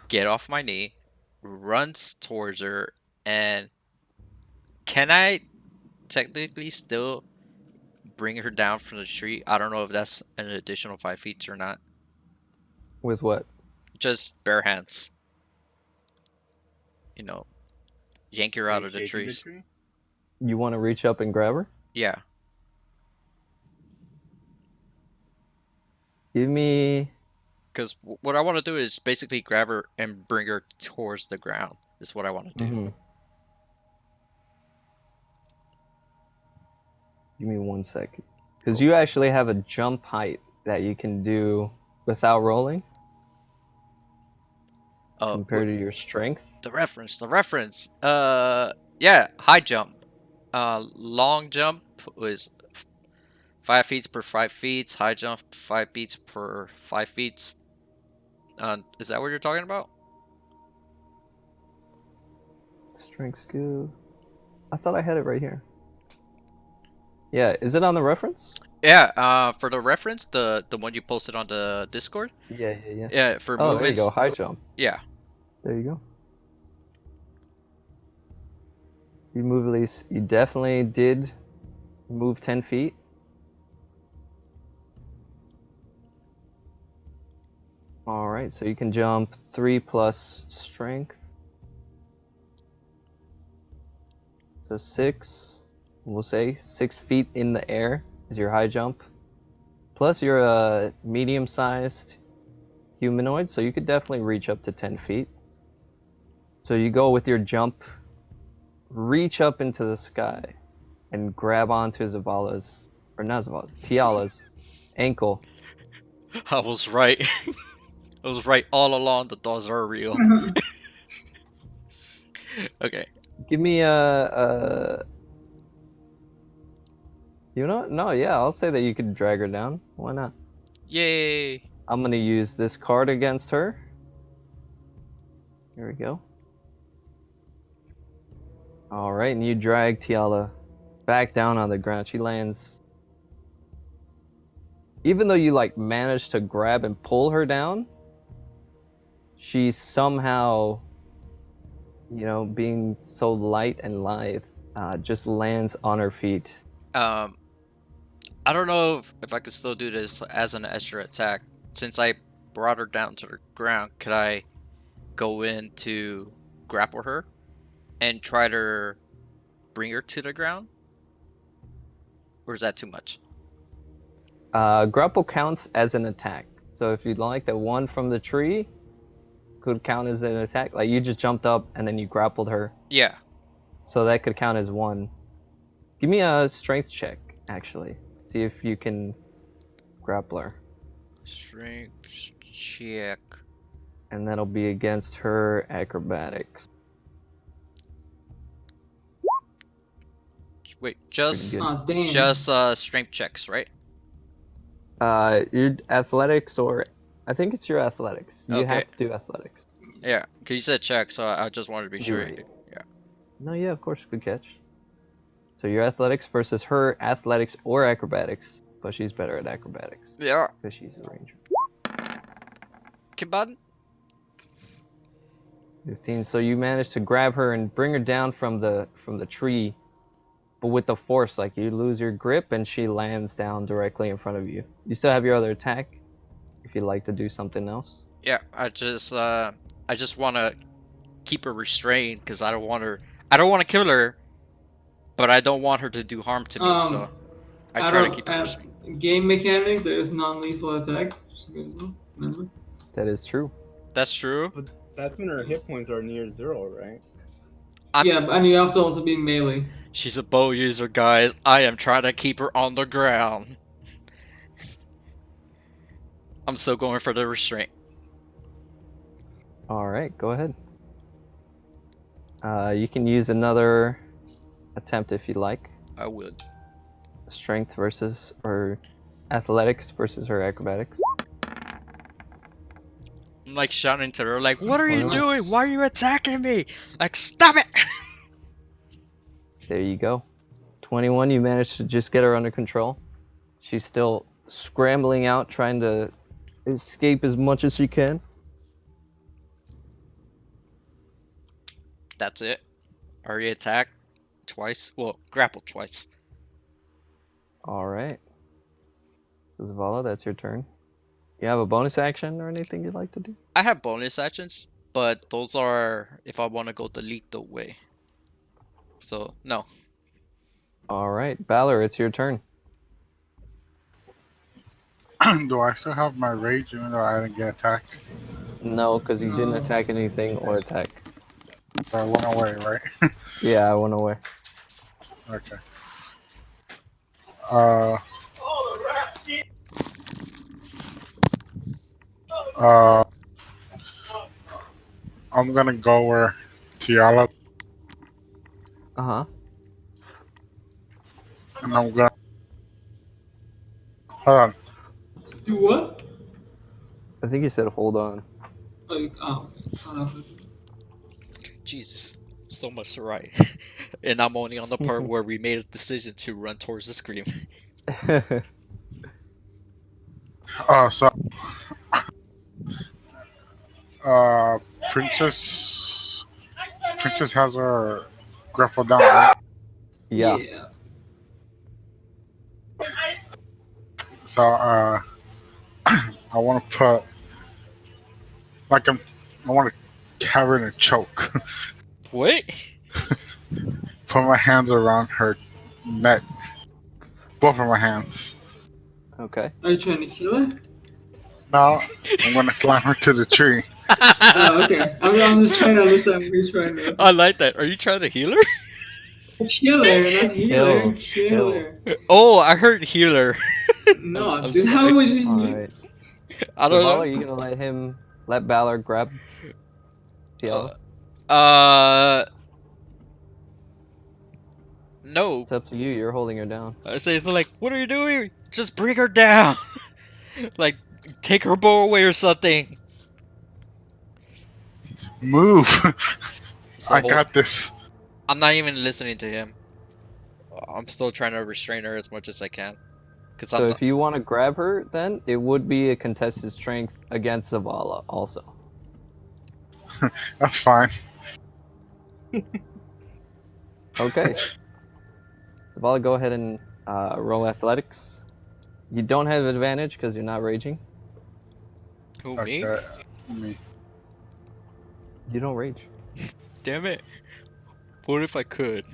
get off my knee, runs towards her, and can I technically still bring her down from the tree? I don't know if that's an additional 5 feet or not. With what? Just bare hands. Yank her out of the Shaking trees. tree? You want to reach up and grab her? Yeah. Give me. Because what I want to do is basically grab her and bring her towards the ground. Is what I want to do. Mhm. Give me 1 second. Because you actually have a jump height that you can do without rolling compared to your strength. The reference. Yeah, high jump. Long jump was 5 feet per 5 feet. High jump 5 feet per 5 feet. Is that what you're talking about? Strength skill. I thought I had it right here. Yeah, is it on the reference? Yeah. For the reference, the one you posted on the Discord. Yeah. Yeah. For Oh, movements. there you go. High jump. Yeah. There you go. You move at least. You definitely did move 10 feet. All right, so you can jump 3 plus strength. So 6. We'll say 6 feet in the air is your high jump. Plus, you're a medium-sized humanoid, so you could definitely reach up to 10 feet. So you go with your jump, reach up into the sky, and grab onto Zavala's, or not Zavala's, Tiala's ankle. I was right. I was right all along. The dolls are real. Okay. Give me you know what? No, yeah, I'll say that you could drag her down. Why not? Yay. I'm gonna use this card against her. Here we go. Alright, and you drag Tiala back down on the ground. She lands. Even though you managed to grab and pull her down, she somehow, being so light and lithe, just lands on her feet. I don't know if I could still do this as an extra attack. Since I brought her down to the ground, could I go in to grapple her and try to bring her to the ground? Or is that too much? Grapple counts as an attack. So if you'd like, the one from the tree could count as an attack. Like you just jumped up and then you grappled her. Yeah. So that could count as one. Give me a strength check, actually. See if you can grapple her. Strength check. And that'll be against her acrobatics. Wait, just strength checks, right? Your athletics, or I think it's your athletics. You Okay. have to do athletics. Yeah, because you said check, so I just wanted to be sure. Right. Yeah. No, yeah, of course, good catch. So your athletics versus her athletics or acrobatics, but she's better at acrobatics Yeah. because she's a ranger. Kiban? 15. So you managed to grab her and bring her down from the tree, but with the force, you lose your grip and she lands down directly in front of you. You still have your other attack, if you'd like to do something else. Yeah, I just want to keep her restrained because I don't want to kill her, but I don't want her to do harm to me, so I try to keep her restrained. Game mechanic, there is non-lethal attack. Just so you know, remember? That is true. That's true. But that's when her hit points are near 0, right? Yeah, and you have to also be melee. She's a bow user, guys. I am trying to keep her on the ground. I'm still going for the restraint. All right, go ahead. You can use another attempt if you like. I would. Strength versus or athletics versus her acrobatics. I'm like shouting to her, like, "What are you 21. doing? Why are you attacking me? Like, stop it!" There you go. 21, you managed to just get her under control. She's still scrambling out, trying to escape as much as she can. That's it. Already attacked twice. Well, grappled twice. All right. Zavala, that's your turn. You have a bonus action or anything you'd like to do? I have bonus actions, but those are if I want to go the lethal way. So, no. All right, Balor, it's your turn. Do I still have my rage even though I didn't get attacked? No, because you didn't No. attack anything or attack. So I went away, right? Yeah, I went away. Okay. I'm gonna go where Tiala, Uh-huh. and I'm gonna. Hold on. Do what? I think you said hold on. Like, oh, I don't know. Jesus. So much to write. And I'm only on the part where we made a decision to run towards the scream. So, Princess has her grapple down, right? Yeah. So, I want to put, I want to have her in a choke. What? Put my hands around her neck. Both of my hands. Okay. Are you trying to kill her? No, I'm gonna slam her to the tree. Oh, okay. I'm just trying to understand what you're trying to I like that. Are you trying to heal her? kill her, not healer. Kill. Kill her. Oh, I heard healer. No, I'm dude, sorry. how would you? All right. I don't Zavala, know. are you gonna let Balor grab Tiala? No. It's up to you. You're holding her down. I say it's like, what are you doing? Just bring her down. Like, take her bow away or something. Move. So I got this. I'm not even listening to him. I'm still trying to restrain her as much as I can. Cause So I'm if you want to grab her, then it would be a contested strength against Zavala also. That's fine. Okay. Zavala, go ahead and roll athletics. You don't have advantage because you're not raging. who me? Okay. Me. You don't rage. Damn it. What if I could?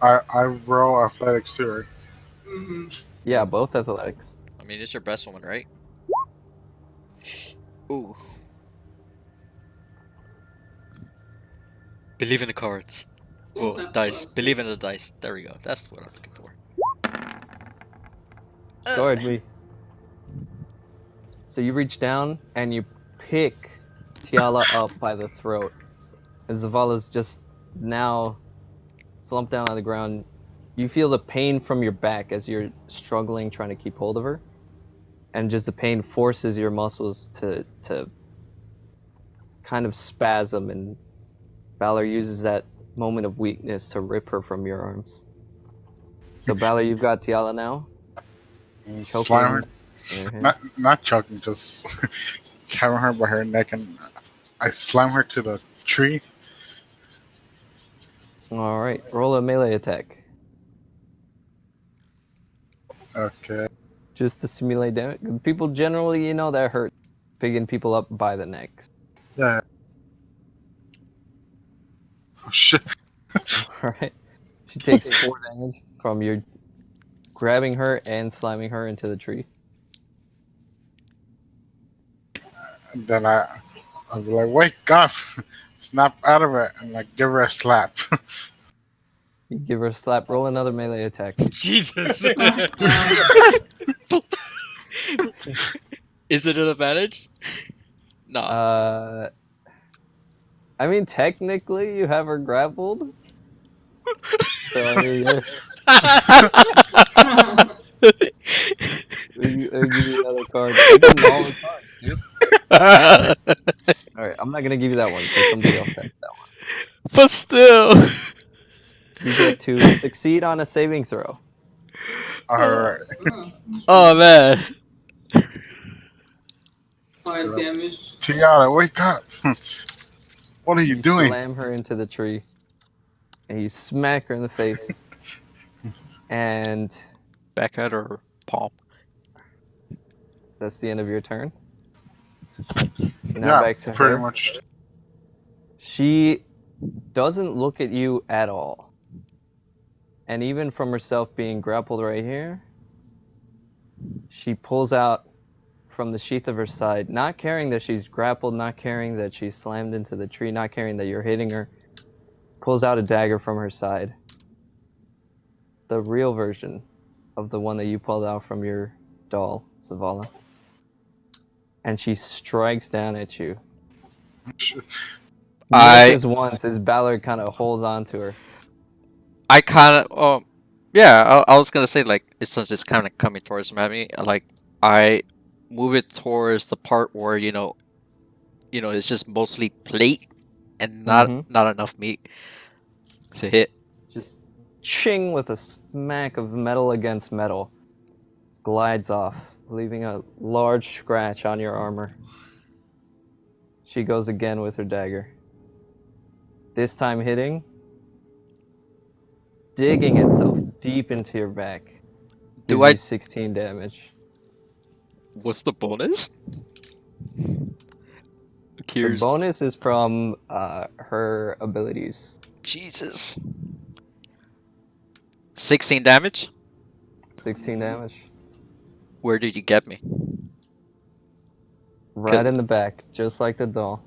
I roll athletics too, right? Mm-hmm. Yeah, both athletics. I mean, it's your best one, right? Ooh. Believe in the cards. Oh, Not dice. plus. Believe in the dice. There we go. That's what I'm looking for. Go ahead, me. So you reach down and you pick Tiala up by the throat. As Zavala's just now slumped down on the ground, you feel the pain from your back as you're struggling trying to keep hold of her. And just the pain forces your muscles to kind of spasm, and Balor uses that moment of weakness to rip her from your arms. So Balor, you've got Tiala now. And Choking slam her. in her hand. Not choking, just carrying her by her neck, and I slam her to the tree. All right, roll a melee attack Okay. just to simulate damage. People generally, that hurt, picking people up by the neck. Yeah. Oh, shit. All right, She takes 4 damage from your grabbing her and slamming her into the tree. And then I'll be like, wake up, snap out of it, and like give her a slap. You give her a slap. Roll another melee attack. Jesus. Is it an advantage? No. I mean, technically, you have her grappled. So I mean, yeah. I'll give you another card. You can maul a card, dude. All right, I'm not gonna give you that one because somebody else has that one. But still. You get to succeed on a saving throw. Alright. Oh man. 5 damage. Tiara, wake up. What are you doing? Slam her into the tree, and you smack her in the face. And Backhand or palm? that's the end of your turn. Now Yeah, back to pretty her. much. She doesn't look at you at all. And even from herself being grappled right here, she pulls out from the sheath of her side, not caring that she's grappled, not caring that she's slammed into the tree, not caring that you're hitting her, pulls out a dagger from her side. The real version of the one that you pulled out from your doll, Zavala. And she strikes down at you. Misses once as Ballard kind of holds on to her. I kind of, yeah, I was gonna say, like, since it's kind of coming towards me, like, I move it towards the part where, it's just mostly plate and not enough meat to hit. Just ching with a smack of metal against metal. Glides off, leaving a large scratch on your armor. She goes again with her dagger. This time hitting, digging itself deep into your back. Do Gives I- you 16 damage. What's the bonus? The Curious. bonus is from her abilities. Jesus. 16 damage? 16 damage. Where did you get me? Right in the back, just like the doll.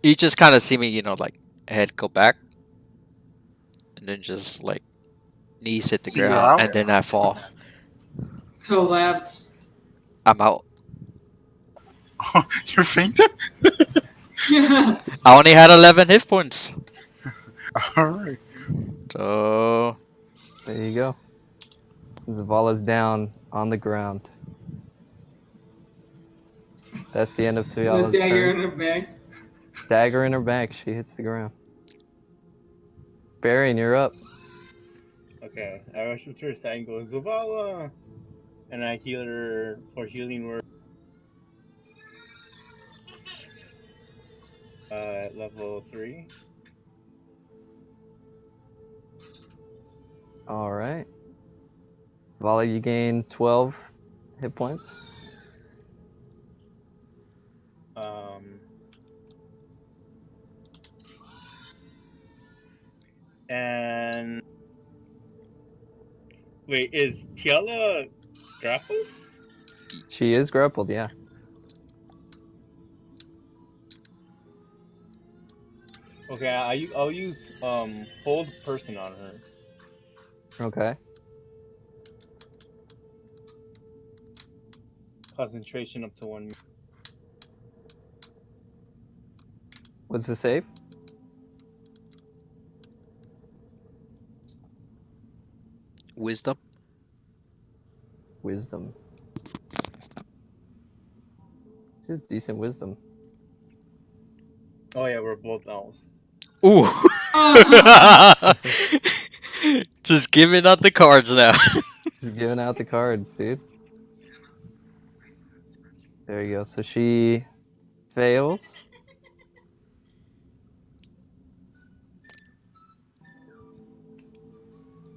You just kind of see me, like, head go back. And then just, like, knees hit the ground. Yeah. And then I fall. Collapse. I'm out. You fainted? Yeah. I only had 11 hit points. Alright. So, There you go. Zavala's down on the ground. That's the end of The Tuyala's dagger turn. in her back. Dagger in her back, she hits the ground. Barian, you're up. Okay, I rush up to her side and go, Zavala! And I heal her for healing word. At level 3. Alright. Vala, you gain 12 hit points. And wait, is Tiala grappled? She is grappled, yeah. Okay, I'll use hold person on her. Okay. Concentration up to 1 minute. What's the save? wisdom. Wisdom. She's decent wisdom. Oh yeah, we're both elves. Ooh. Just giving out the cards now. Just giving out the cards, dude. There you go. So she fails.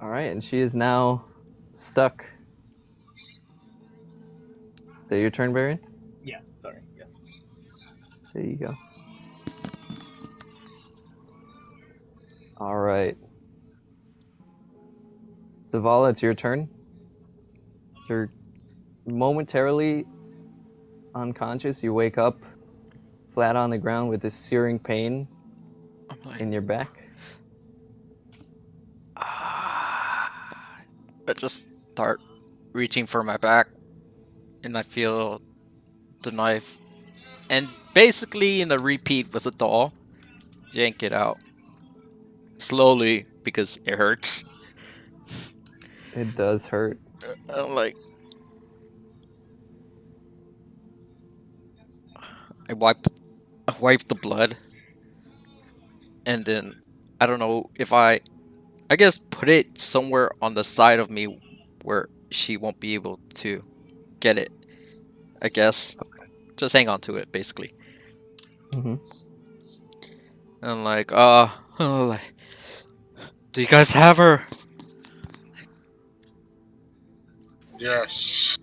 Alright, and she is now stuck. Is that your turn, Baron? Yeah, sorry, yes. There you go. All right. Zavala, it's your turn. You're momentarily unconscious. You wake up flat on the ground with this searing pain I'm like, in your back. I just start reaching for my back, and I feel the knife, and basically in a repeat with the doll, yank it out slowly because it hurts. It does hurt. I'm like, I wipe the blood, and then I don't know if I guess put it somewhere on the side of me where she won't be able to get it. I guess just hang on to it basically. Hmm. And like, like, do you guys have her? Yes.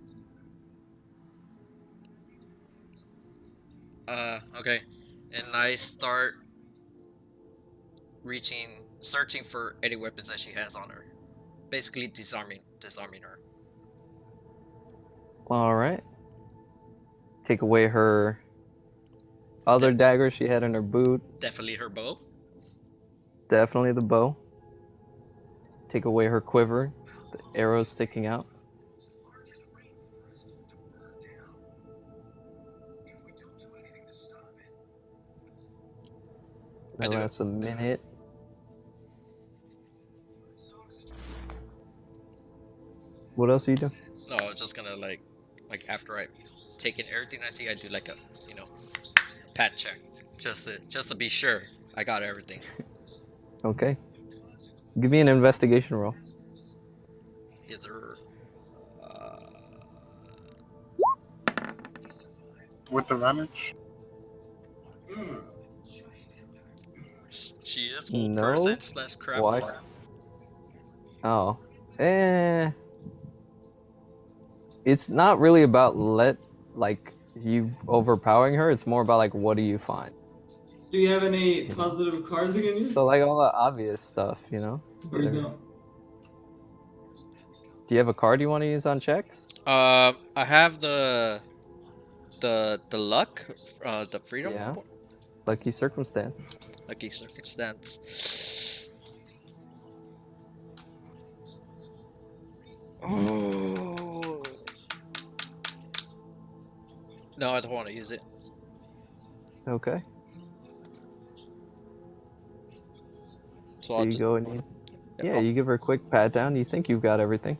Okay. And I start searching for any weapons that she has on her. Basically disarming her. All right. Take away her other dagger she had in her boot. Definitely her bow. Definitely the bow. Take away her quiver. The arrows sticking out. I That do it. lasts a minute. What else are you doing? No, I was just gonna like after I take in everything I see, I do like a pat check just to be sure I got everything. Okay. Give me an investigation roll. Is there With advantage? Hmm. she is whole No. person / crap. Why? Oh. Eh. It's not really about like you overpowering her. It's more about like what do you find? Do you have any You know? positive cards you can use? So like all the obvious stuff, you know? Or you Get her- don't? Do you have a card you want to use on checks? I have the luck, the freedom, Yeah. Lucky circumstance. lucky circumstance. Oh. No, I don't want to use it. Okay. So So I'll you just, go and you give her a quick pat down. You think you've got everything.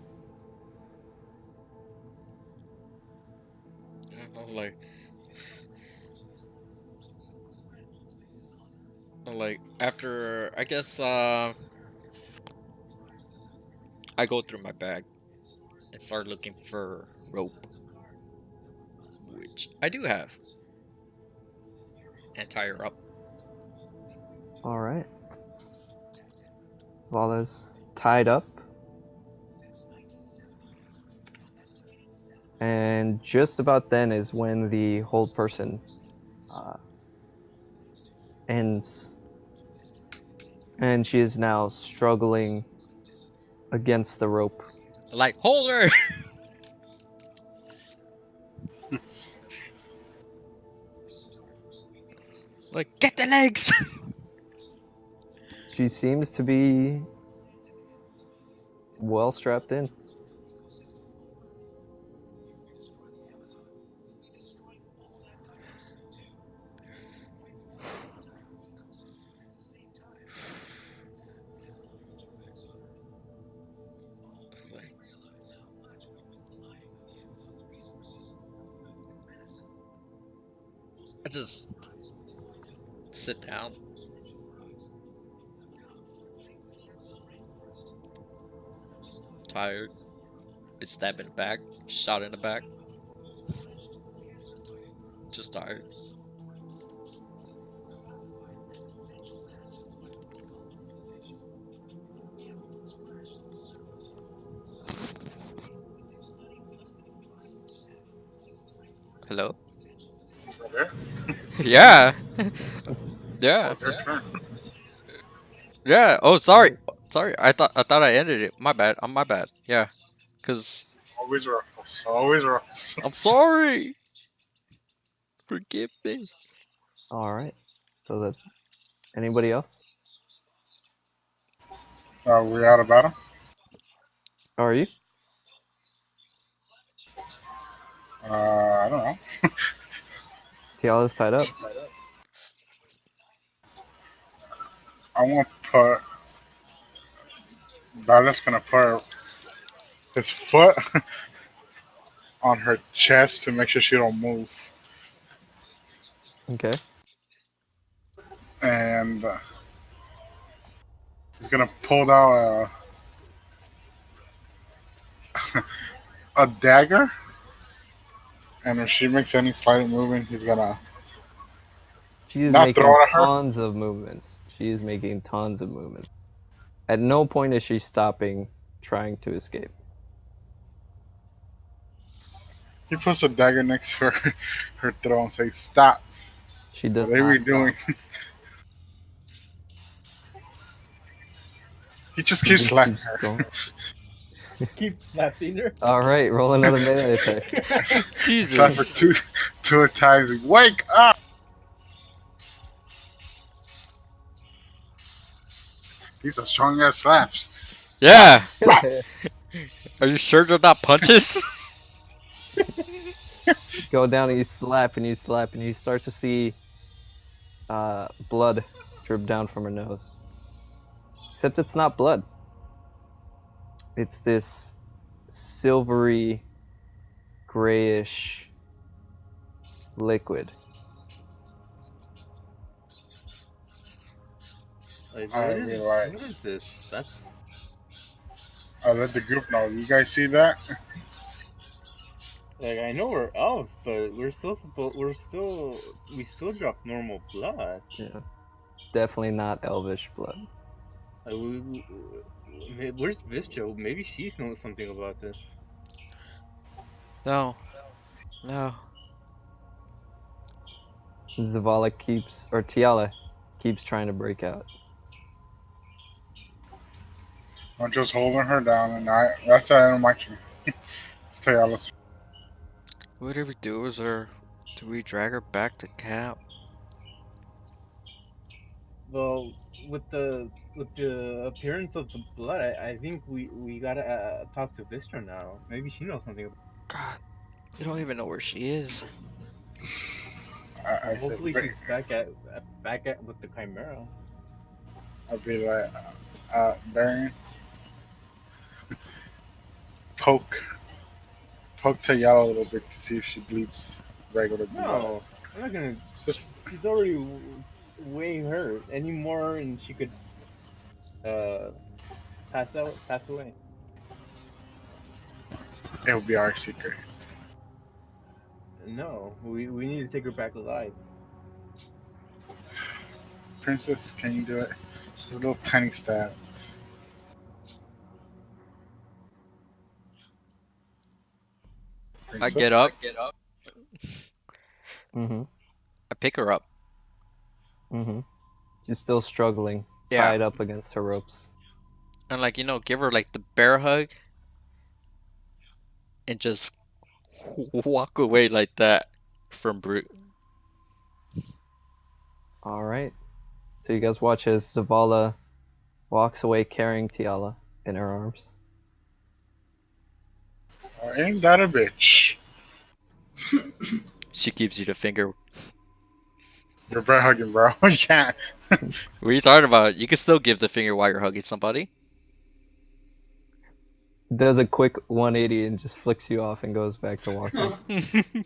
I'm like after I guess I go through my bag and start looking for rope, which I do have, and tie her up. All right. Vala's tied up. And just about then is when the hold person ends. And she is now struggling against the rope. Like, hold her! Like, get the legs! She seems to be well strapped in. I just sit down. Tired. Bit stabbed in the back. Shot in the back. Just tired. Hello? Okay. Yeah. Yeah. It's your turn. Yeah. Oh, sorry. Sorry. I thought I ended it. My bad. My bad. Yeah. Cause Always Ruffles. Always Ruffles. I'm sorry. Forgive me. All right. So that anybody else? We out about him? How are you? I don't know. Tiala's tied up. I want to put. Balor's gonna put his foot on her chest to make sure she don't move, Okay. and he's gonna pull out a dagger. And if she makes any slight movement, he's gonna She is not throw making it at her. tons of movements. She is making tons of movements. At no point is she stopping trying to escape. He puts a dagger next to her throat and says, "Stop! She does What are we not doing?" stop. He just She keeps just slapping keeps her. going. Keep slapping her. All right, roll another melee attack. Slap her Jesus. two times. Like, wake up! These are strong ass slaps. Yeah. Are you sure they're not punches? Go down and you slap and you slap and you start to see blood drip down from her nose. Except it's not blood. It's this silvery, grayish liquid. Like, I mean, like, what is this? That's I let the group know. You guys see that? like, I know we're elves, but we still drop normal blood. Yeah, definitely not elvish blood. Like, where's Vistra? Maybe she knows something about this. No. No. Zavala keeps, or Tiala keeps trying to break out. I'm just holding her down, and that's the end of my turn. Stay Alice. What do we do? Do we drag her back to camp? Well, with the appearance of the blood, I think we gotta talk to Vistra now. Maybe she knows something about. God, we don't even know where she is. I Hopefully, said, she's back at with the Chimera. I'll be like, Baron, poke Tayala a little bit to see if she bleeds regular blood. No, I'm not gonna. Just She's already way hurt. Any more, and she could uh pass away. it will be our secret. No, we need to take her back alive. Princess, can you do it? Just a little tiny stab. I Princess? get up. Mm-hmm. I pick her up. Mm-hmm. She's still struggling, Yeah. tied up against her ropes. And give her like the bear hug. And just walk away like that from Brute. All right. So you guys watch as Zavala walks away carrying Tiala in her arms. Ain't that a bitch? She gives you the finger. You're bear hugging, bro. You can't. What are you talking about? You can still give the finger while you're hugging somebody. Does a quick 180 and just flicks you off and goes back to walking.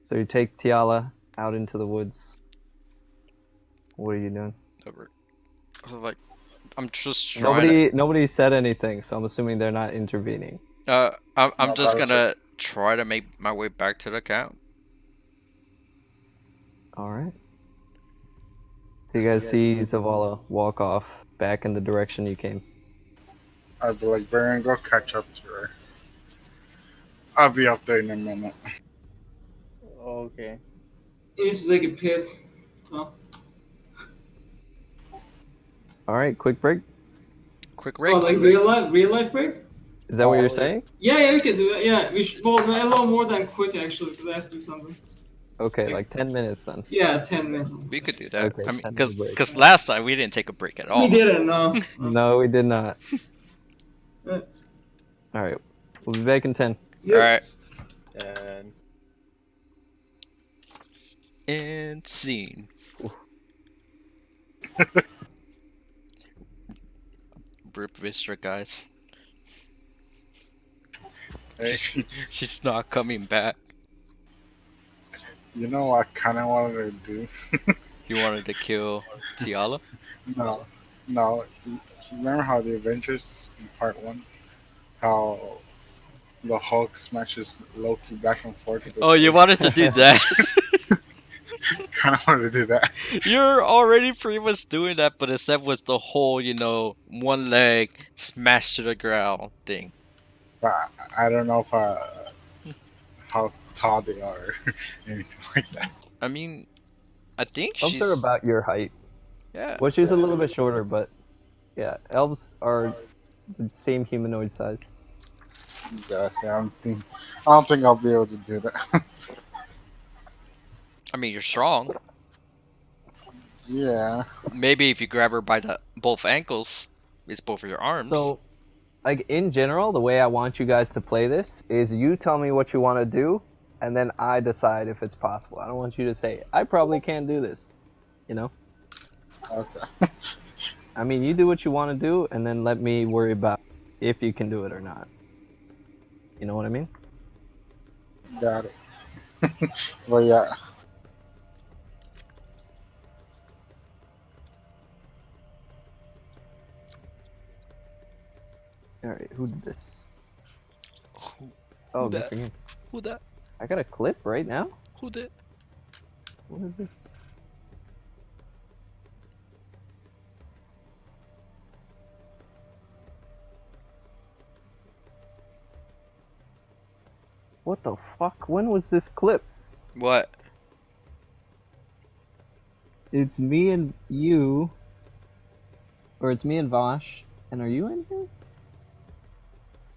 So you take Tiala out into the woods. What are you doing? Over. I'm just trying Nobody said anything, so I'm assuming they're not intervening. I'm No, just that was gonna try to make my way back to the camp. All right. So you guys see Zavala walk off back in the direction you came. I'd be like, Baron, go catch up to her. I'll be up there in a minute. Okay. You should take a piss. Well, All right, quick break. Quick oh, break. like real life break? Is that what Oh, you're yeah. saying? Yeah, we can do that. Yeah, we should. Well, a little more than quick actually, because I have to do something. Okay, Like- like 10 minutes then. Yeah, 10 minutes. We could do that. Okay, I mean, 10-minute break. because last time we didn't take a break at all. We didn't know. No, we did not. Uh, All right, we'll be back in 10. Yep. All right. And And scene. Rip Vistra, guys. Hey, She's not coming back. you know what I kind of wanted to do? You wanted to kill Tiala? No, no. Remember how the Avengers in part 1, how the Hulk smashes Loki back and forth? Oh, you wanted to do that? Kind of wanted to do that. You're already pretty much doing that, but instead with the whole, one leg smash to the ground thing. But I don't know if how tall they are or anything like that. I mean, I think Elves she's are about your height. yeah. Well, she's a little bit shorter, but yeah, elves are the same humanoid size. Yeah, see, I don't think I'll be able to do that. I mean, you're strong. Yeah. Maybe if you grab her by the both ankles, it's both of your arms. So, like in general, the way I want you guys to play this is you tell me what you want to do, and then I decide if it's possible. I don't want you to say, I probably can't do this. You know? Okay. I mean, you do what you want to do, and then let me worry about if you can do it or not. You know what I mean? Got it. Well, yeah. Alright, who did this? Who, Oh, that? good for you. who that? I got a clip right now? Who did? What is this? What the fuck? When was this clip? What? It's me and you. Or it's me and Vosh. And are you in here?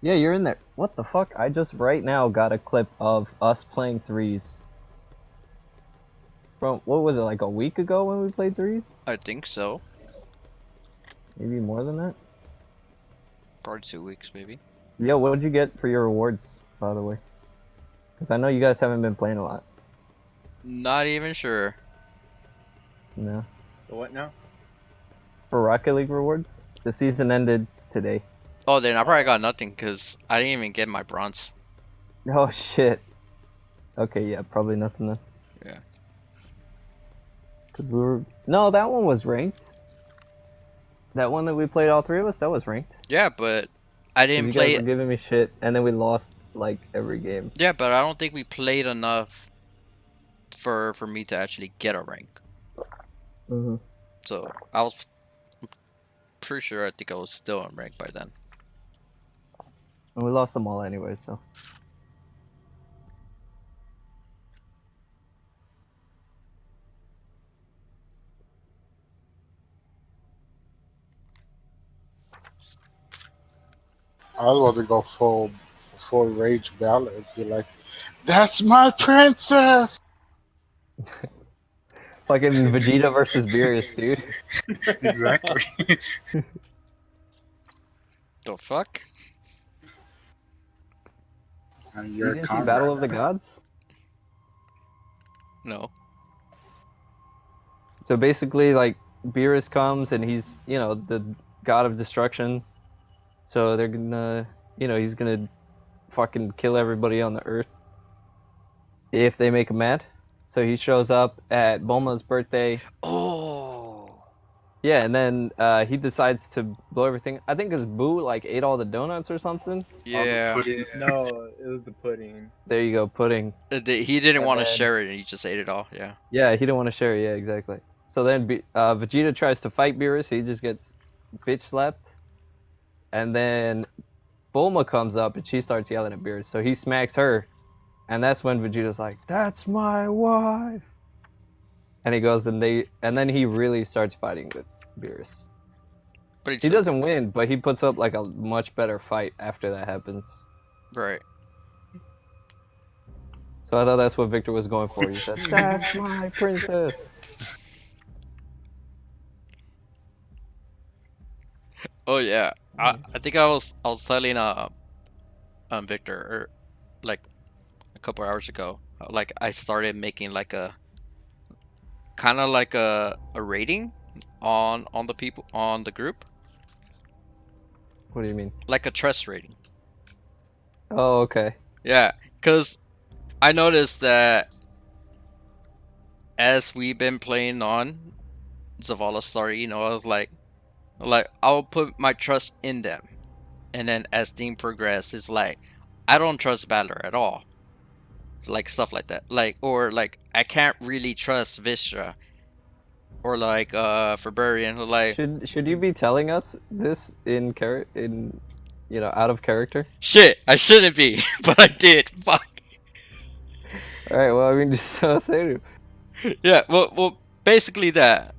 Yeah, you're in there. What the fuck? I just right now got a clip of us playing threes. From, what was it, like a week ago when we played threes? I think so. Maybe more than that? Probably 2 weeks, maybe. Yo, what did you get for your rewards, by the way? Because I know you guys haven't been playing a lot. Not even sure. No. the what now? For Rocket League rewards? The season ended today. Oh, then I probably got nothing because I didn't even get my bronze. Oh shit. Okay, yeah, probably nothing then. Yeah. Cause we were no, that one was ranked. That one that we played all three of us, that was ranked. Yeah, but I 'Cause didn't you play guys it. were giving me shit, and then we lost like every game. Yeah, but I don't think we played enough for me to actually get a rank. Mm-hmm. So I was pretty sure I think I was still on rank by then. And we lost them all anyway, so. I was about to go full rage ballad. Be like, "That's my princess." Fucking Vegeta versus Beerus, dude. Exactly. The fuck? And You you're didn't see Conrad. Battle of the Gods? No. So basically, like, Beerus comes and he's, you know, the god of destruction. So they're gonna, you know, he's gonna fucking kill everybody on the earth if they make him mad. So he shows up at Bulma's birthday. Oh. Yeah, and then he decides to blow everything. I think his Boo like ate all the donuts or something. Yeah. No, it was the pudding. There you go, pudding. He didn't And want to then- share it and he just ate it all. Yeah. Yeah, he didn't want to share it. Yeah, exactly. So then Vegeta tries to fight Beerus. He just gets bitch slapped. And then Bulma comes up and she starts yelling at Beerus. So he smacks her. And that's when Vegeta's like, "That's my wife." and he goes and then he really starts fighting with Beerus. But He it's doesn't win, but he puts up like a much better fight after that happens. right. So I thought that's what Victor was going for. He said, "That's my princess." Oh yeah. I think I was telling Victor like a couple hours ago. Like I started making like a kind of like a rating on the people on the group, What do you mean? like a trust rating. Oh, okay. Yeah, cuz I noticed that as we've been playing on Zavala Story, I was like I'll put my trust in them. And then as theme progress, it's like I don't trust Balor at all. Like stuff like that. Like or like I can't really trust Vistra or like Faburian, like Should you be telling us this in out of character? shit, I shouldn't be, but I did. Fuck. All right. Well, I mean, just say it. Yeah, well basically that.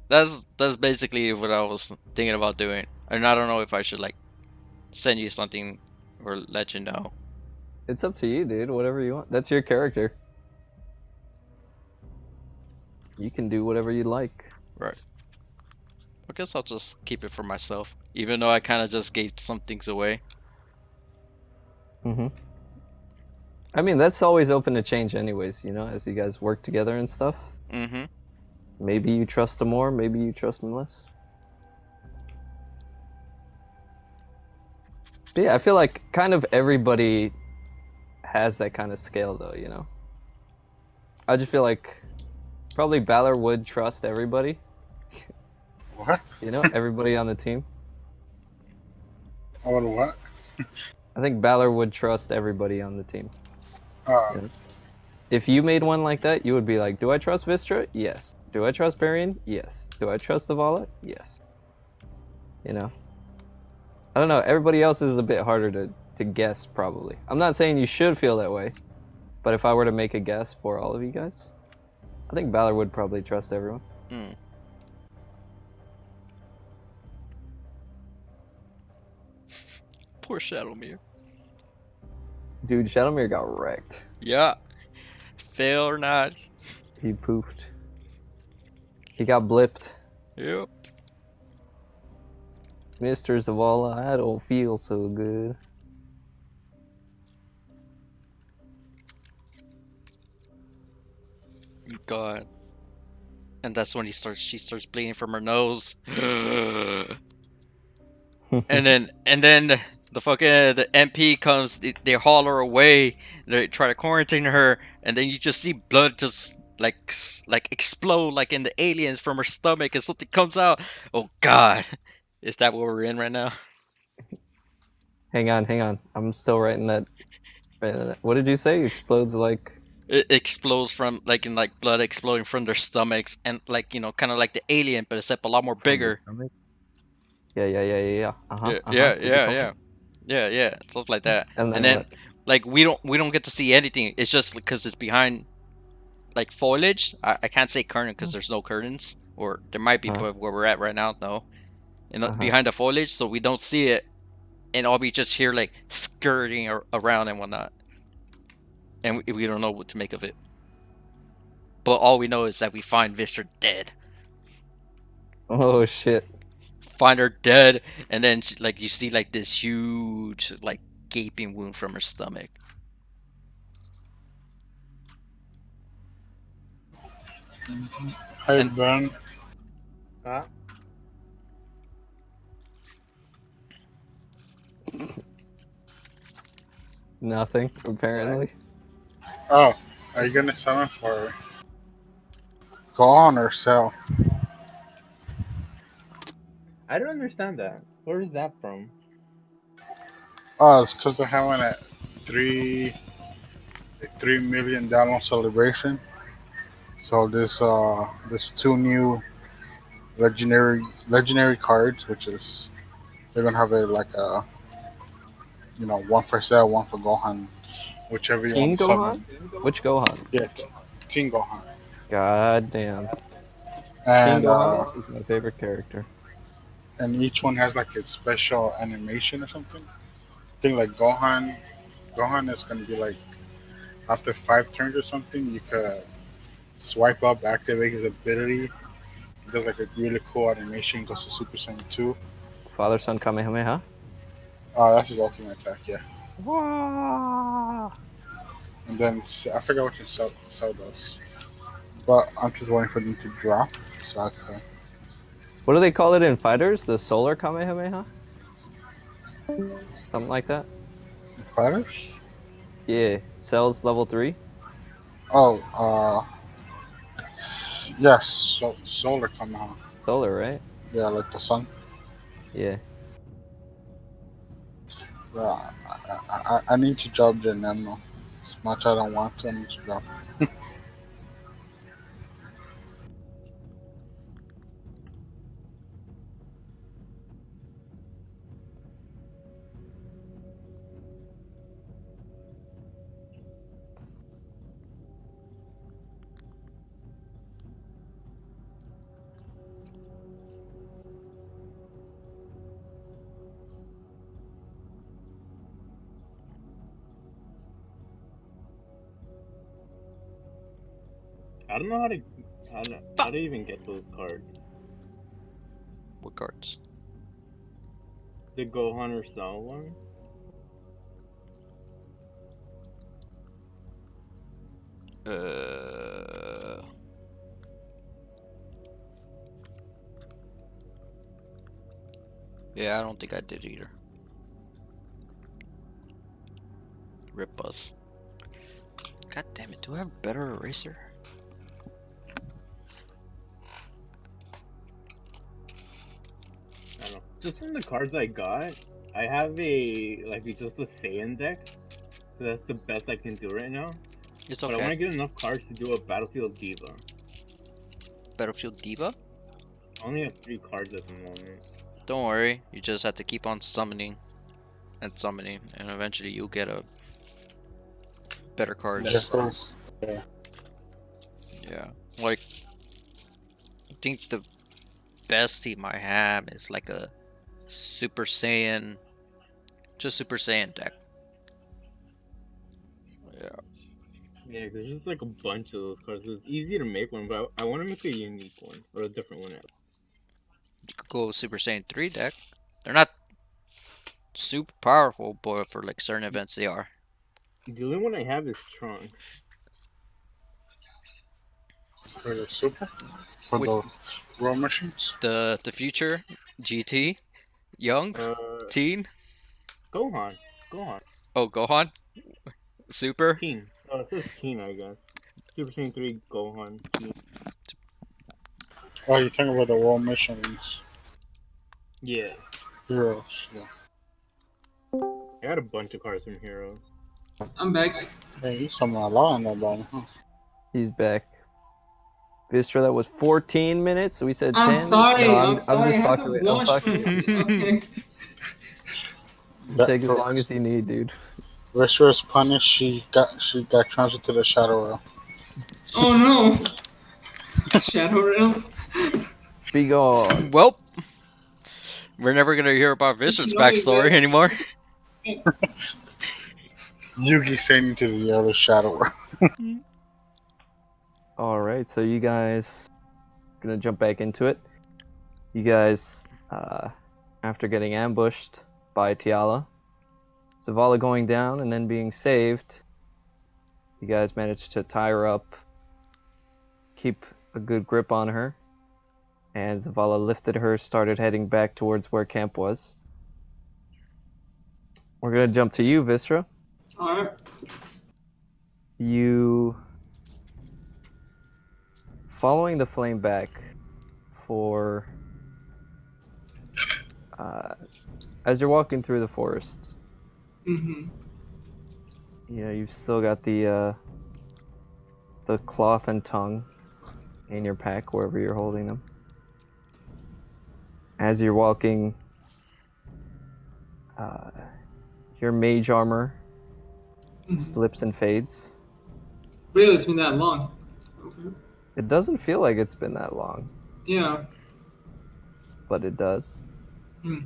That's basically what I was thinking about doing. And I don't know if I should like send you something or let you know. It's up to you, dude. Whatever you want. That's your character. You can do whatever you like. Right. I guess I'll just keep it for myself, even though I kind of just gave some things away. Mhm. I mean, that's always open to change, anyways. As you guys work together and stuff. Mm-hmm. Maybe you trust them more. Maybe you trust them less. But yeah, I feel like kind of everybody has that kind of scale, though. I just feel like probably Balor would trust everybody. What? Everybody on the team. Or what? I think Balor would trust everybody on the team. Uh, Yeah. If you made one like that, you would be like, do I trust Vistra? Yes. Do I trust Varian? Yes. Do I trust Zavala? Yes. I don't know. Everybody else is a bit harder to guess, probably. I'm not saying you should feel that way, but if I were to make a guess for all of you guys, I think Balor would probably trust everyone. Mm. Poor Shadowmere. Dude, Shadowmere got wrecked. Yeah. Fail or not. He poofed. He got blipped. Yep. Mr. Zavala, I don't feel so good. God. And that's when she starts bleeding from her nose. and then the MP comes, they haul her away, they try to quarantine her, and then you just see blood just like explode like in the aliens from her stomach and something comes out. Oh god. Is that what we're in right now? Hang on. I'm still writing that. What did you say? Explodes like. It explodes from like blood exploding from their stomachs and kind of like the alien, but except a lot more bigger. Yeah. Yeah, stuff like that. And And then then what? like we don't get to see anything. It's just because it's behind like foliage. I can't say curtain because there's no curtains, or there might be, but where we're at right now, no. Behind the foliage, so we don't see it, and all we just hear like skirting around and whatnot, and we don't know what to make of it. But all we know is that we find Vistra dead. Oh shit. Find her dead, and then like you see like this huge like gaping wound from her stomach. hey, And- Ben. Huh? Nothing, apparently. Oh, are you gonna summon for Gohan or Cell? I don't understand that. Where is that from? Oh, it's because they're having a 3 million download celebration. So this two new legendary cards, which is they're gonna have it like a one for Cell, one for Gohan, whichever you King want to Gohan? summon. Which Gohan? Yeah, Teen Gohan. God damn. And King Gohan is my favorite character. and each one has like its special animation or something. I think like Gohan is gonna be like after 5 turns or something, you could swipe up, activate his ability. It does like a really cool animation, goes to Super Saiyan 2. Father Son Kamehameha. That's his ultimate attack, yeah. Wah! And then I forgot what his cell does. But I'm just waiting for them to drop. So I can. What do they call it in fighters? The Solar Kamehameha? Something like that? Fighters? Yeah. Cells level 3? Oh, yes, solar Kamehameha. Solar, right? Yeah, like the sun. Yeah. Yeah, I need to drop Janemo. As much I don't want to, I need to drop it. I don't know how to even get those cards. What cards? The Gohan or Cell one. Yeah, I don't think I did either. Rip us. God damn it, do I have a better eraser? I don't know. Just from the cards I got, I have just a Saiyan deck. So that's the best I can do right now. It's But I want to okay. get enough cards to do a Battlefield Diva. Battlefield Diva? I only have 3 cards at the moment. Don't worry, you just have to keep on summoning, and eventually you'll get a better cards. Miracles. Yeah. Yeah, like I think the best team I have is like a Super Saiyan, just Super Saiyan deck. Yeah, Yeah, 'cause there's just like a bunch of those cards. So it's easy to make one, but I want to make a unique one or a different one. you could go Super Saiyan 3 deck. They're not super powerful, but for like certain events they are. The only one I have is Trunks. For the super? For Wait. the raw machines? The future GT, young, teen. Gohan. Oh, Gohan, Super. Teen. Oh, it says Teen, I guess. Super Saiyan 3 Gohan. Teen. Oh, you're talking about the raw missions. Yeah. Heroes, yeah. I got a bunch of cards from Heroes. I'm back. Hey, you summon a lot on that bottom, huh? He's back. Vistra, that was 14 minutes, so we said 10. I'm sorry. No, I'm sorry. I just have fucking to with I'm wash fucking for. with you. Okay. That, Take as for long as you need, dude. Restaurant's punished, she got transferred to the Shadow Realm. Oh no. Shadow Realm. Be gone. Well, we're never gonna hear about Viscer's No, he's backstory back. anymore. Yugi sent into the other Shadow Realm. Alright, so you guys gonna jump back into it. You guys, after getting ambushed by Tiala, Zavala going down and then being saved, you guys managed to tie her up, keep a good grip on her, and Zavala lifted her, started heading back towards where camp was. We're gonna jump to you, Vistra. Alright. You following the flame back for as you're walking through the forest. Mm-hmm. You know, you've still got the cloth and tongue in your pack wherever you're holding them. As you're walking, your mage armor Mhm. slips and fades. Really, it's been that long. Okay. It doesn't feel like it's been that long, Yeah. but it does. Hmm.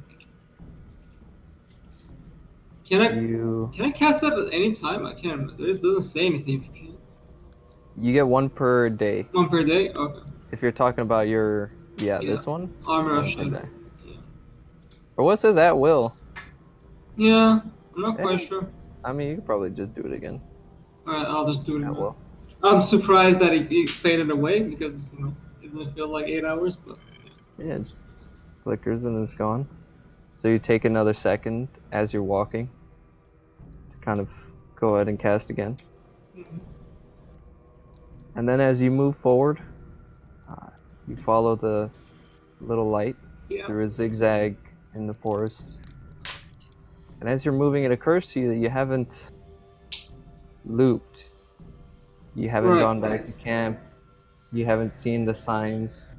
Can I You can I cast that at any time? I can't remember. It doesn't say anything if you can. you get one per day. One per day? Okay. If you're talking about your Yeah. this one, Armor of one per Shadow. day. Yeah. Or what says at will? Yeah. I'm not Eh, quite sure. I mean, you could probably just do it again. Alright, I'll just do it At now. will. I'm surprised that it faded away because, it doesn't feel like 8 hours, but Yeah, it just flickers and it's gone. So you take another second as you're walking to kind of go ahead and cast again. And then as you move forward, you follow the little light yeah. through a zigzag in the forest. And as you're moving, it occurs to you that you haven't looped. You haven't Right. gone back to camp. You haven't seen the signs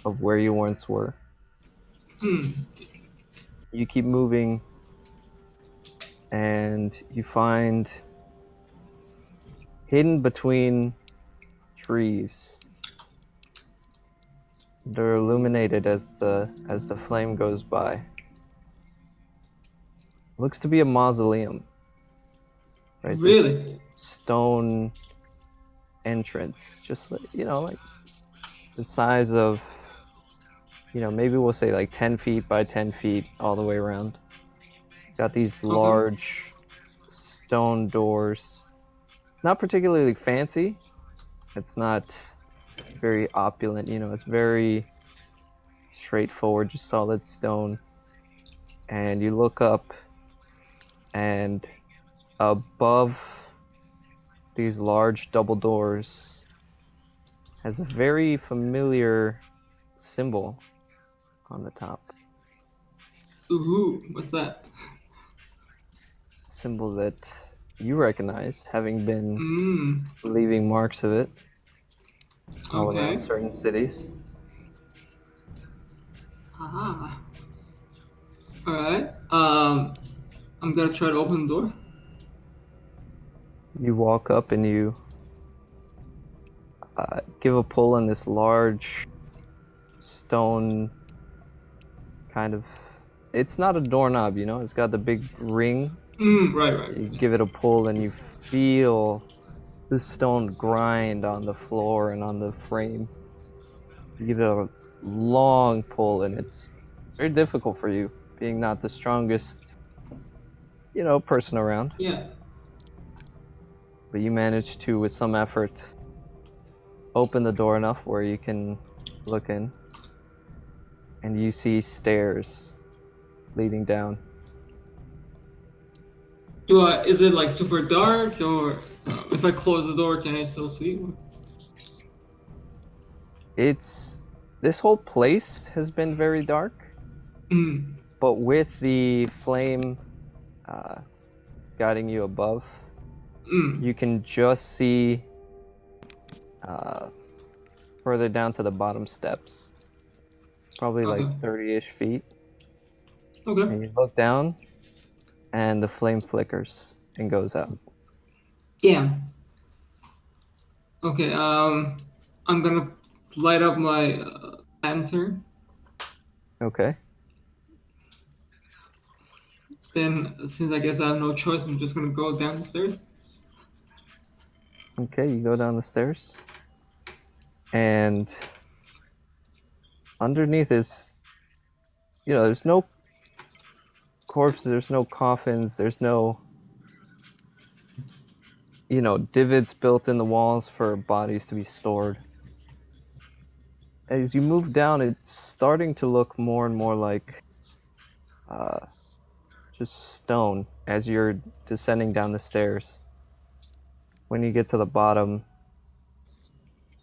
of where you once were. Hmm. You keep moving and you find hidden between trees. They're illuminated as the flame goes by. Looks to be a mausoleum, right? This Really? stone entrance, just like the size of, maybe we'll say like 10 feet by 10 feet all the way around. Got these Okay. large stone doors. Not particularly fancy. It's not very opulent, it's very straightforward, just solid stone. And you look up, and above these large double doors has a very familiar symbol on the top. Ooh, what's that? Symbol that you recognize, having been Hmm. leaving marks of it all around Okay. certain cities. Ah. Alright. I'm gonna try to open the door. You walk up and you give a pull on this large stone kind of. It's not a doorknob, it's got the big ring. Right. You give it a pull and you feel the stone grind on the floor and on the frame. You give it a long pull and it's very difficult for you, being not the strongest, person around. Yeah. But you manage to, with some effort, open the door enough where you can look in, and you see stairs leading down. Is it like super dark, or if I close the door, can I still see? It's This whole place has been very dark, Mm. but with the flame uh, guiding you above, Mm. you can just see uh, further down to the bottom steps, probably like Okay. 30-ish feet. Okay. And you look down, and the flame flickers and goes out. Damn. Okay. I'm gonna light up my lantern. Okay. Then, since I guess I have no choice, I'm just gonna go down the stairs. Okay, you go down the stairs, and underneath is, there's no corpses, there's no coffins, there's no, divots built in the walls for bodies to be stored. As you move down, it's starting to look more and more like uh, just stone as you're descending down the stairs. When you get to the bottom,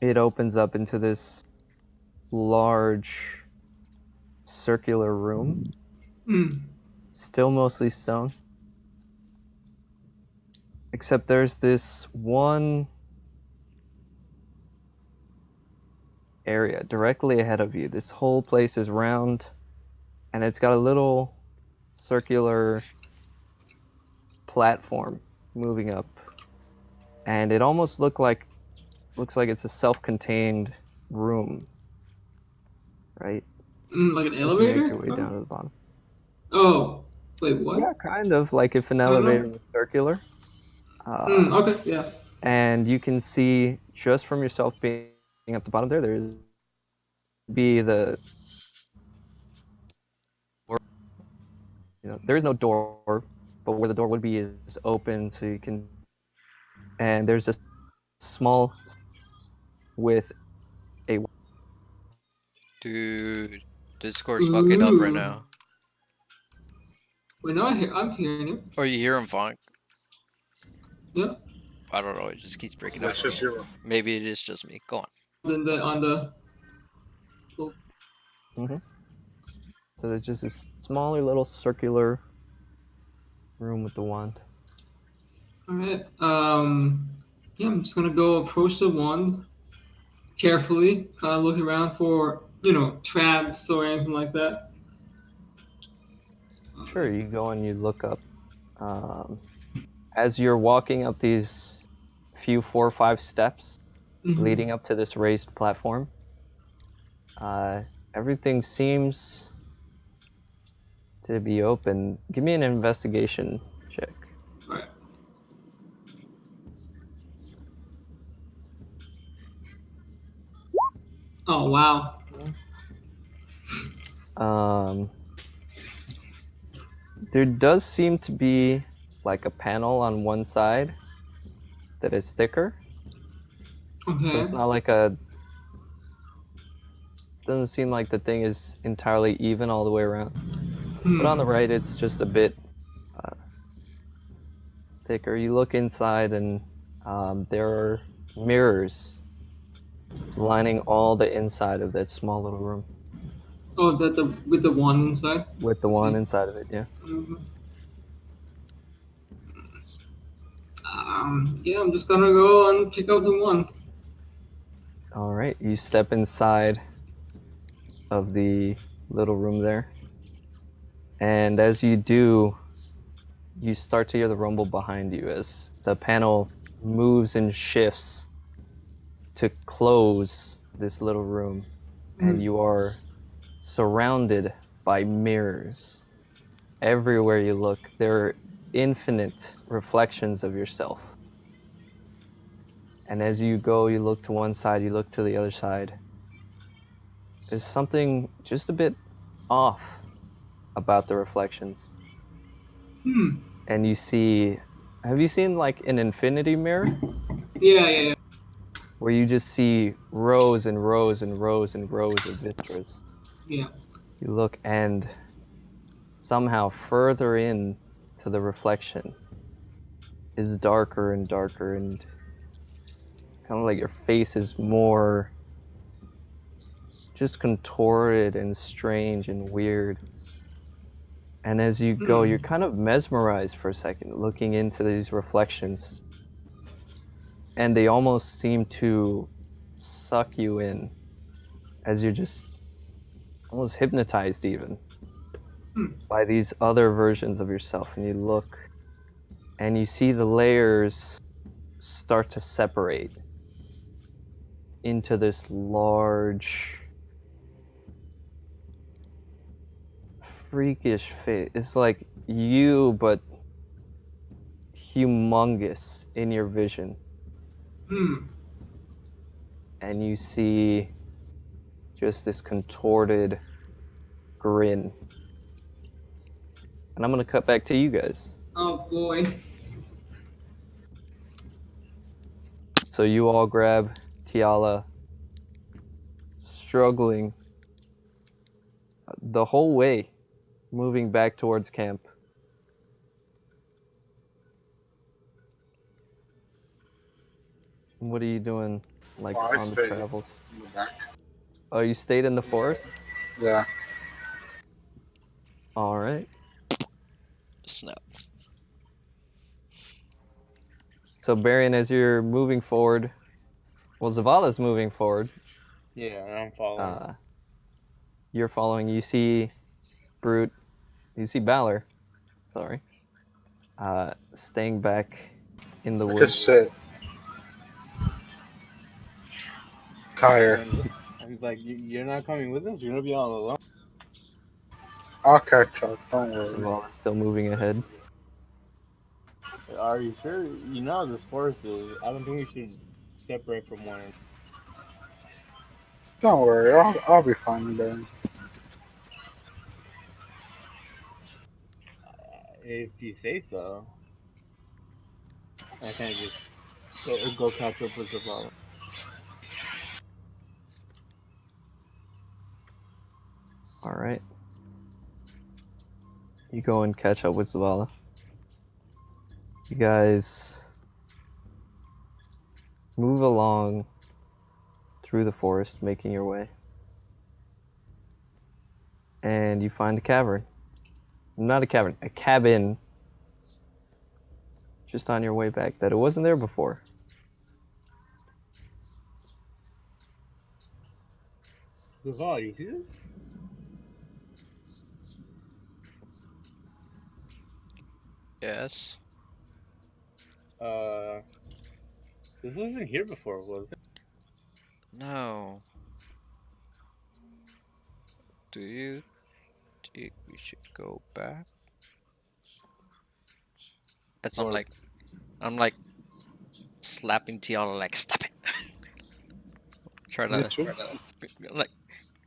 it opens up into this large circular room, Mm. still mostly stone. Except there's this one area directly ahead of you. This whole place is round, and it's got a little circular platform moving up. And it almost looked like looks like it's a self-contained room, right? Like an As you elevator? make your way Huh? down to the bottom. Oh, wait, what? Yeah, kind of like if an Kinda? elevator was circular. Okay, yeah. And you can see just from yourself being at the bottom there, there's be the, there is no door, but where the door would be is open, so you can. And there's a small with a. Dude, Discord's fucking up right Ooh. now. Wait, now I'm hearing you. Or you hear him, Funk? Yeah. I don't know. It just keeps breaking up That's for just me. your. Maybe it is just me. Go on. Then on the. So there's just this smaller little circular room with the wand. All right. Yeah, I'm just gonna go approach the wand carefully, kind of look around for traps or anything like that. Sure, you go and you look up. As you're walking up these few 4 or 5 steps Mhm. leading up to this raised platform, everything seems to be open. Give me an investigation check. All right. Oh wow. There does seem to be like a panel on one side that is thicker. So Okay. it's not like a. Doesn't seem like the thing is entirely even all the way around. But on the right, it's just a bit thicker. You look inside, and there are mirrors lining all the inside of that small little room. Oh, that the with the wand inside. With the one inside of it, yeah. Mhm. Yeah, I'm just gonna go and pick up the wand. All right, you step inside of the little room there, and as you do, you start to hear the rumble behind you as the panel moves and shifts to close this little room, and you are surrounded by mirrors. Everywhere you look, there are infinite reflections of yourself. And as you go, you look to one side, you look to the other side. There's something just a bit off about the reflections. And you see, have you seen like an infinity mirror? Yeah. Where you just see rows and rows and rows and rows of vistas. Yeah. You look, and somehow further in to the reflection is darker and darker, and kind of like your face is more just contorted and strange and weird. And as you go, you're kind of mesmerized for a second, looking into these reflections. And they almost seem to suck you in as you're just almost hypnotized, even by these other versions of yourself. And you look and you see the layers start to separate into this large, freakish face. It's like you, but humongous in your vision. And you see just this contorted grin. And I'm gonna cut back to you guys. Oh boy. So you all grab Tiala, struggling the whole way, moving back towards camp. What are you doing, like, Well, I on the stay travels? in the back. Oh, you stayed in the forest? Yeah. All right. Snap. So, Barian, as you're moving forward, well, Zavala's moving forward. Yeah, I'm following. You're following. You see Brute. You see Balor. Sorry. Staying back in the I could woods. sit. Tired. And I was like, You're not coming with us. You're gonna be all alone." I'll catch up. Don't worry. Zavala's still moving ahead. Are you sure? You know how this forest is. I don't think we should separate from one another. Don't worry. I'll be fine then. If you say so. I kind of just go catch up with Zavala. All right. You go and catch up with Zavala. You guys move along through the forest, making your way. And you find a cavern. Not a cavern, a cabin. Just on your way back, that it wasn't there before. Zavala, you see this? Yes. Uh, this wasn't here before, was it? No. Do you think we should go back? As Or I'm like slapping Tiana like, stop it. try Me to too. like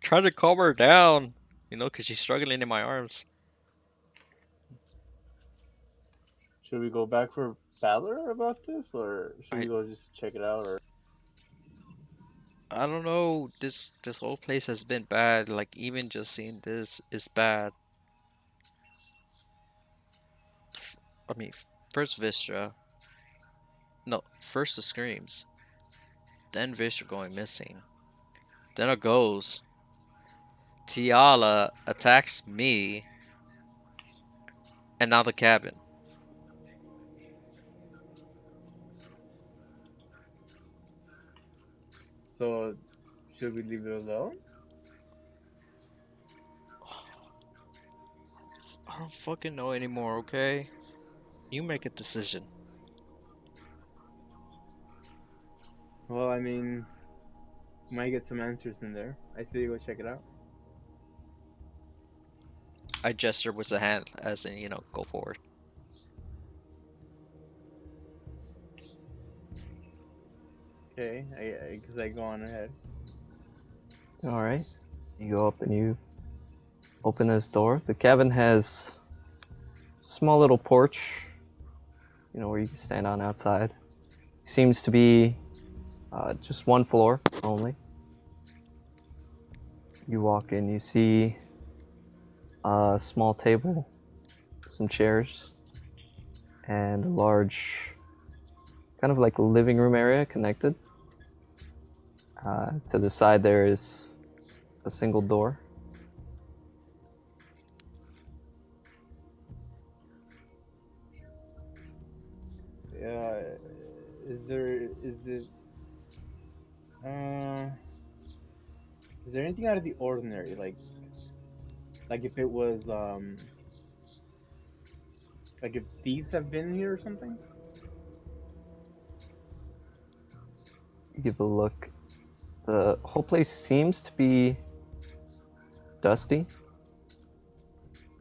try to calm her down, cause she's struggling in my arms. should we go back for Valor about this, or should we I go just check it out? Or I don't know. This whole place has been bad. Like even just seeing this is bad. I mean, first Vistra. No, first the screams. Then Vistra going missing. Then a ghost. Tiala attacks me. And now the cabin. so, should we leave it alone? I don't fucking know anymore, okay? You make a decision. Well, I mean, might get some answers in there. I say you go check it out. I gesture with the hand as in, go forward. Okay, I guess I go on ahead. All right. You go up and you open this door. The cabin has a small little porch, where you can stand on outside. Seems to be just one floor only. You walk in, you see a small table, some chairs, and a large, kind of like living room area connected. To the side there is a single door. Yeah, uh, is there anything out of the ordinary? Like if it was, like if thieves have been here or something? You give a look. The whole place seems to be dusty.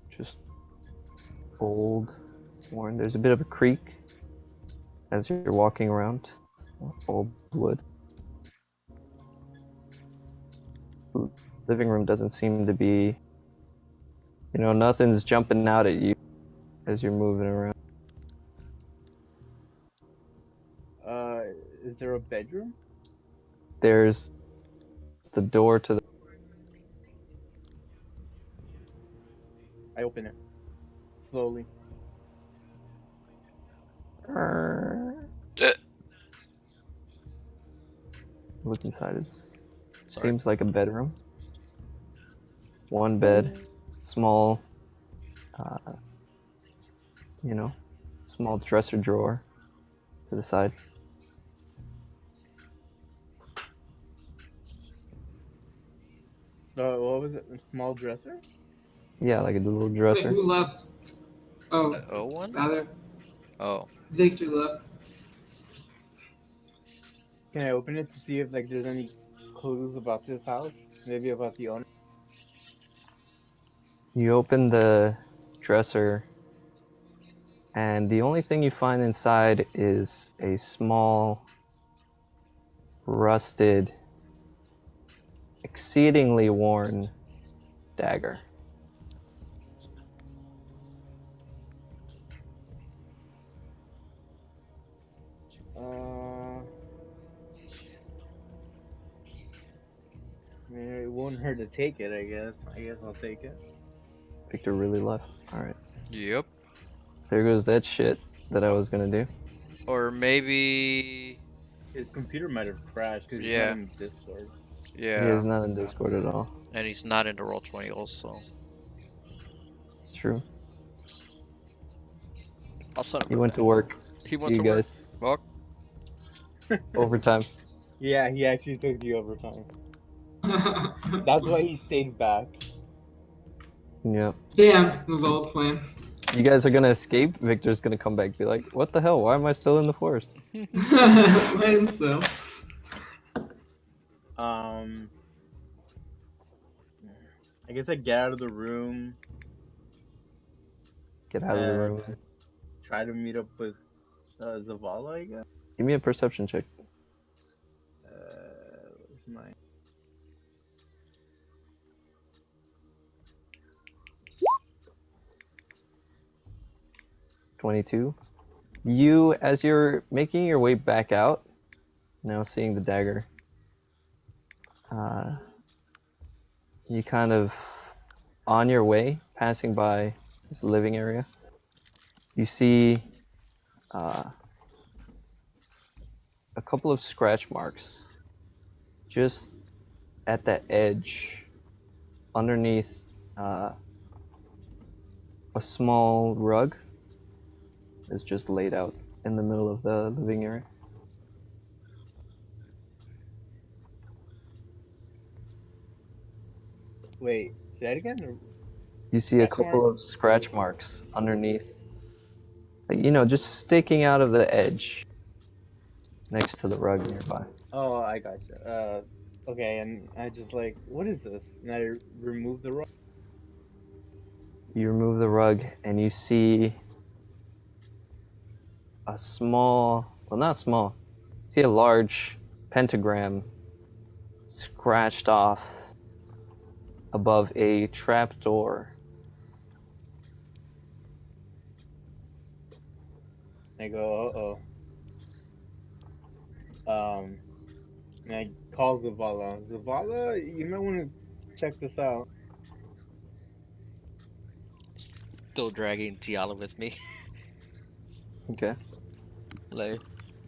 Just old, worn. There's a bit of a creak as you're walking around. Old wood. Living room doesn't seem to be, nothing's jumping out at you as you're moving around. Is there a bedroom? There's the door to the. I open it slowly. Look inside. It Sorry. seems like a bedroom. One bed, small, small dresser drawer to the side. What was it? A small dresser? Yeah, like a little Wait, dresser. who left? Oh, The O one? Valor. Oh. Victor left. Can I open it to see if there's any clues about this house? Maybe about the owner? You open the dresser, and the only thing you find inside is a small, rusted, exceedingly worn dagger. I mean, it won't hurt to take it, I guess. I guess I'll take it. Victor really left. Alright. Yep. There goes that shit that I was gonna do. Or maybe. His computer might have crashed because he's not Yeah. in Discord. He Yeah. is not in Discord at all. And he's not into Roll20 also. It's true. I'll send him He right went back. to work. He See went you to work. guys. Well, Overtime. Yeah, he actually took the overtime. That's why he stayed back. Yep. Damn, it was all a plan. You guys are gonna escape. Victor's gonna come back, be like, "What the hell? Why am I still in the forest?" By himself. I guess I get out of the room, Get out of the and room. try to meet up with Zavala, I guess. Give me a perception check. Where's my... 22. You, as you're making your way back out, now seeing the dagger, you kind of, on your way, passing by this living area, you see a couple of scratch marks just at the edge underneath a small rug is just laid out in the middle of the living area. Wait, say that again? Or... You see a Scratch couple marks? of scratch marks underneath, like, you know, just sticking out of the edge next to the rug nearby. Oh, I gotcha. Okay, and I just like, what is this? And I remove the rug. You remove the rug and you see a small, well, not small, you see a large pentagram scratched off above a trapdoor. I go, and I call Zavala. Zavala, you might want to check this out. still dragging Tiala with me. Okay. Like,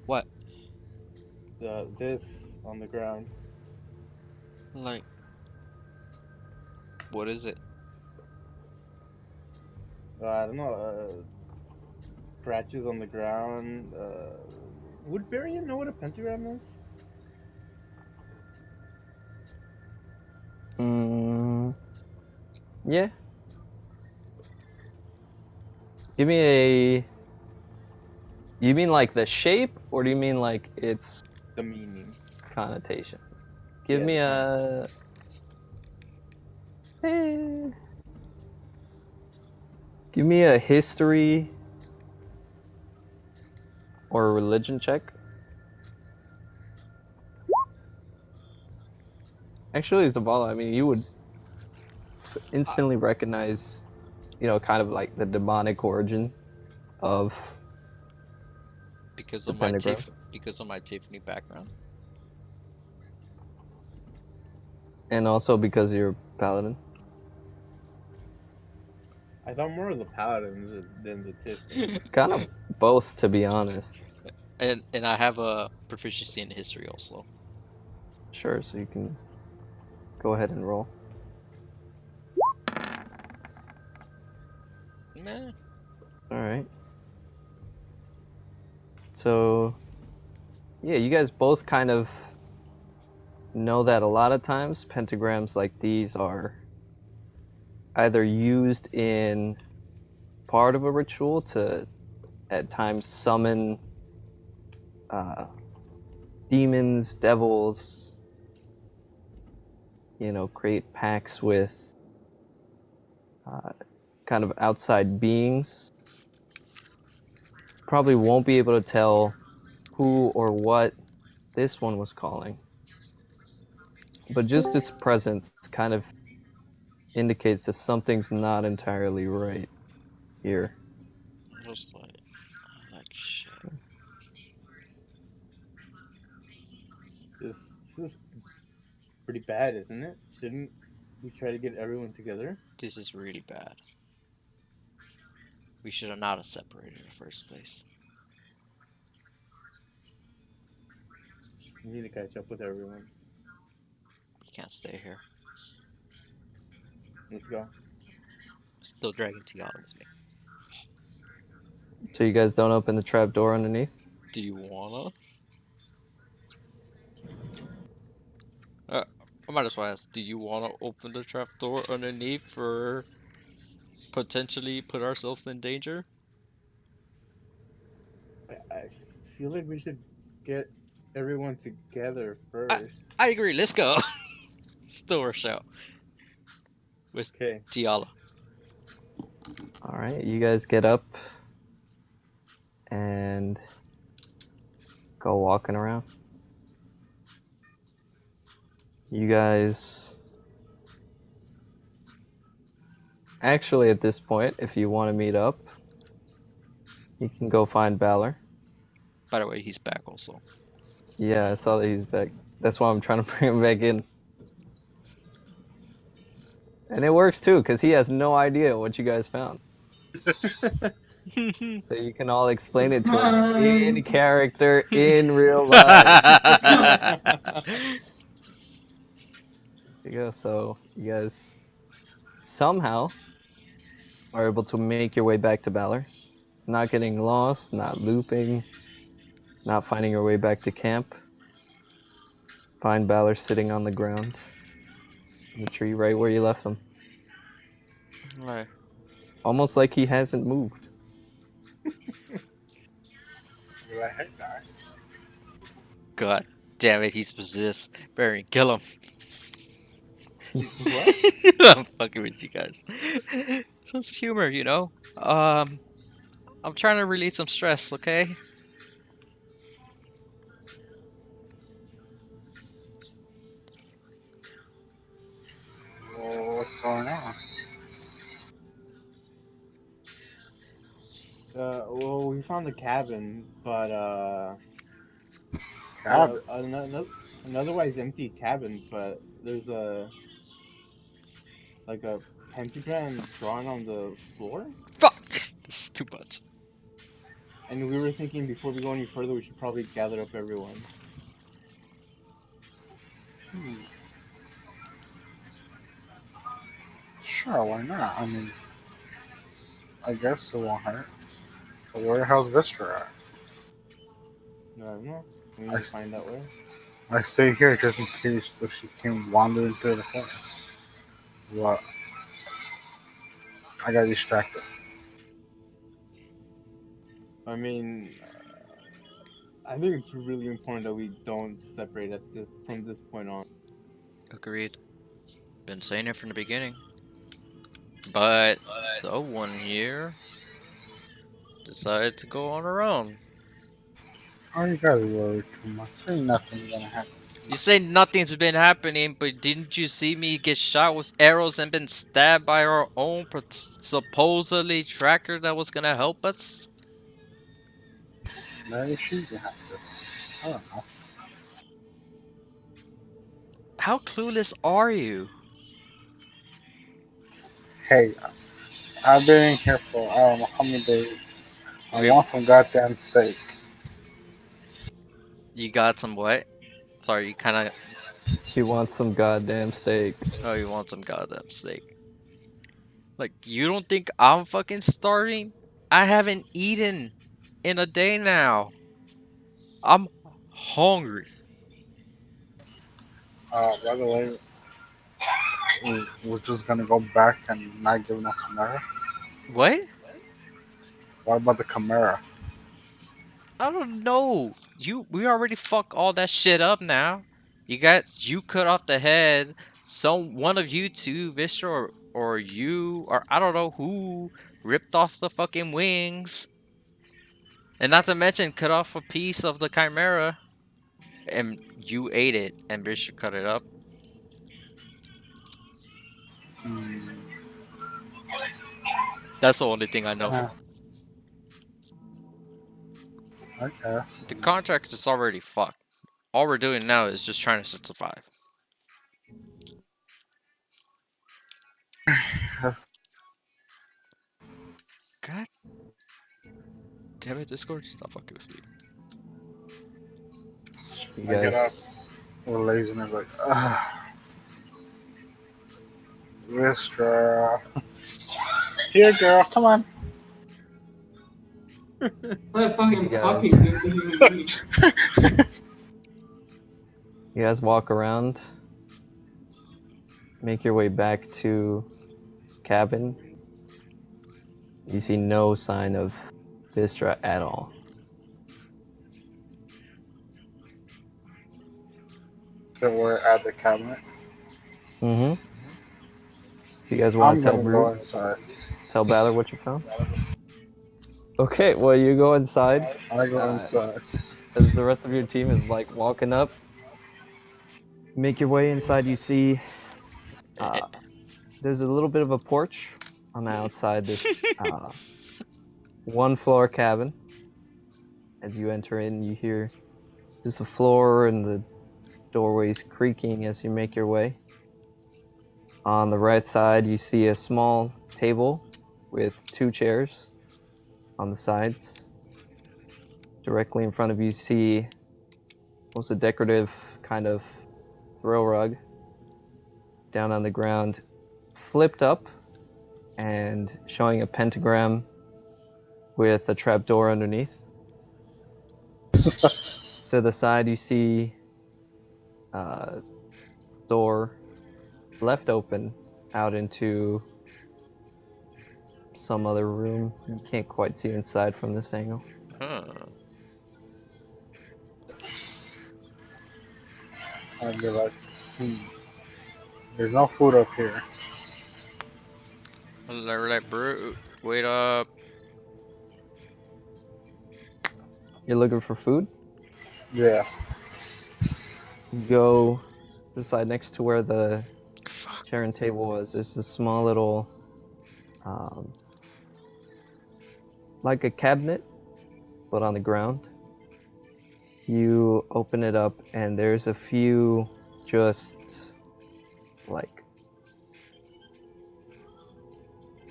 what? This on the ground. Like, what is it? I don't know. Scratches on the ground. Would Barry know what a pentagram is? Yeah. Give me a. You mean like the shape, or do you mean like its The meaning. connotations? Give Yeah, me the a. Give me a history or a religion check. Actually, Zavala, I mean, you would instantly recognize, you know, kind of like the demonic origin of Because the of my pentagram. because of my Tiffany background. And also because you're a paladin. I thought more of the paladins than the Tiffany. Kind of both, to be honest. And I have a proficiency in history also. Sure, so you can go ahead and roll. Meh. Alright. So, yeah, you guys both kind of know that a lot of times pentagrams like these are either used in part of a ritual to at times summon demons, devils, create pacts with kind of outside beings. Probably won't be able to tell who or what this one was calling. But just its presence kind of indicates that something's not entirely right here. Just like shit. This is pretty bad, isn't it? Shouldn't we try to get everyone together? This is really bad. We should have not have separated in the first place. We need to catch up with everyone. You can't stay here. Let's go. Still dragging Tiana with me. So you guys don't open the trap door underneath? Do you wanna? I might as well ask, do you wanna open the trap door underneath for potentially put ourselves in danger? I feel like we should get everyone together first. I agree, let's go. Still rush out. With Okay. Tiala. Alright, you guys get up and go walking around. You guys... Actually, at this point, if you want to meet up, you can go find Balor. By the way, he's back also. Yeah, I saw that he's back. That's why I'm trying to bring him back in. And it works too, because he has no idea what you guys found. So you can all explain it to him in character, in real life. There you go. So you guys somehow are able to make your way back to Balor. Not getting lost, not looping, not finding your way back to camp. Find Balor sitting on the ground in the tree right where you left him. Right. Almost like he hasn't moved. You're like, hey guys. God damn it, he's possessed. Barry, kill him. What? I'm fucking with you guys. Sense of humor, you know? I'm trying to relieve some stress, okay? Well, what's going on? Well, we found the cabin, but Cabin. an otherwise empty cabin, but there's a pentagram drawn on the floor. Fuck! This is too much. And we were thinking before we go any further, we should probably gather up everyone. Sure, why not? I mean, I guess it won't hurt. But where the hell's Vistra at? No, I don't know. We need to find out where. I stay here just in case so she came wandering through the forest. What? I got distracted. I mean, I think it's really important that we don't separate from this point on. Agreed. Been saying it from the beginning. But someone here decided to go on her own. Oh, you guys worry too much. Ain't nothing gonna happen. You say nothing's been happening, but didn't you see me get shot with arrows and been stabbed by our own supposedly tracker that was gonna help us? Maybe she's behind this. I don't know. How clueless are you? Hey, I've been in here for I don't know how many days. I Okay. want some goddamn steak. You got some what? Sorry, you kinda... He wants some goddamn steak. Oh, you want some goddamn steak. Like, you don't think I'm fucking starving? I haven't eaten in a day now. I'm hungry. By the way, we're just gonna go back and not give no Chimera. What? What about the Chimera? I don't know. We already fucked all that shit up now. You cut off the head one of you two, Vistra, or you, or I don't know who, ripped off the fucking wings, and not to mention cut off a piece of the Chimera, and you ate it, and Vistra cut it up. Hmm. That's the only thing I know. Yeah. Okay. The contract is already fucked. All we're doing now is just trying to survive. God damn it, Discord, stop fucking with me. You I get up. guys, We're lazy and like, Vistra. Here, girl, come on. Like fucking You guys- puppy to a human being. you guys walk around, make your way back to cabin. You see no sign of Vistra at all. So we're at the cabinet. Mm-hmm. You guys want I'm to tell gonna go Brood, inside. tell Balor what you found? Okay, well you go inside. I go inside. As the rest of your team is like walking up, make your way inside. You see, there's a little bit of a porch on the outside this one floor cabin. As you enter in, you hear just the floor and the doorways creaking as you make your way. On the right side, you see a small table with 2 chairs on the sides. Directly in front of you, see almost a decorative kind of throw rug down on the ground, flipped up and showing a pentagram with a trapdoor underneath. To the side, you see a door left open out into some other room. You can't quite see inside from this angle. Huh. I'd be like, there's no food up here. Like, bro, wait up. You're looking for food? Yeah. You go to the side next to where the Fuck. chair and table was. There's a small little, like a cabinet, but on the ground. You open it up, and there's a few just like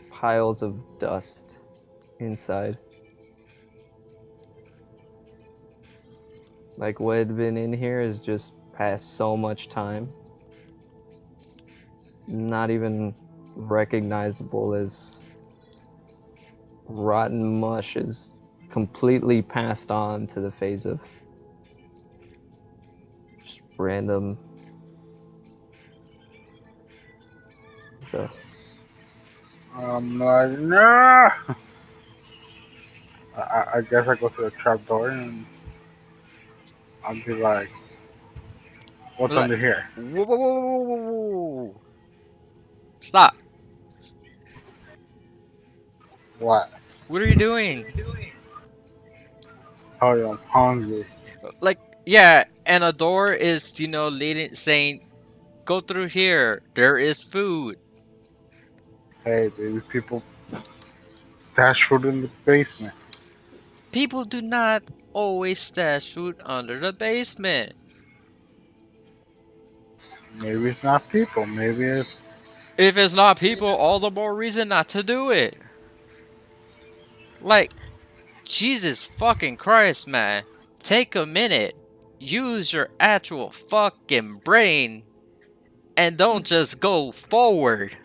piles of dust inside. Like what had been in here is just past so much time. Not even recognizable as rotten mush is completely passed on to the phase of just random dust. I'm like, no. I guess I go to the trap door and I'll be like, what's Like- under here? Whoa, whoa, whoa, whoa, whoa, whoa. Stop. What? What are you doing? Tell you I'm hungry. Like, yeah, and a door is, leading, saying, go through here. There is food. Hey, baby, people stash food in the basement. People do not always stash food under the basement. Maybe it's not people. Maybe it's If it's not people, all the more reason not to do it. Like, Jesus fucking Christ, man. Take a minute. Use your actual fucking brain. And don't just go forward.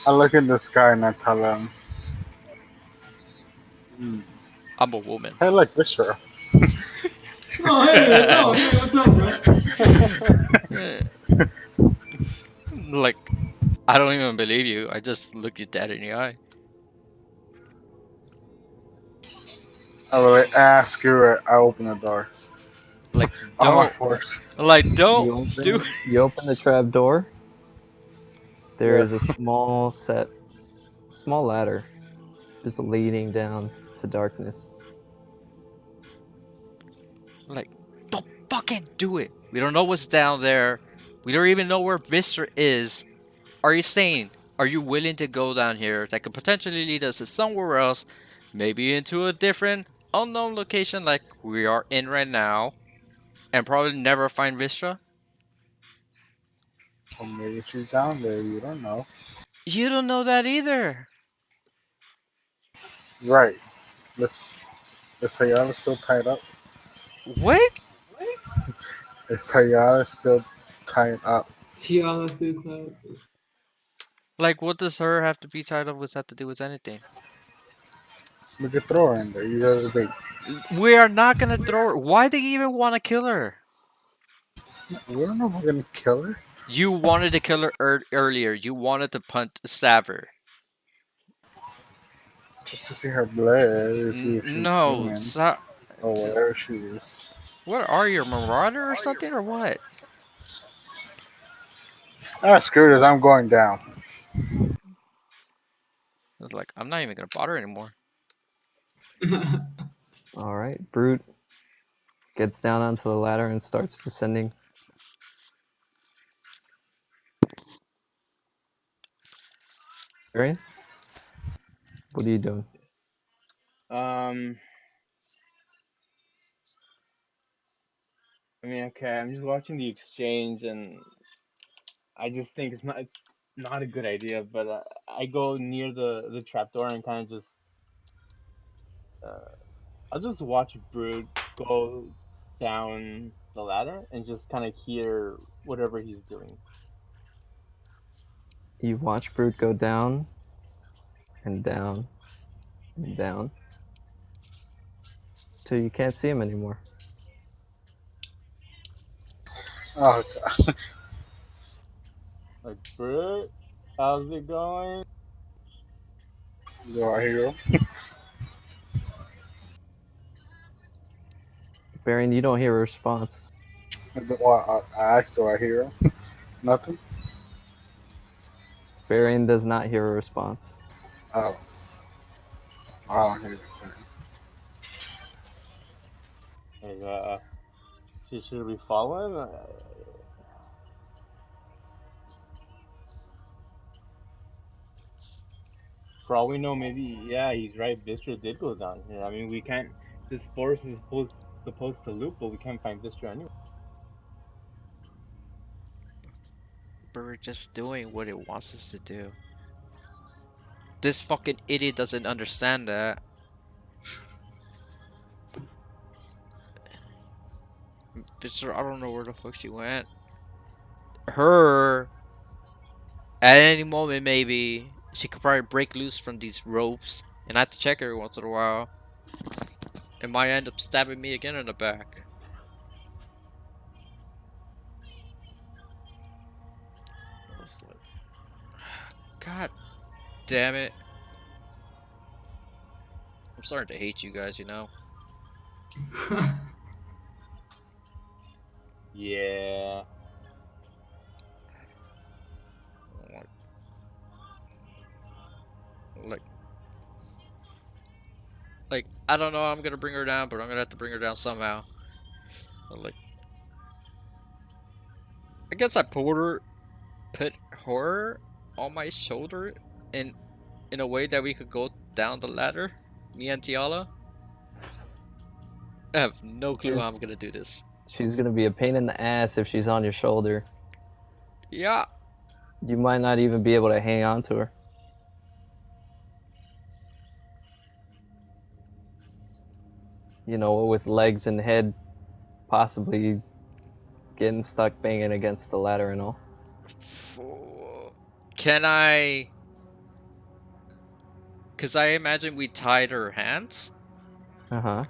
I look in the sky and I tell them, I'm a woman. hey, look, Viscera. Oh, hey, what's up, bro? Like, I don't even believe you. I just look you dead in the eye. I will ask you. I open the door. Like, On my don't. force. Like, don't You do. open, you open the trap door. There is a Yes. small ladder, just leading down to darkness. Like, don't fucking do it. We don't know what's down there. We don't even know where Vistra is. Are you sane? Are you willing to go down here that could potentially lead us to somewhere else, maybe into a different unknown location like we are in right now, and probably never find Vistra? Or maybe she's down there. You don't know. You don't know that either. Right. Let's Tayala still tied up? What? Is Tayala still tied up? Tiana still tied. Like, what does her have to be tied up with that to do with anything? We could throw her in there. You got the bait. We are not gonna throw her. Why do you even want to kill her? We don't know if we're gonna kill her. You wanted to kill her earlier. You wanted to stab her. Just to see her blood, or see if she's No, human, stop. or whatever she is. What are you, a marauder or something, or what? Ah, screw this. I'm going down. I was like, I'm not even gonna bother anymore. All right, Brute gets down onto the ladder and starts descending. Right? What are you doing? I mean, okay, I'm just watching the exchange, and I just think it's not a good idea. But I go near the trapdoor and kind of just uh, I'll just watch Brood go down the ladder and just kind of hear whatever he's doing. You watch Brute go down and down and down till you can't see him anymore. Oh, Like, Brood, how's it going? do I hear him? Baron, you don't hear a response. Well, I asked, do I hear him? Nothing? Baron does not hear a response. Oh, I don't hear anything. Like, should we follow him? For all we know, maybe, yeah, he's right. Vistra did go down here. I mean, we can't. This forest is supposed to loop, but we can't find Vistra anyway. But we're just doing what it wants us to do. This fucking idiot doesn't understand that. Bitch, I don't know where the fuck she went. Her, at any moment, maybe she could probably break loose from these ropes, and I have to check every once in a while. It might end up stabbing me again in the back. I was like, God damn it. I'm starting to hate you guys, you know? Yeah. Like, I don't know how I'm gonna bring her down, but I'm gonna have to bring her down somehow. Like, I guess I put her on my shoulder in a way that we could go down the ladder, me and Tiala. I have no clue how I'm gonna do this. She's gonna be a pain in the ass if she's on your shoulder. Yeah. You might not even be able to hang on to her. You know, with legs and head possibly getting stuck banging against the ladder and all. Can I? Cause I imagine we tied her hands. Uh-huh.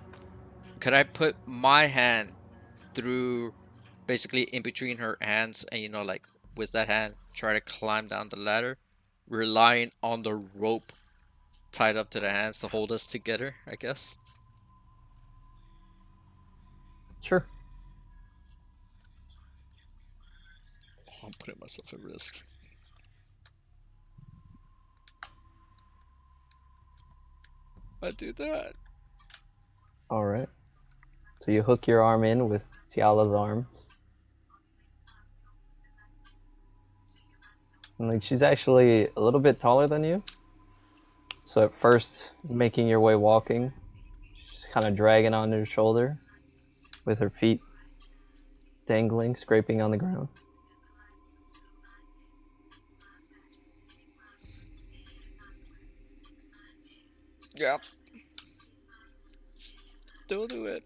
Could I put my hand through, basically in between her hands, and like with that hand try to climb down the ladder, relying on the rope tied up to the hands to hold us together, I guess. Sure. putting myself at risk. I do that. Alright. So you hook your arm in with Tiala's arms. And like she's actually a little bit taller than you. So at first, making your way walking, she's kind of dragging on your shoulder with her feet dangling, scraping on the ground. Yeah. Still do it.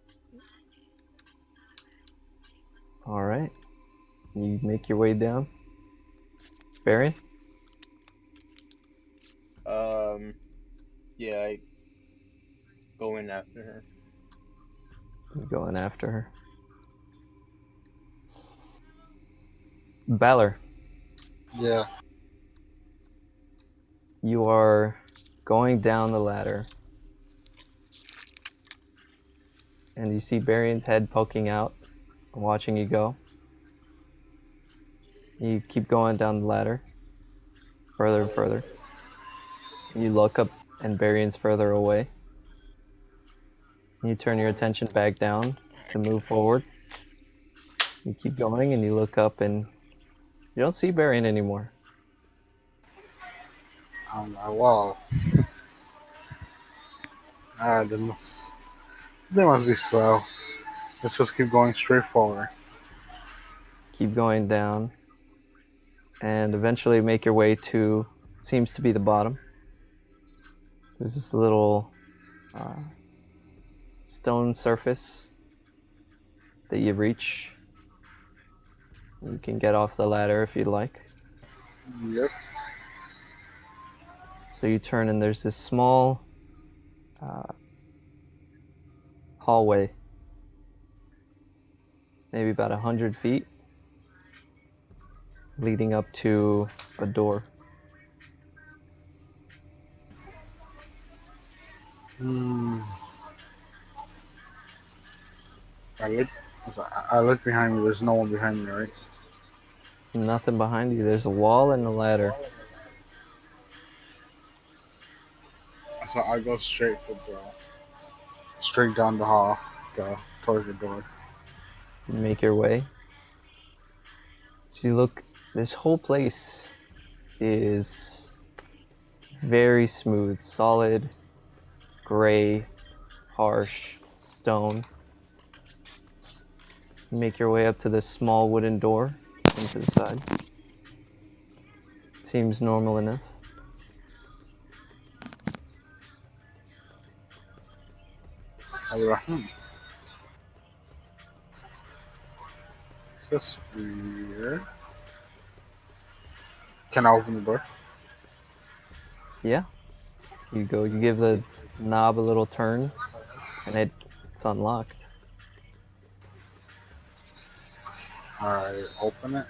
Alright. You make your way down. Barry? Yeah, I go in after her. You going after her. Balor, Yeah. you are going down the ladder. And you see Barion's head poking out, watching you go. You keep going down the ladder, further and further. You look up, and Barion's further away. You turn your attention back down to move forward. You keep going, and you look up, and you don't see Barion anymore. I'm like, wow. They must be slow. Let's just keep going straight forward. Keep going down, and eventually make your way to seems to be the bottom. There's this little stone surface that you reach. You can get off the ladder if you'd like. Yep. So you turn, and there's this small hallway, maybe about 100 feet, leading up to a door. Hmm. I look behind me. There's no one behind me, right? Nothing behind you. There's a wall and a ladder. So I go straight down the hall, go towards the door. You make your way. So you look, this whole place is very smooth, solid, gray, harsh stone. You make your way up to this small wooden door into the side. Seems normal enough. I was like, that's weird. Can I open the door? Yeah. You go, you give the knob a little turn, and it's unlocked. I open it.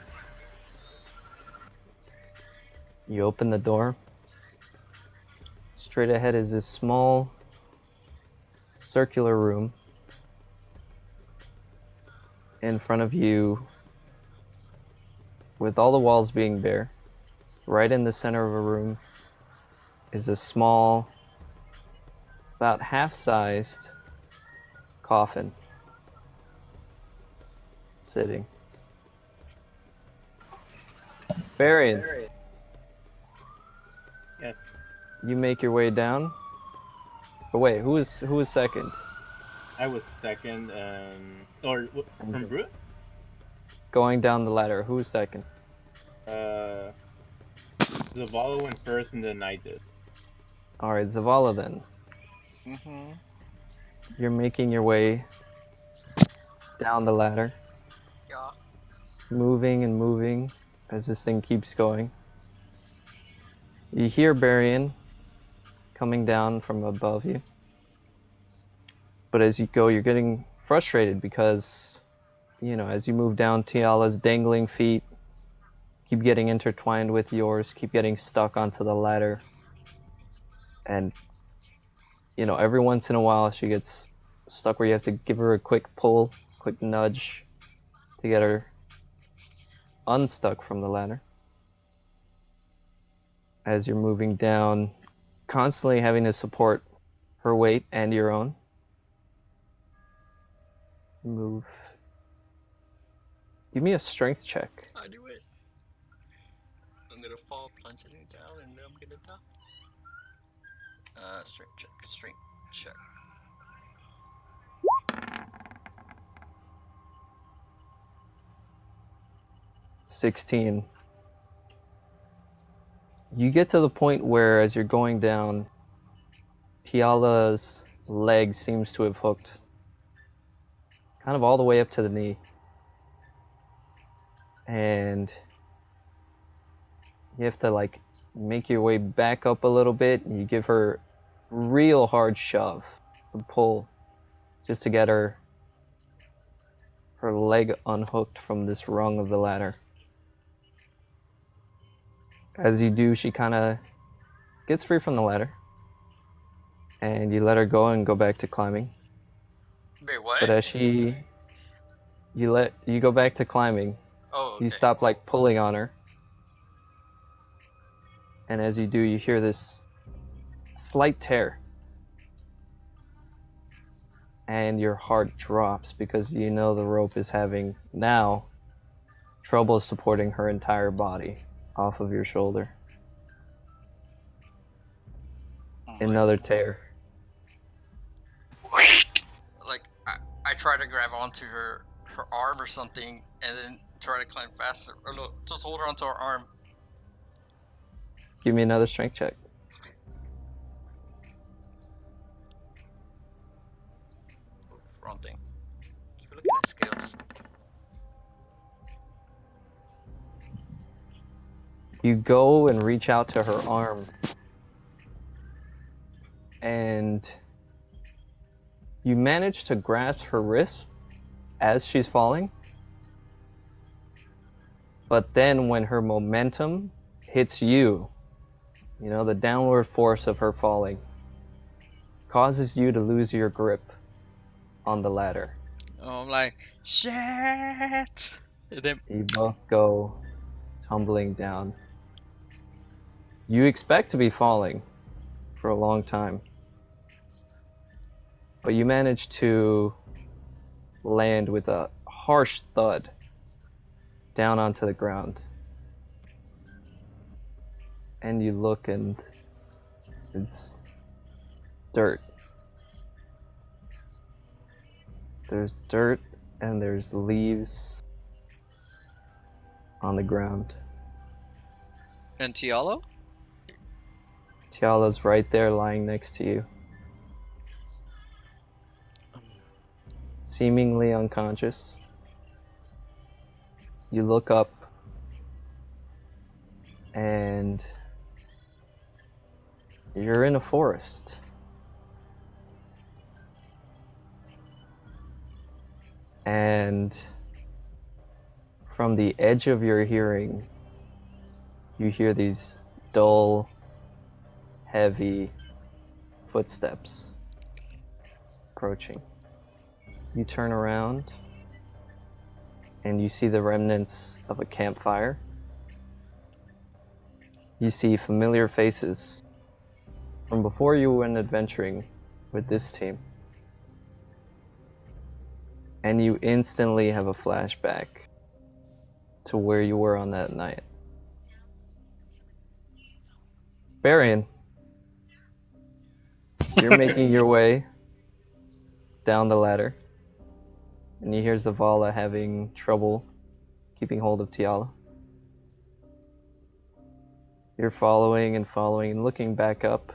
You open the door. Straight ahead is this small circular room. In front of you, with all the walls being bare, right in the center of a room is a small, about half-sized coffin sitting. Barian, Yes. you make your way down. But wait, who was second? I was second, from Brute? Going down the ladder, who was second? Zavala went first, and then I did. Alright, Zavala then. Mm-hmm. You're making your way down the ladder. Yeah. Moving and moving as this thing keeps going. You hear Barian coming down from above you. But as you go, you're getting frustrated because, as you move down, Tiala's dangling feet keep getting intertwined with yours, keep getting stuck onto the ladder. And, every once in a while she gets stuck where you have to give her a quick pull, quick nudge to get her unstuck from the ladder. As you're moving down, constantly having to support her weight and your own. Move. Give me a strength check. I do it. I'm gonna fall plunging down and then I'm gonna die. Strength check. Strength check. 16. You get to the point where, as you're going down, Tiala's leg seems to have hooked kind of all the way up to the knee. And you have to like make your way back up a little bit, and you give her real hard shove and pull just to get her leg unhooked from this rung of the ladder. As you do, she kind of gets free from the ladder, and you let her go and go back to climbing. Wait, what? But as you go back to climbing, Oh, okay. you stop like pulling on her, and as you do, you hear this slight tear, and your heart drops because you know the rope is having now trouble supporting her entire body off of your shoulder. Oh my- Another tear. Like, I try to grab onto her arm or something and then try to climb faster. Or no, just hold her onto her arm. Give me another strength check. Wrong thing. Keep looking at scales. You go and reach out to her arm, and you manage to grasp her wrist as she's falling. But then when her momentum hits you, you know, the downward force of her falling causes you to lose your grip on the ladder. Oh, I'm like, shit. And then You both go tumbling down. You expect to be falling for a long time, but you manage to land with a harsh thud down onto the ground. And you look, and it's dirt. There's dirt and there's leaves on the ground. and Tialo? Tiala's right there lying next to you, seemingly unconscious. You look up, and you're in a forest. And from the edge of your hearing, you hear these dull, heavy footsteps approaching. You turn around, and you see the remnants of a campfire. You see familiar faces from before you went adventuring with this team. And you instantly have a flashback to where you were on that night. Barian, you're making your way down the ladder, and you hear Zavala having trouble keeping hold of Tiala. You're following and following and looking back up,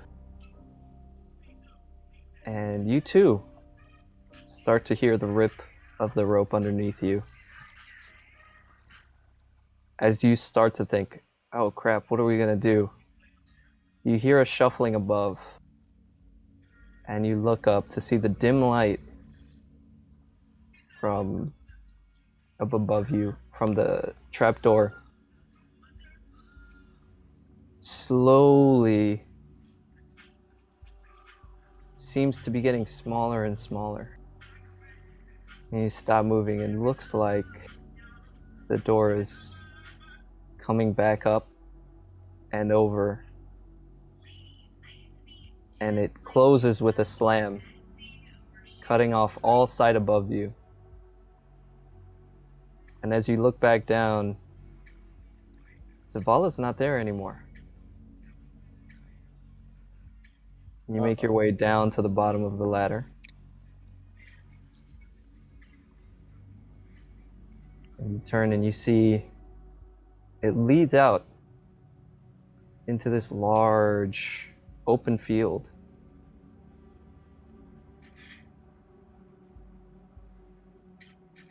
and you too start to hear the rip of the rope underneath you. As you start to think, oh crap, what are we gonna do? You hear a shuffling above, and you look up to see the dim light from up above you, from the trapdoor, slowly seems to be getting smaller and smaller. And you stop moving, and it looks like the door is coming back up and over, and it closes with a slam, cutting off all sight above you. And as you look back down, Zavala's not there anymore. You make your way down to the bottom of the ladder. And you turn and you see it leads out into this large open field.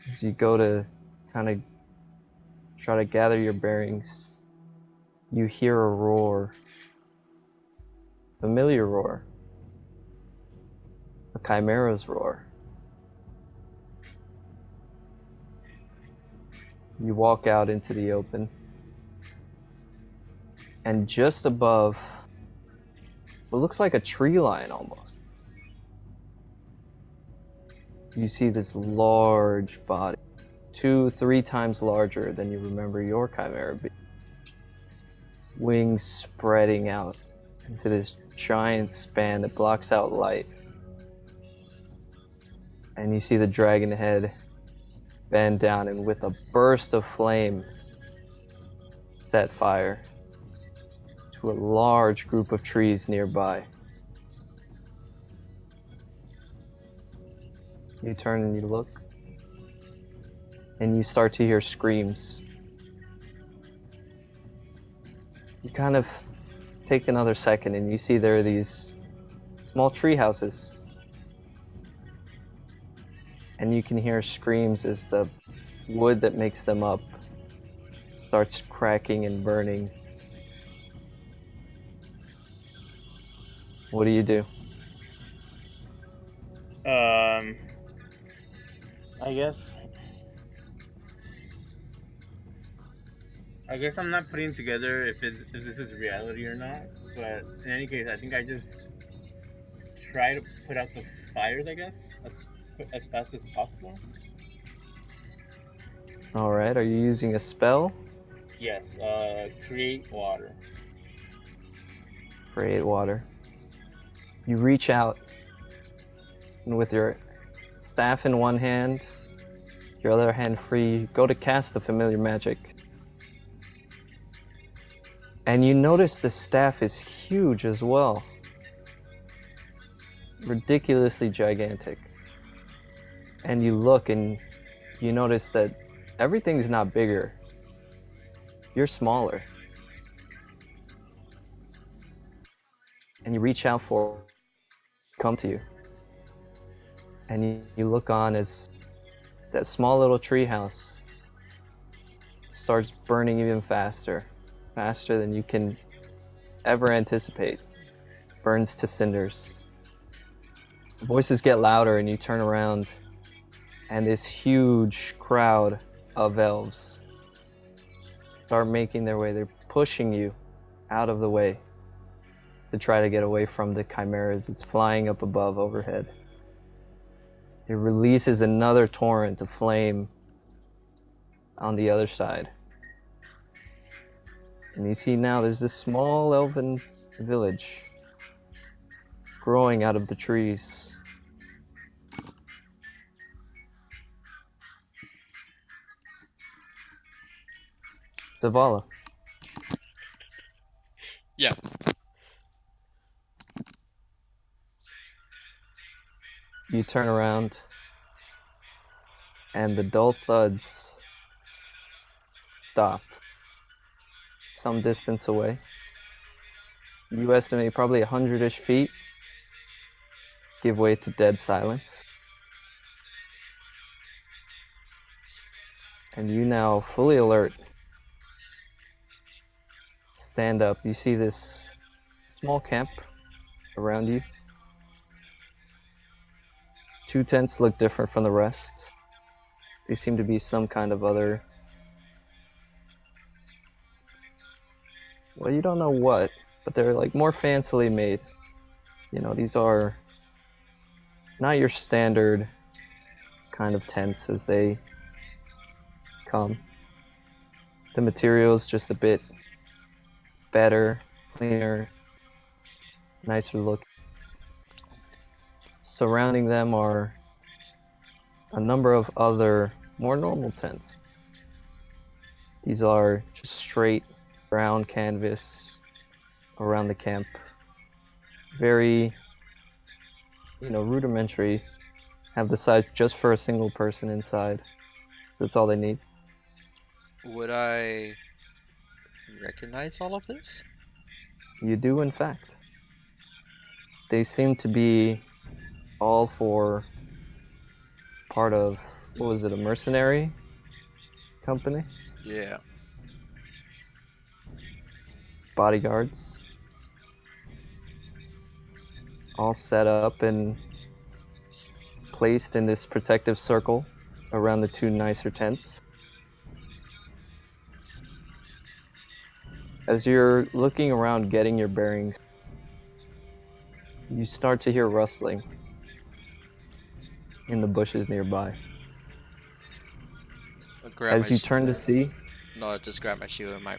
As you go to kind of try to gather your bearings, you hear a roar. Familiar roar. A chimera's roar. You walk out into the open, and just above what looks like a tree line almost, you see this large body, 2-3 times larger than you remember your chimera being. Wings spreading out into this giant span that blocks out light. And you see the dragon head bend down and with a burst of flame set fire to a large group of trees nearby. You turn and you look, and you start to hear screams. You kind of take another second and you see there are these small tree houses. And you can hear screams as the wood that makes them up starts cracking and burning. What do you do? I guess I'm not putting together if this is reality or not. But in any case, I think I just try to put out the fires. I guess as fast as possible. All right, are you using a spell? Yes. Create water. Create water. You reach out, and with your staff in one hand, your other hand free, you go to cast the familiar magic. And you notice the staff is huge as well. Ridiculously gigantic. And you look and you notice that everything's not bigger. You're smaller. And you reach out for it, come to you. And you look on as that small little treehouse starts burning even faster. Faster than you can ever anticipate. Burns to cinders. The voices get louder and you turn around and this huge crowd of elves start making their way. They're pushing you out of the way to try to get away from the chimeras. It's flying up above overhead. It releases another torrent of flame on the other side. And you see now there's this small elven village growing out of the trees. Zavala. Yeah. You turn around and the dull thuds stop some distance away. You estimate probably 100-ish feet. Give way to dead silence. And you now, fully alert, stand up. You see this small camp around you. 2 tents look different from the rest. They seem to be some kind of other... Well, you don't know what, but they're like more fancily made. You know, these are not your standard kind of tents as they come. The material's just a bit better, cleaner, nicer looking. Surrounding them are a number of other more normal tents. These are just straight brown canvas around the camp. Very, rudimentary. Have the size just for a single person inside. So that's all they need. Would I recognize all of this? You do, in fact. They seem to be all for part of, what was it, a mercenary company? Yeah. Bodyguards. All set up and placed in this protective circle around the two nicer tents. As you're looking around getting your bearings, you start to hear rustling in the bushes nearby. I'll grab As my you turn to see, no, I just grab my shield and my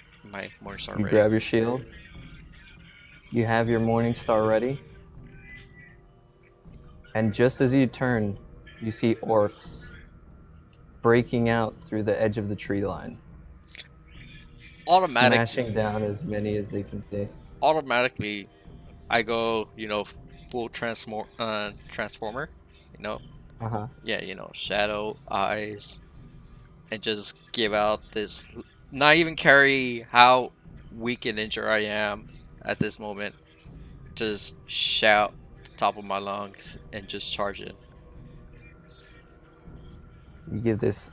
morning star you ready. grab your shield. You have your morning star ready. And just as you turn, you see orcs breaking out through the edge of the tree line, Automatic, smashing down as many as they can see. automatically, I go, full transformer, you know, Uh-huh. yeah, shadow eyes, and just give out this. Not even carry how weak and injured I am at this moment. Just shout at the top of my lungs and just charge in. You give this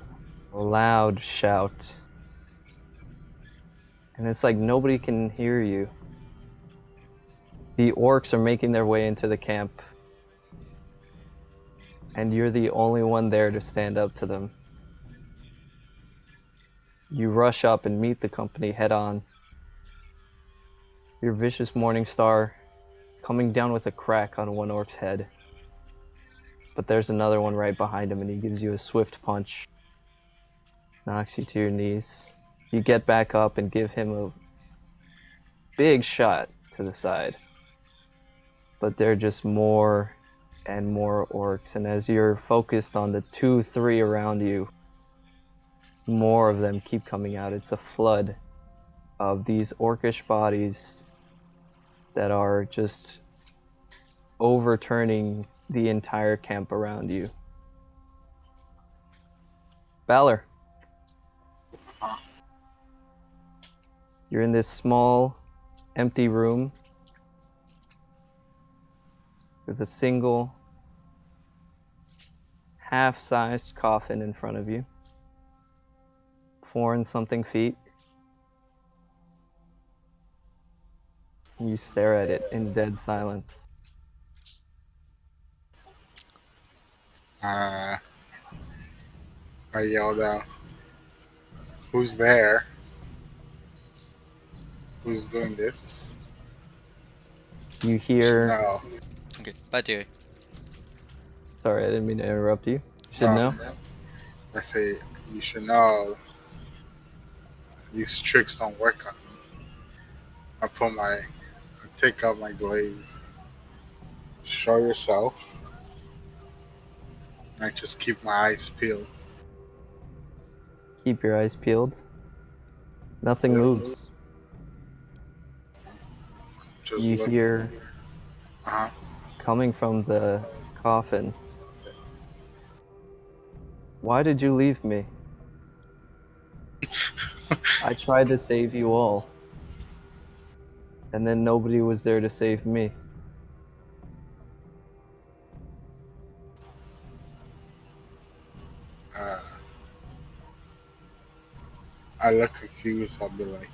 loud shout, and it's like nobody can hear you. The orcs are making their way into the camp, and you're the only one there to stand up to them. You rush up and meet the company head on. Your vicious morning star coming down with a crack on one orc's head. But there's another one right behind him, and he gives you a swift punch. Knocks you to your knees. You get back up and give him a big shot to the side. But there are just more and more orcs, and as you're focused on the 2-3 around you, more of them keep coming out. It's a flood of these orcish bodies that are just overturning the entire camp around you. Balor, you're in this small, empty room with a single, half-sized coffin in front of you. 4 and something feet. You stare at it in dead silence. I yelled out, "Who's there? Who's doing this? You You should hear... know." Okay, bye, Dewey. Sorry, I didn't mean to interrupt you. Should know. I say, "You should know these tricks don't work on me." I take out my glaive. Show yourself. I just keep my eyes peeled. Keep your eyes peeled. Nothing Yep. moves. Just You look. hear Uh-huh. coming from the coffin. Why did you leave me? I tried to save you all. And then nobody was there to save me. Uh, I look confused. I'll be like,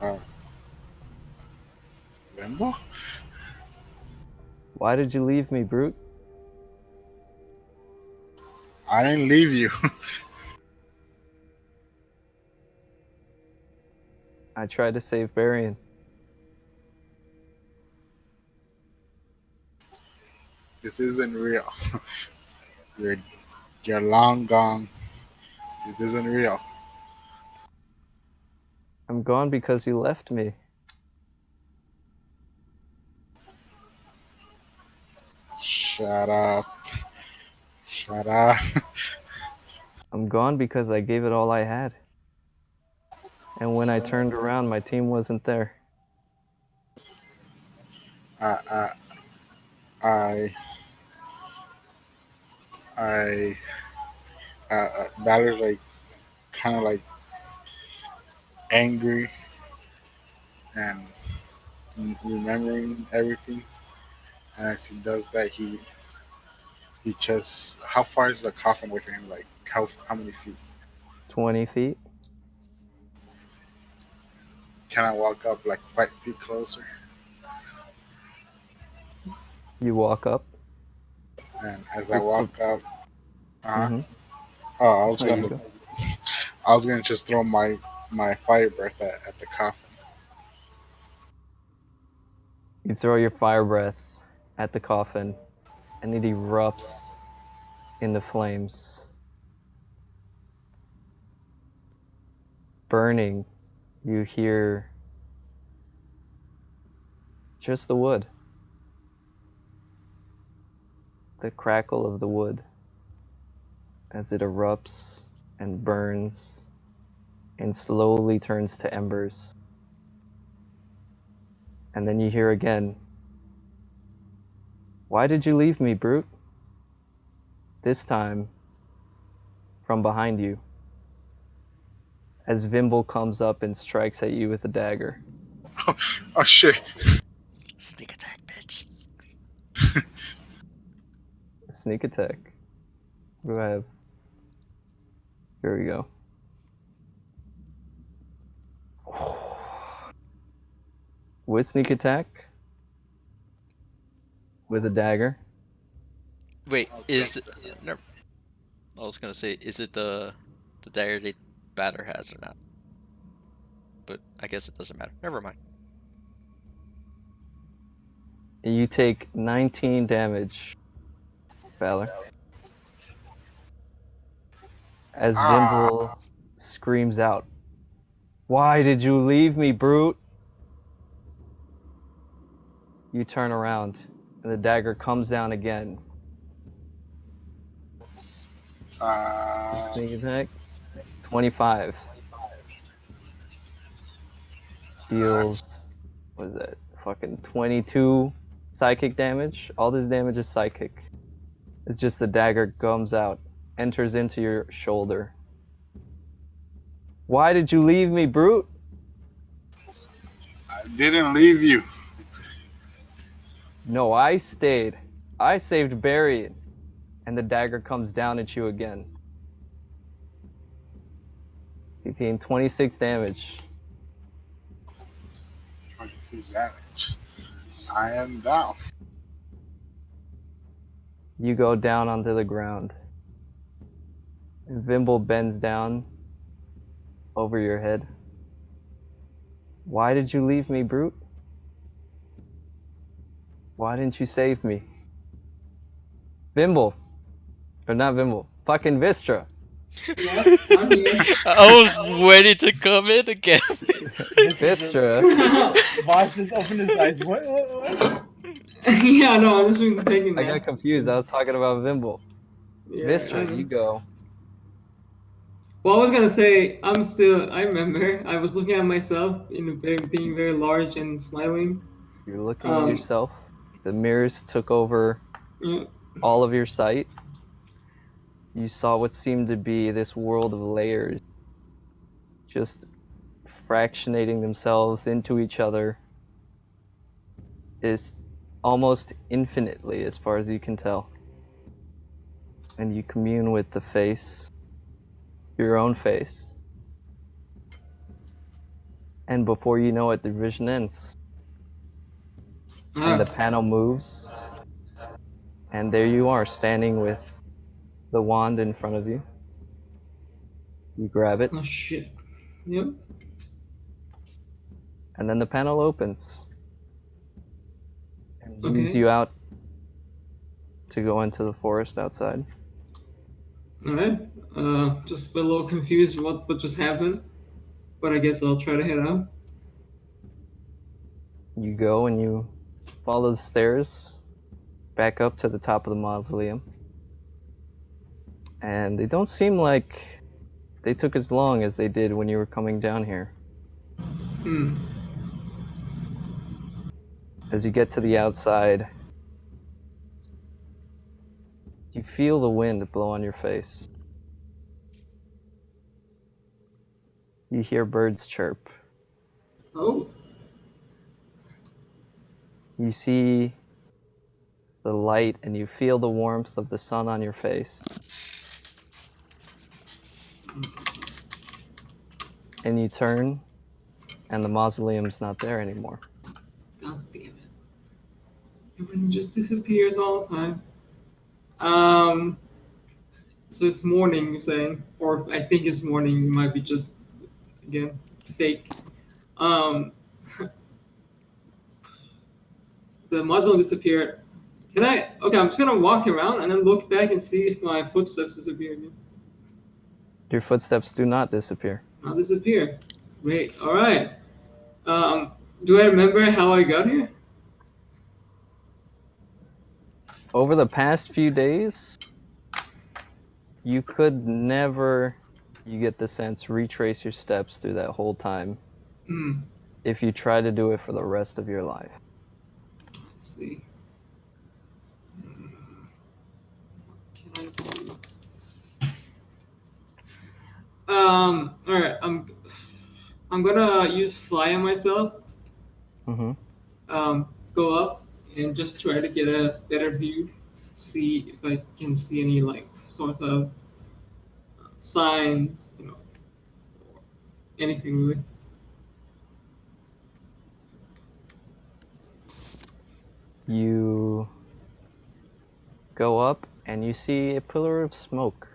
uh, Limbo? Why did you leave me, Brute? I didn't leave you. I tried to save Barian. This isn't real. you're you're long gone. This isn't real. I'm gone because you left me. Shut up. Shut up. I'm gone because I gave it all I had. And when I turned around, my team wasn't there. I, I, I, Balor's like kind of like angry and remembering everything. And as he does that, he just how far is the coffin away from him? Like how many feet? 20 feet. Can I walk up like 5 feet closer? You walk up. And as I walk up, Mm-hmm. oh, Oh, you go. I was gonna just throw my fire breath at the coffin. You throw your fire breath at the coffin, and it erupts into flames. Burning, you hear just the wood. The crackle of the wood as it erupts and burns and slowly turns to embers. And then you hear again, "Why did you leave me, brute?" This time, from behind you, as Vimble comes up and strikes at you with a dagger. Oh shit! Sneak attack, bitch. Sneak attack. What do I have? Here we go. With sneak attack, with a dagger. Wait, is it? Never, I was gonna say, is it the dagger that Batter has or not? But I guess it doesn't matter. Never mind. You take 19 damage, Valor. As Vimble screams out, "Why did you leave me, brute?" You turn around, and the dagger comes down again. Sneak attack. 25. Deals, what is that? Fucking 22 psychic damage. All this damage is psychic. It's just the dagger comes out, enters into your shoulder. "Why did you leave me, brute?" I didn't leave you. "No, I stayed. I saved Barry." And the dagger comes down at you again. You take 26 damage. 22 damage. I am down. You go down onto the ground. And Vimble bends down over your head. "Why did you leave me, brute? Why didn't you save me?" Vimble. Or not Vimble. Fucking Vistra. Yes, I'm here. I was waiting to come in again. Vistra. Voss just opened his eyes. What? Yeah, no, I'm just been taking I that. got confused. I was talking about Vimble. Yeah, Vistra, you go. Well, I was gonna say, I remember, I was looking at myself, being very large and smiling. You're looking at yourself. The mirrors took over Yeah, all of your sight. You saw what seemed to be this world of layers, just fractionating themselves into each other, is almost infinitely as far as you can tell. And you commune with the face, your own face. And before you know it, the vision ends. And the panel moves. And there you are, standing with the wand in front of you. You grab it, Oh shit. Yep. and then the panel opens and leads Okay. you out to go into the forest outside. All right. Just a little confused what just happened. but I guess I'll try to head out. You go and you follow the stairs back up to the top of the mausoleum. And they don't seem like they took as long as they did when you were coming down here. Hmm. As you get to the outside, you feel the wind blow on your face. You hear birds chirp. Oh. You see the light and you feel the warmth of the sun on your face. And you turn, and the mausoleum's not there anymore. God damn it. Everything just disappears all the time. So it's morning, you're saying? Or I think it's morning. It might be just, again, fake. Um, the muzzle disappeared. Can I? Okay, I'm just gonna walk around and then look back and see if my footsteps disappeared. Your footsteps do not disappear. Not disappear. Great. All right. Do I remember how I got here? Over the past few days, you could never, you get the sense, retrace your steps through that whole time Hmm. if you try to do it for the rest of your life. Let's see. Can I do? All right. I'm gonna use fly on myself. Mm-hmm. Go up and just try to get a better view. See if I can see any like sort of signs, or anything really. You go up and you see a pillar of smoke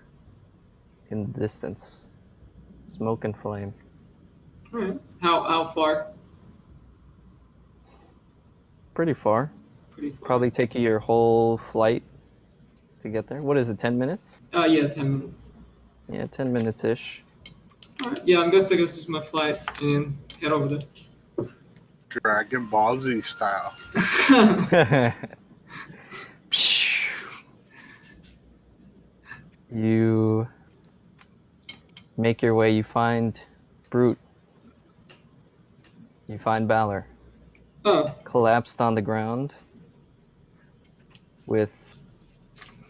in the distance. Smoke and flame. All right. How far? Pretty far. Pretty far. Probably take you your whole flight to get there. What is it, 10 minutes? Yeah, 10 minutes. Yeah, 10 minutes-ish. All right. Yeah, I'm gonna use my flight and head over there. Dragon Ball Z style. You make your way, you find Brute. You find Balor. Oh. Collapsed on the ground with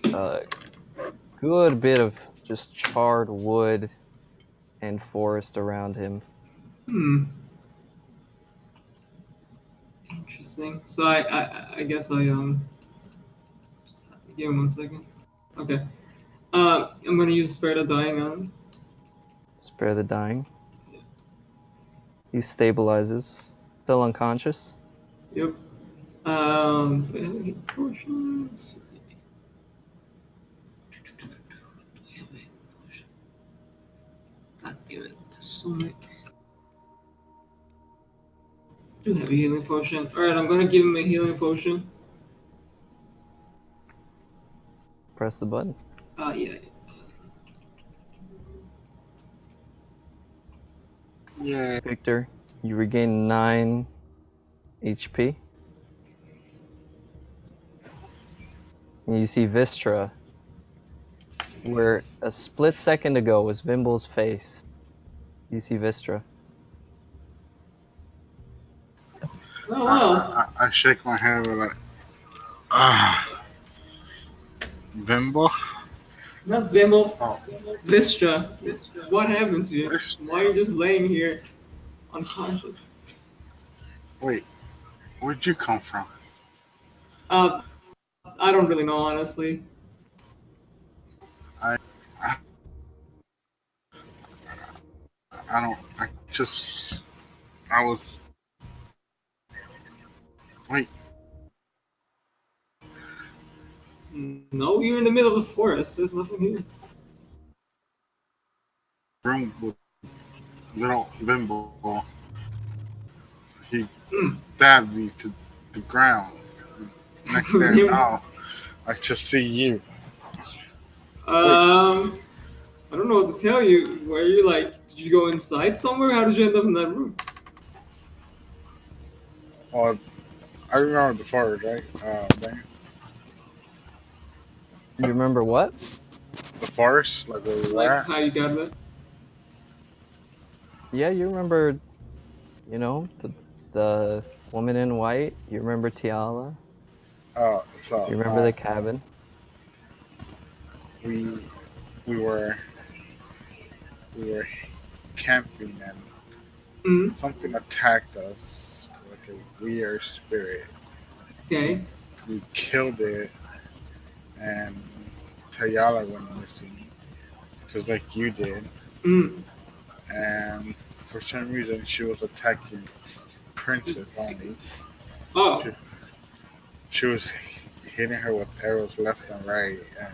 a good bit of just charred wood and forest around him. Interesting. So I guess I just have to give him 1 second. Okay. I'm gonna use Spare the Dying on him. Spare the dying. He stabilizes. Still unconscious. Yep. Potions. God damn it. There's so many. Do have a healing potion. Alright, I'm gonna give him a healing potion. Press the button. Yeah. Yeah. Victor, you regain 9 HP. And you see Vistra, where a split second ago was Vimble's face. You see Vistra. Oh, well. I shake my head with like, Bimbo? Not Vimmel. Oh, Vistra. What happened to you? Vis- Why are you just laying here unconscious? wait, where'd you come from? I don't really know, honestly. I don't. I was. Wait, No, you're in the middle of the forest. There's nothing here. room with little Bimbo. He stabbed me to the ground. Next thing I know, I just see you. I don't know know what to tell you. Where you like? Did you go inside somewhere? How did you end up in that room? Well, I remember the forward, right? Ben? You remember what? The forest, like where we were Like at. how you got there? Yeah, you remember, the woman in white. You remember Tiala. So You remember the cabin. we we were we were camping and Mm, something attacked us like a weird spirit. okay. We killed it, and Tayala went missing, just like you did. Mm. And for some reason, she was attacking Princess only. Oh. She, she was hitting her with arrows left and right, and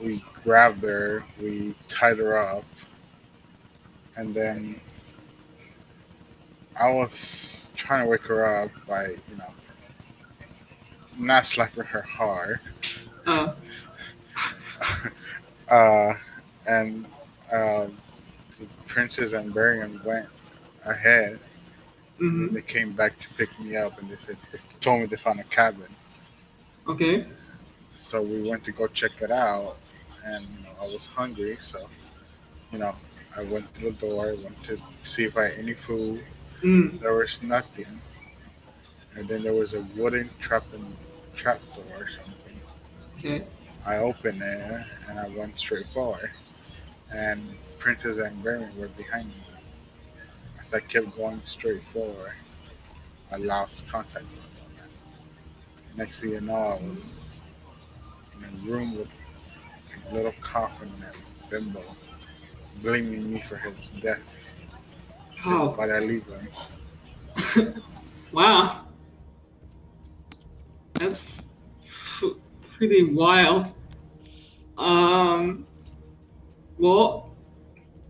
we grabbed her, we tied her up, and then I was trying to wake her up by, not slapping her hard. Uh. uh, and the Princess and Barian went ahead, and then Mm-hmm. they came back to pick me up, and they told me they found a cabin. Okay. So we went to go check it out, and I was hungry, so you know I went to the door, went to see if I had any food. Mm. There was nothing, and then there was a wooden trap door or something. Okay. I opened it and I went straight forward, and Princess and Baron were behind me. As I kept going straight forward, I lost contact with them. Next thing you know, I was in a room with a little coffin and Bimbo blaming me for his death. Oh. But I leave him. Wow. That's pretty wild. Um. Well,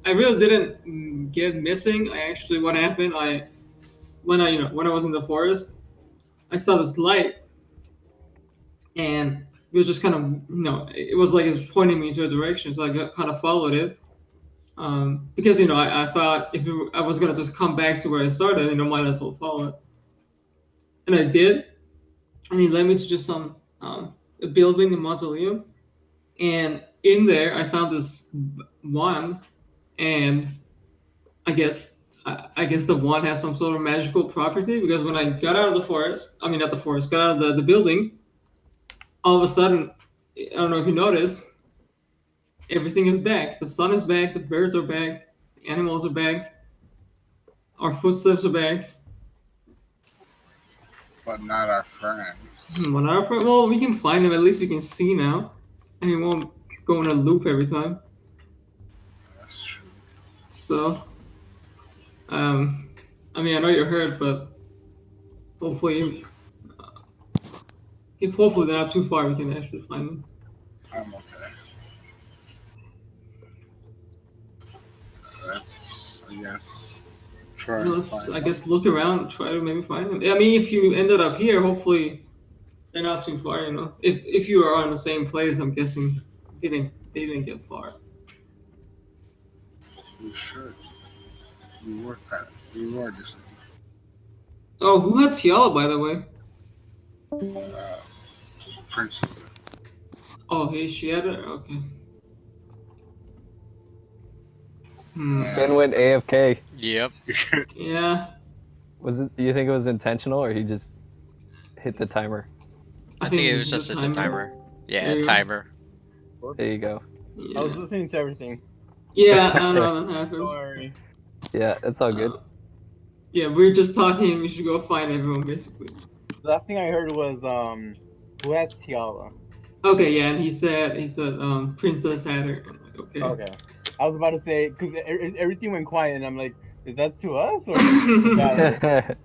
I really didn't get missing. I actually, what happened? When I was in the forest, I saw this light, and it was just kind of, it was like it's pointing me into a direction, so I kind of followed it. Because I thought if I was gonna just come back to where I started, might as well follow it, and I did, and he led me to just some a building, a mausoleum, and in there I found this wand, and I guess the wand has some sort of magical property because when I got out of the forest, I mean not the forest, got out of the building, all of a sudden, I don't know if you noticed, everything is back. The sun is back, the birds are back, the animals are back, our footsteps are back. But not our friends. Whatever. Well, we can find them. At least we can see now, and it won't go in a loop every time. That's true. So, um, I mean, I know you're hurt, but hopefully, if hopefully they're not too far, we can actually find them. I'm okay. Let's, I guess, try and Let's, find I them. guess, look around, try to maybe find them. I mean, if you ended up here, hopefully they're not too far. If you are on the same place, I'm guessing they didn't get far. We should. We were just Oh, who had Tiala, by the way? uh, Princess. Oh, she had it. Okay. Hmm. Ben And went AFK. Yep. Yeah, Do you think it was intentional or he just hit the timer? I think it was the just a timer. Yeah, There you go. timer. There you go. I was Yeah, listening to everything. yeah, I don't know that Don't happens. worry. Yeah, it's all good. Yeah, we're just talking. We should go find everyone, basically. The last thing I heard was who has Tiala? Okay, yeah, and he said, Princess had her. I'm like, okay. Okay. I was about to say because everything went quiet, and I'm like, is that to us or to Valor?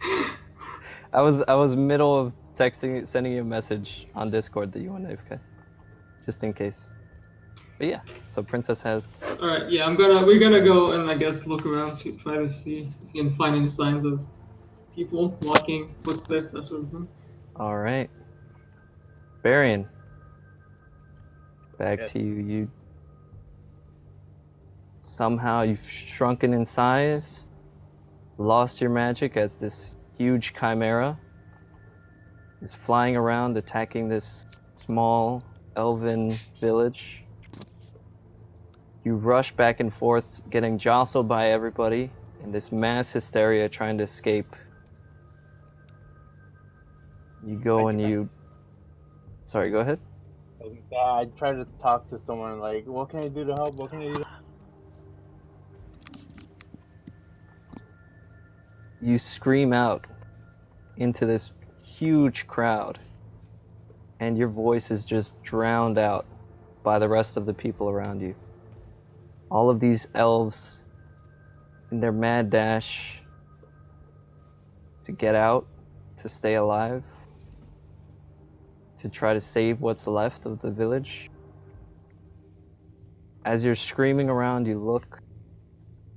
I was middle of sending you a message on Discord that you went AFK, just in case. But yeah, so Princess has. All right, yeah, we're gonna go and I guess look around to try to see if we can find any signs of people walking, footsteps, that sort of thing. All right, Barian. Back Yes. to you. somehow you've shrunken in size, lost your magic as this huge chimera is flying around attacking this small elven village. You rush back and forth, getting jostled by everybody in this mass hysteria trying to escape. You go and you... Sorry, go ahead. I try to talk to someone like, what can I do to help? What can I do to You scream out into this huge crowd, and your voice is just drowned out by the rest of the people around you. All of these elves in their mad dash to get out, to stay alive, to try to save what's left of the village. As you're screaming around, you look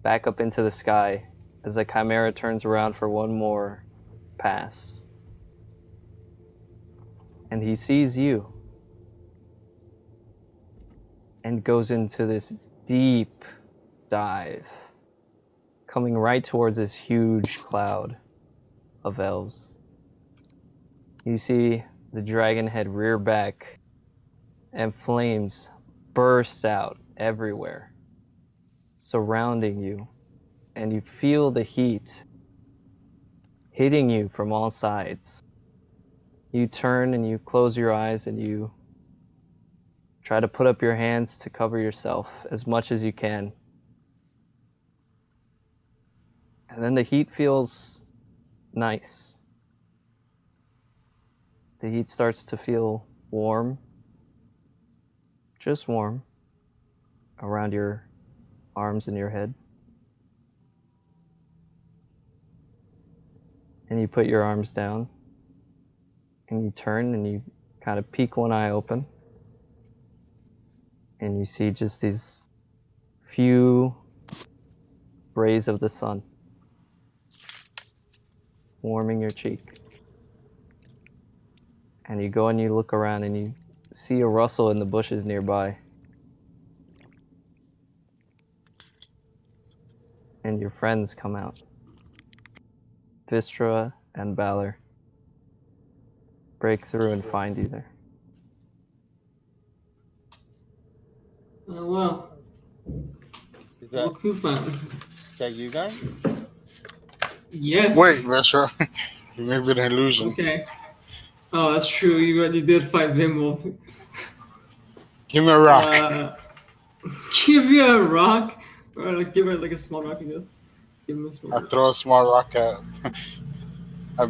back up into the sky as the chimera turns around for one more pass. And he sees you and goes into this deep dive, coming right towards this huge cloud of elves. You see the dragon head rear back, and flames burst out everywhere, surrounding you, and you feel the heat hitting you from all sides. You turn and you close your eyes and you try to put up your hands to cover yourself as much as you can. And then the heat feels nice. The heat starts to feel warm, just warm, around your arms and your head. And you put your arms down, and you turn and you kind of peek one eye open, and you see just these few rays of the sun warming your cheek. And you go and you look around and you see a rustle in the bushes nearby. And your friends come out. Vistra and Balor break through and find you there. Oh, well. Is that, Look who found. is that you guys? Yes. Wait, Vestra. You may be an illusion. Okay. Oh, that's true. You did fight Vimble. Give me a rock. Give you a rock, or like give her like a small rock. I guess. Give him a small I rock. throw a small rock at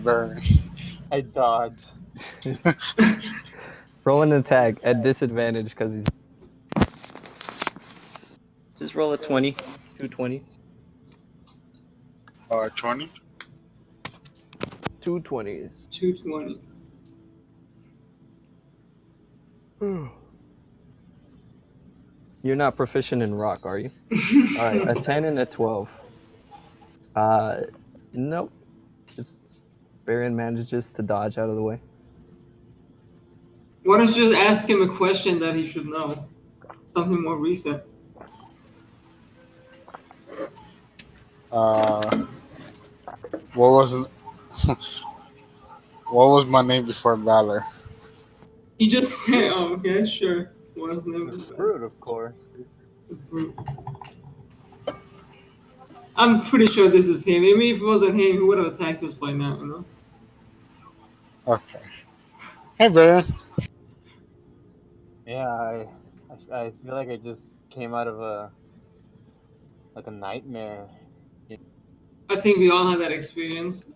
Baron. I dodge. Roll an attack at disadvantage because he's... Just roll a 20. 2 20s. 20. 2 20s. 220. You're not proficient in rock, are you? Alright, a 10 and a 12. Nope. Just Baron manages to dodge out of the way. Why don't you just ask him a question that he should know? Something more recent. What was what was my name before Valor? He just said, "Oh, okay, sure." What his name is? Fruit, of course. Brute. I'm pretty sure this is him. Maybe if it wasn't him, he would have attacked us by now, you know? Okay. Hey, Baron. Yeah, I feel like I just came out of a nightmare. I think we all had that experience.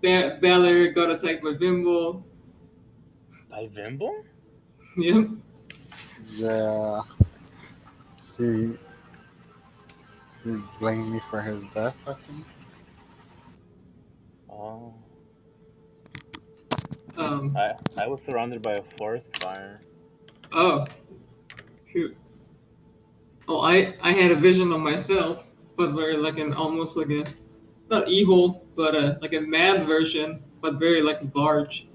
Balor got attacked by Vimble. By Vimble? Yep. Yeah. He blamed me for his death, I think. Oh. Um. I was surrounded by a forest fire. Oh. Shoot. Oh, I had a vision of myself, but very like an almost like a not evil, but like a mad version, but very like large,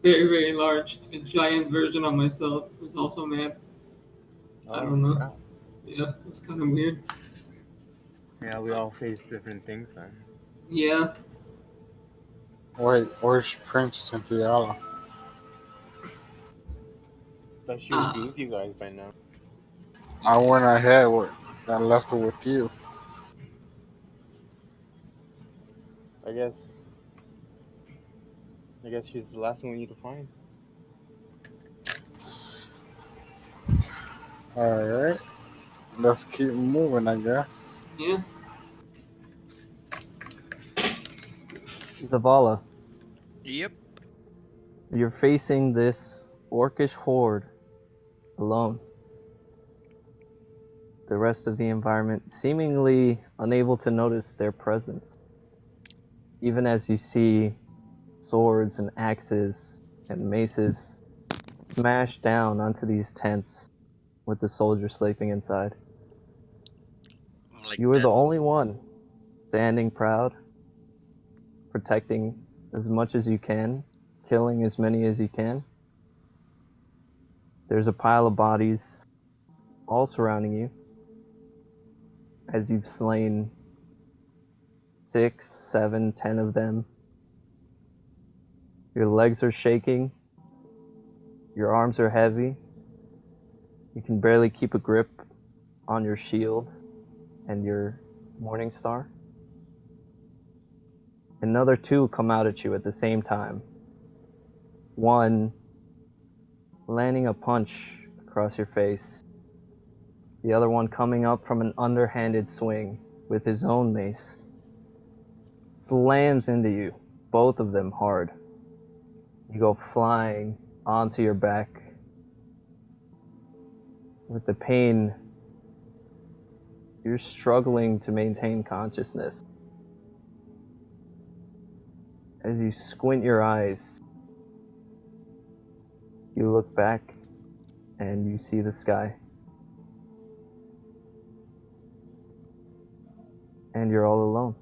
very large, like a giant version of myself who's also mad. I don't know. Crap. Yeah, that's kind of weird. Yeah, we all face different things then. Yeah. Wait, where's Prince Santiago? Thought she would be Ah. with you guys by now. I went ahead with, I left her with you. I guess. I guess she's the last one we need to find. Alright, let's keep moving, I guess. Yeah. Zavala, Yep. you're facing this orcish horde alone. The rest of the environment seemingly unable to notice their presence, even as you see swords and axes and maces smashed down onto these tents with the soldiers sleeping inside. I'm like You were the death. only one standing proud, protecting as much as you can, killing as many as you can. There's a pile of bodies all surrounding you as you've slain 6, 7, 10 of them. Your legs are shaking, your arms are heavy, you can barely keep a grip on your shield and your Morning Star. Another two come out at you at the same time. One landing a punch across your face, the other one coming up from an underhanded swing with his own mace. Slams into you, both of them hard. You go flying onto your back. With the pain, you're struggling to maintain consciousness. As you squint your eyes, you look back and you see the sky. And you're all alone.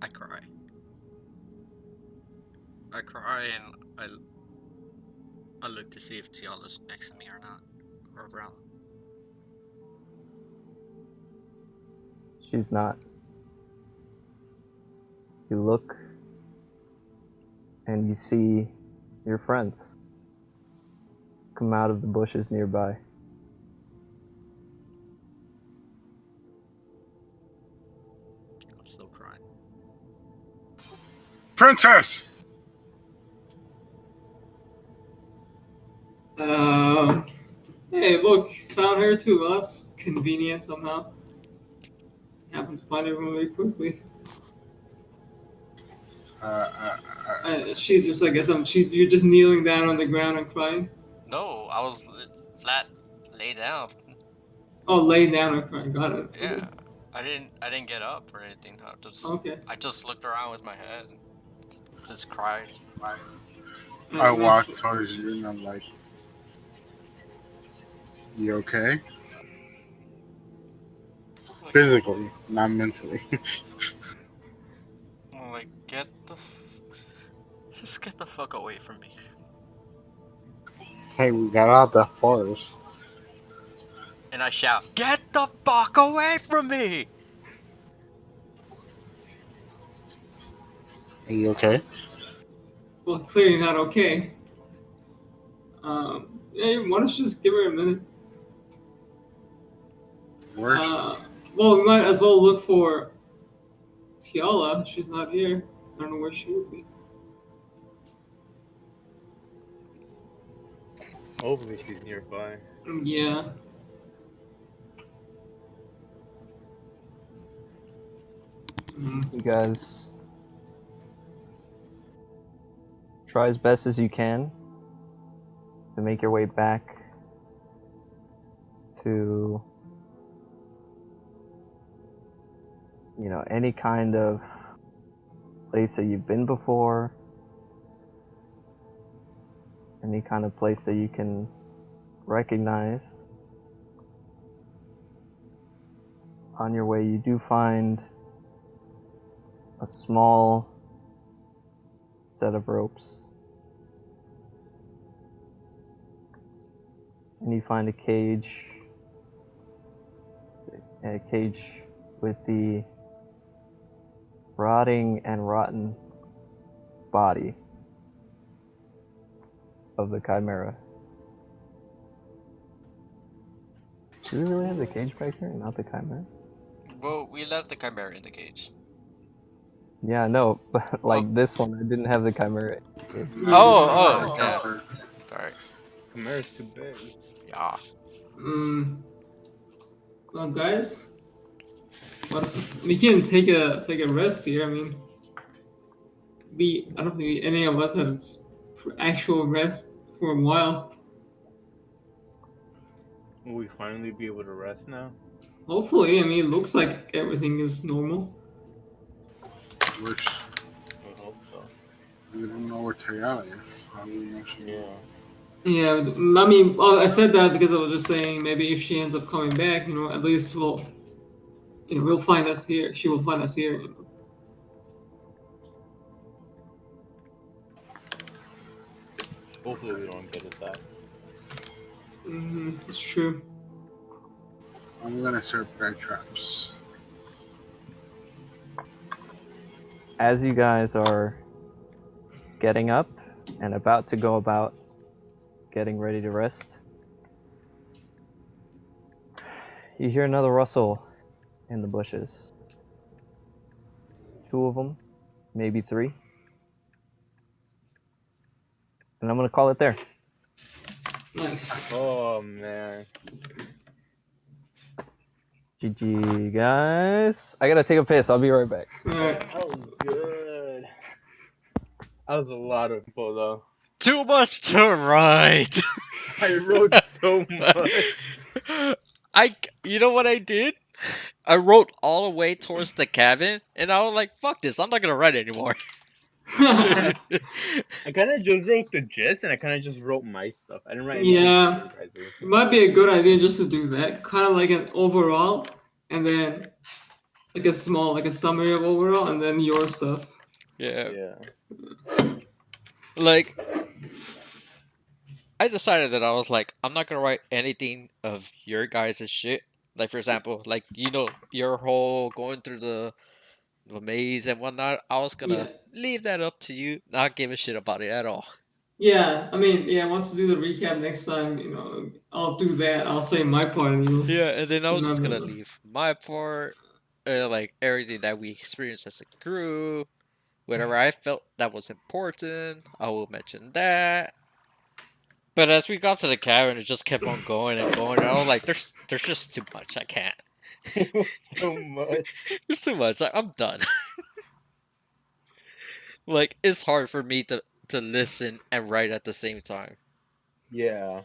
I cry. I cry and I look to see if Tiala's next to me or not, or around. She's not. You look and you see your friends come out of the bushes nearby. I'm still crying. Princess! Hey, look, found her too. Well, that's convenient somehow. Happened to find her really quickly. Uh, She's just, I guess, you're just kneeling down on the ground and crying. No, I was flat, lay down. Oh, laying down and crying. Got it. Yeah, I didn't get up or anything. Okay. I just looked around with my head, and just cried. I walked towards you and I'm like, you okay? Like, Physically, not mentally. I'm like, just get the fuck away from me. Hey, we got out the forest. And I shout, get the fuck away from me! Are you okay? Well, clearly not okay. Yeah, why don't you just give her a minute? Where's Well, we might as well look for Tiala. She's not here. I don't know where she would be. Hopefully she's nearby. Yeah. You guys try as best as you can to make your way back to, any kind of place that you've been before, any kind of place that you can recognize. On your way, you do find a small set of ropes and you find a cage with the rotting and rotten body of the chimera. Do we really have the cage back here, not the chimera? Well, we left the chimera in the cage. Yeah, no, but like this one, I didn't have the chimera. Oh, I yeah. counter. Sorry. Chimera's too big. Yeah. Well, guys, we can take a rest here. I mean, I don't think any of us had actual rest for a while. Will we finally be able to rest now? Hopefully, I mean, it looks like everything is normal. Wish I hope so. we don't know where Tayala is. How do we know she? Yeah. Yeah, I mean, I said that because I was just saying maybe if she ends up coming back, at least we'll find us here. She will find us here. Hopefully we don't get attacked. It's true. I'm gonna set bear traps. As you guys are getting up and about to go about getting ready to rest, you hear another rustle in the bushes. 2 of them, maybe 3. And I'm gonna call it there. Nice. Oh man. GG, guys. I gotta take a piss. I'll be right back. All right. That was good. That was a lot of info though. Too much to write. I wrote so much. You know what I did? I wrote all the way towards the cabin, and I was like, "Fuck this! I'm not gonna write anymore." I kind of just wrote the gist, and I kind of just wrote my stuff. I didn't write anything Yeah. for you guys. It might be a good idea just to do that, kind of like an overall, and then like a summary of overall, and then your stuff. Yeah. Yeah. Like, I decided that I was like, I'm not gonna write anything of your guys' shit. Like, for example, like, your whole going through the maze and whatnot. I was gonna leave that up to you, not give a shit about it at all. Yeah, I mean, once you do the recap next time, I'll do that. I'll say my part, and you. Yeah, and then I was just gonna remember. leave my part, like everything that we experienced as a crew, whatever I felt that was important, I will mention that. But as we got to the cabin, it just kept on going and going. And I was like, "There's just too much. I can't. So much. There's too much. I'm done." Like, it's hard for me to listen and write at the same time. Yeah.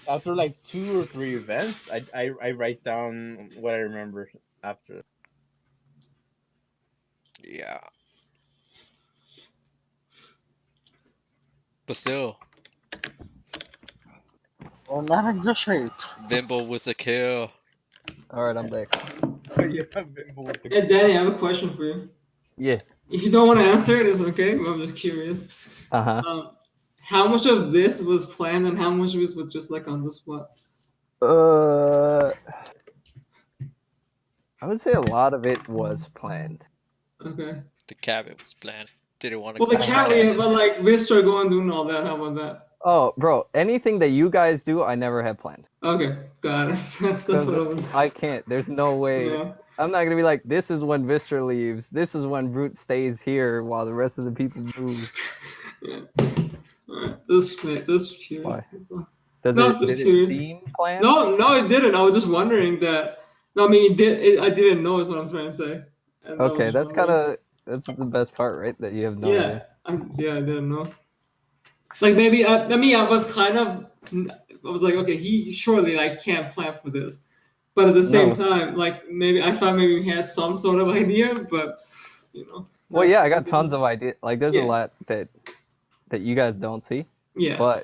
After like 2 or 3 events, I write down what I remember after. Yeah. But still, Well, not in good shape. Bimbo with a kill. Alright, I'm back. Yeah, I've been bored. Hey, Danny, I have a question for you. Yeah. If you don't want to answer it, it's okay. I'm just curious. Uh-huh. How much of this was planned, and how much of it was just like on the spot? I would say a lot of it was planned. Okay. The cabin was planned. Didn't want to. Well, the cabin, but like Vistra going doing all that. How about that? Oh, bro, anything that you guys do, I never have planned. Okay, got it. That's what I was. I can't. There's no way. Yeah. I'm not gonna be like, this is when Vistra leaves. This is when Brute stays here while the rest of the people move. Yeah. Alright. This curious. Why? Why? Did it curious. seem planned? No, it didn't. I was just wondering that. No, I mean, I didn't know. Is what I'm trying to say. And I was Okay, just that's the best part, right? That you have no yeah, idea. I didn't know. Like maybe I was kind of. I was like, okay, he surely like can't plan for this, but at the same No. time, like maybe I thought maybe he had some sort of idea, but Well, not yeah, I got specifically. tons of ideas. Like, there's Yeah. a lot that you guys don't see. Yeah. But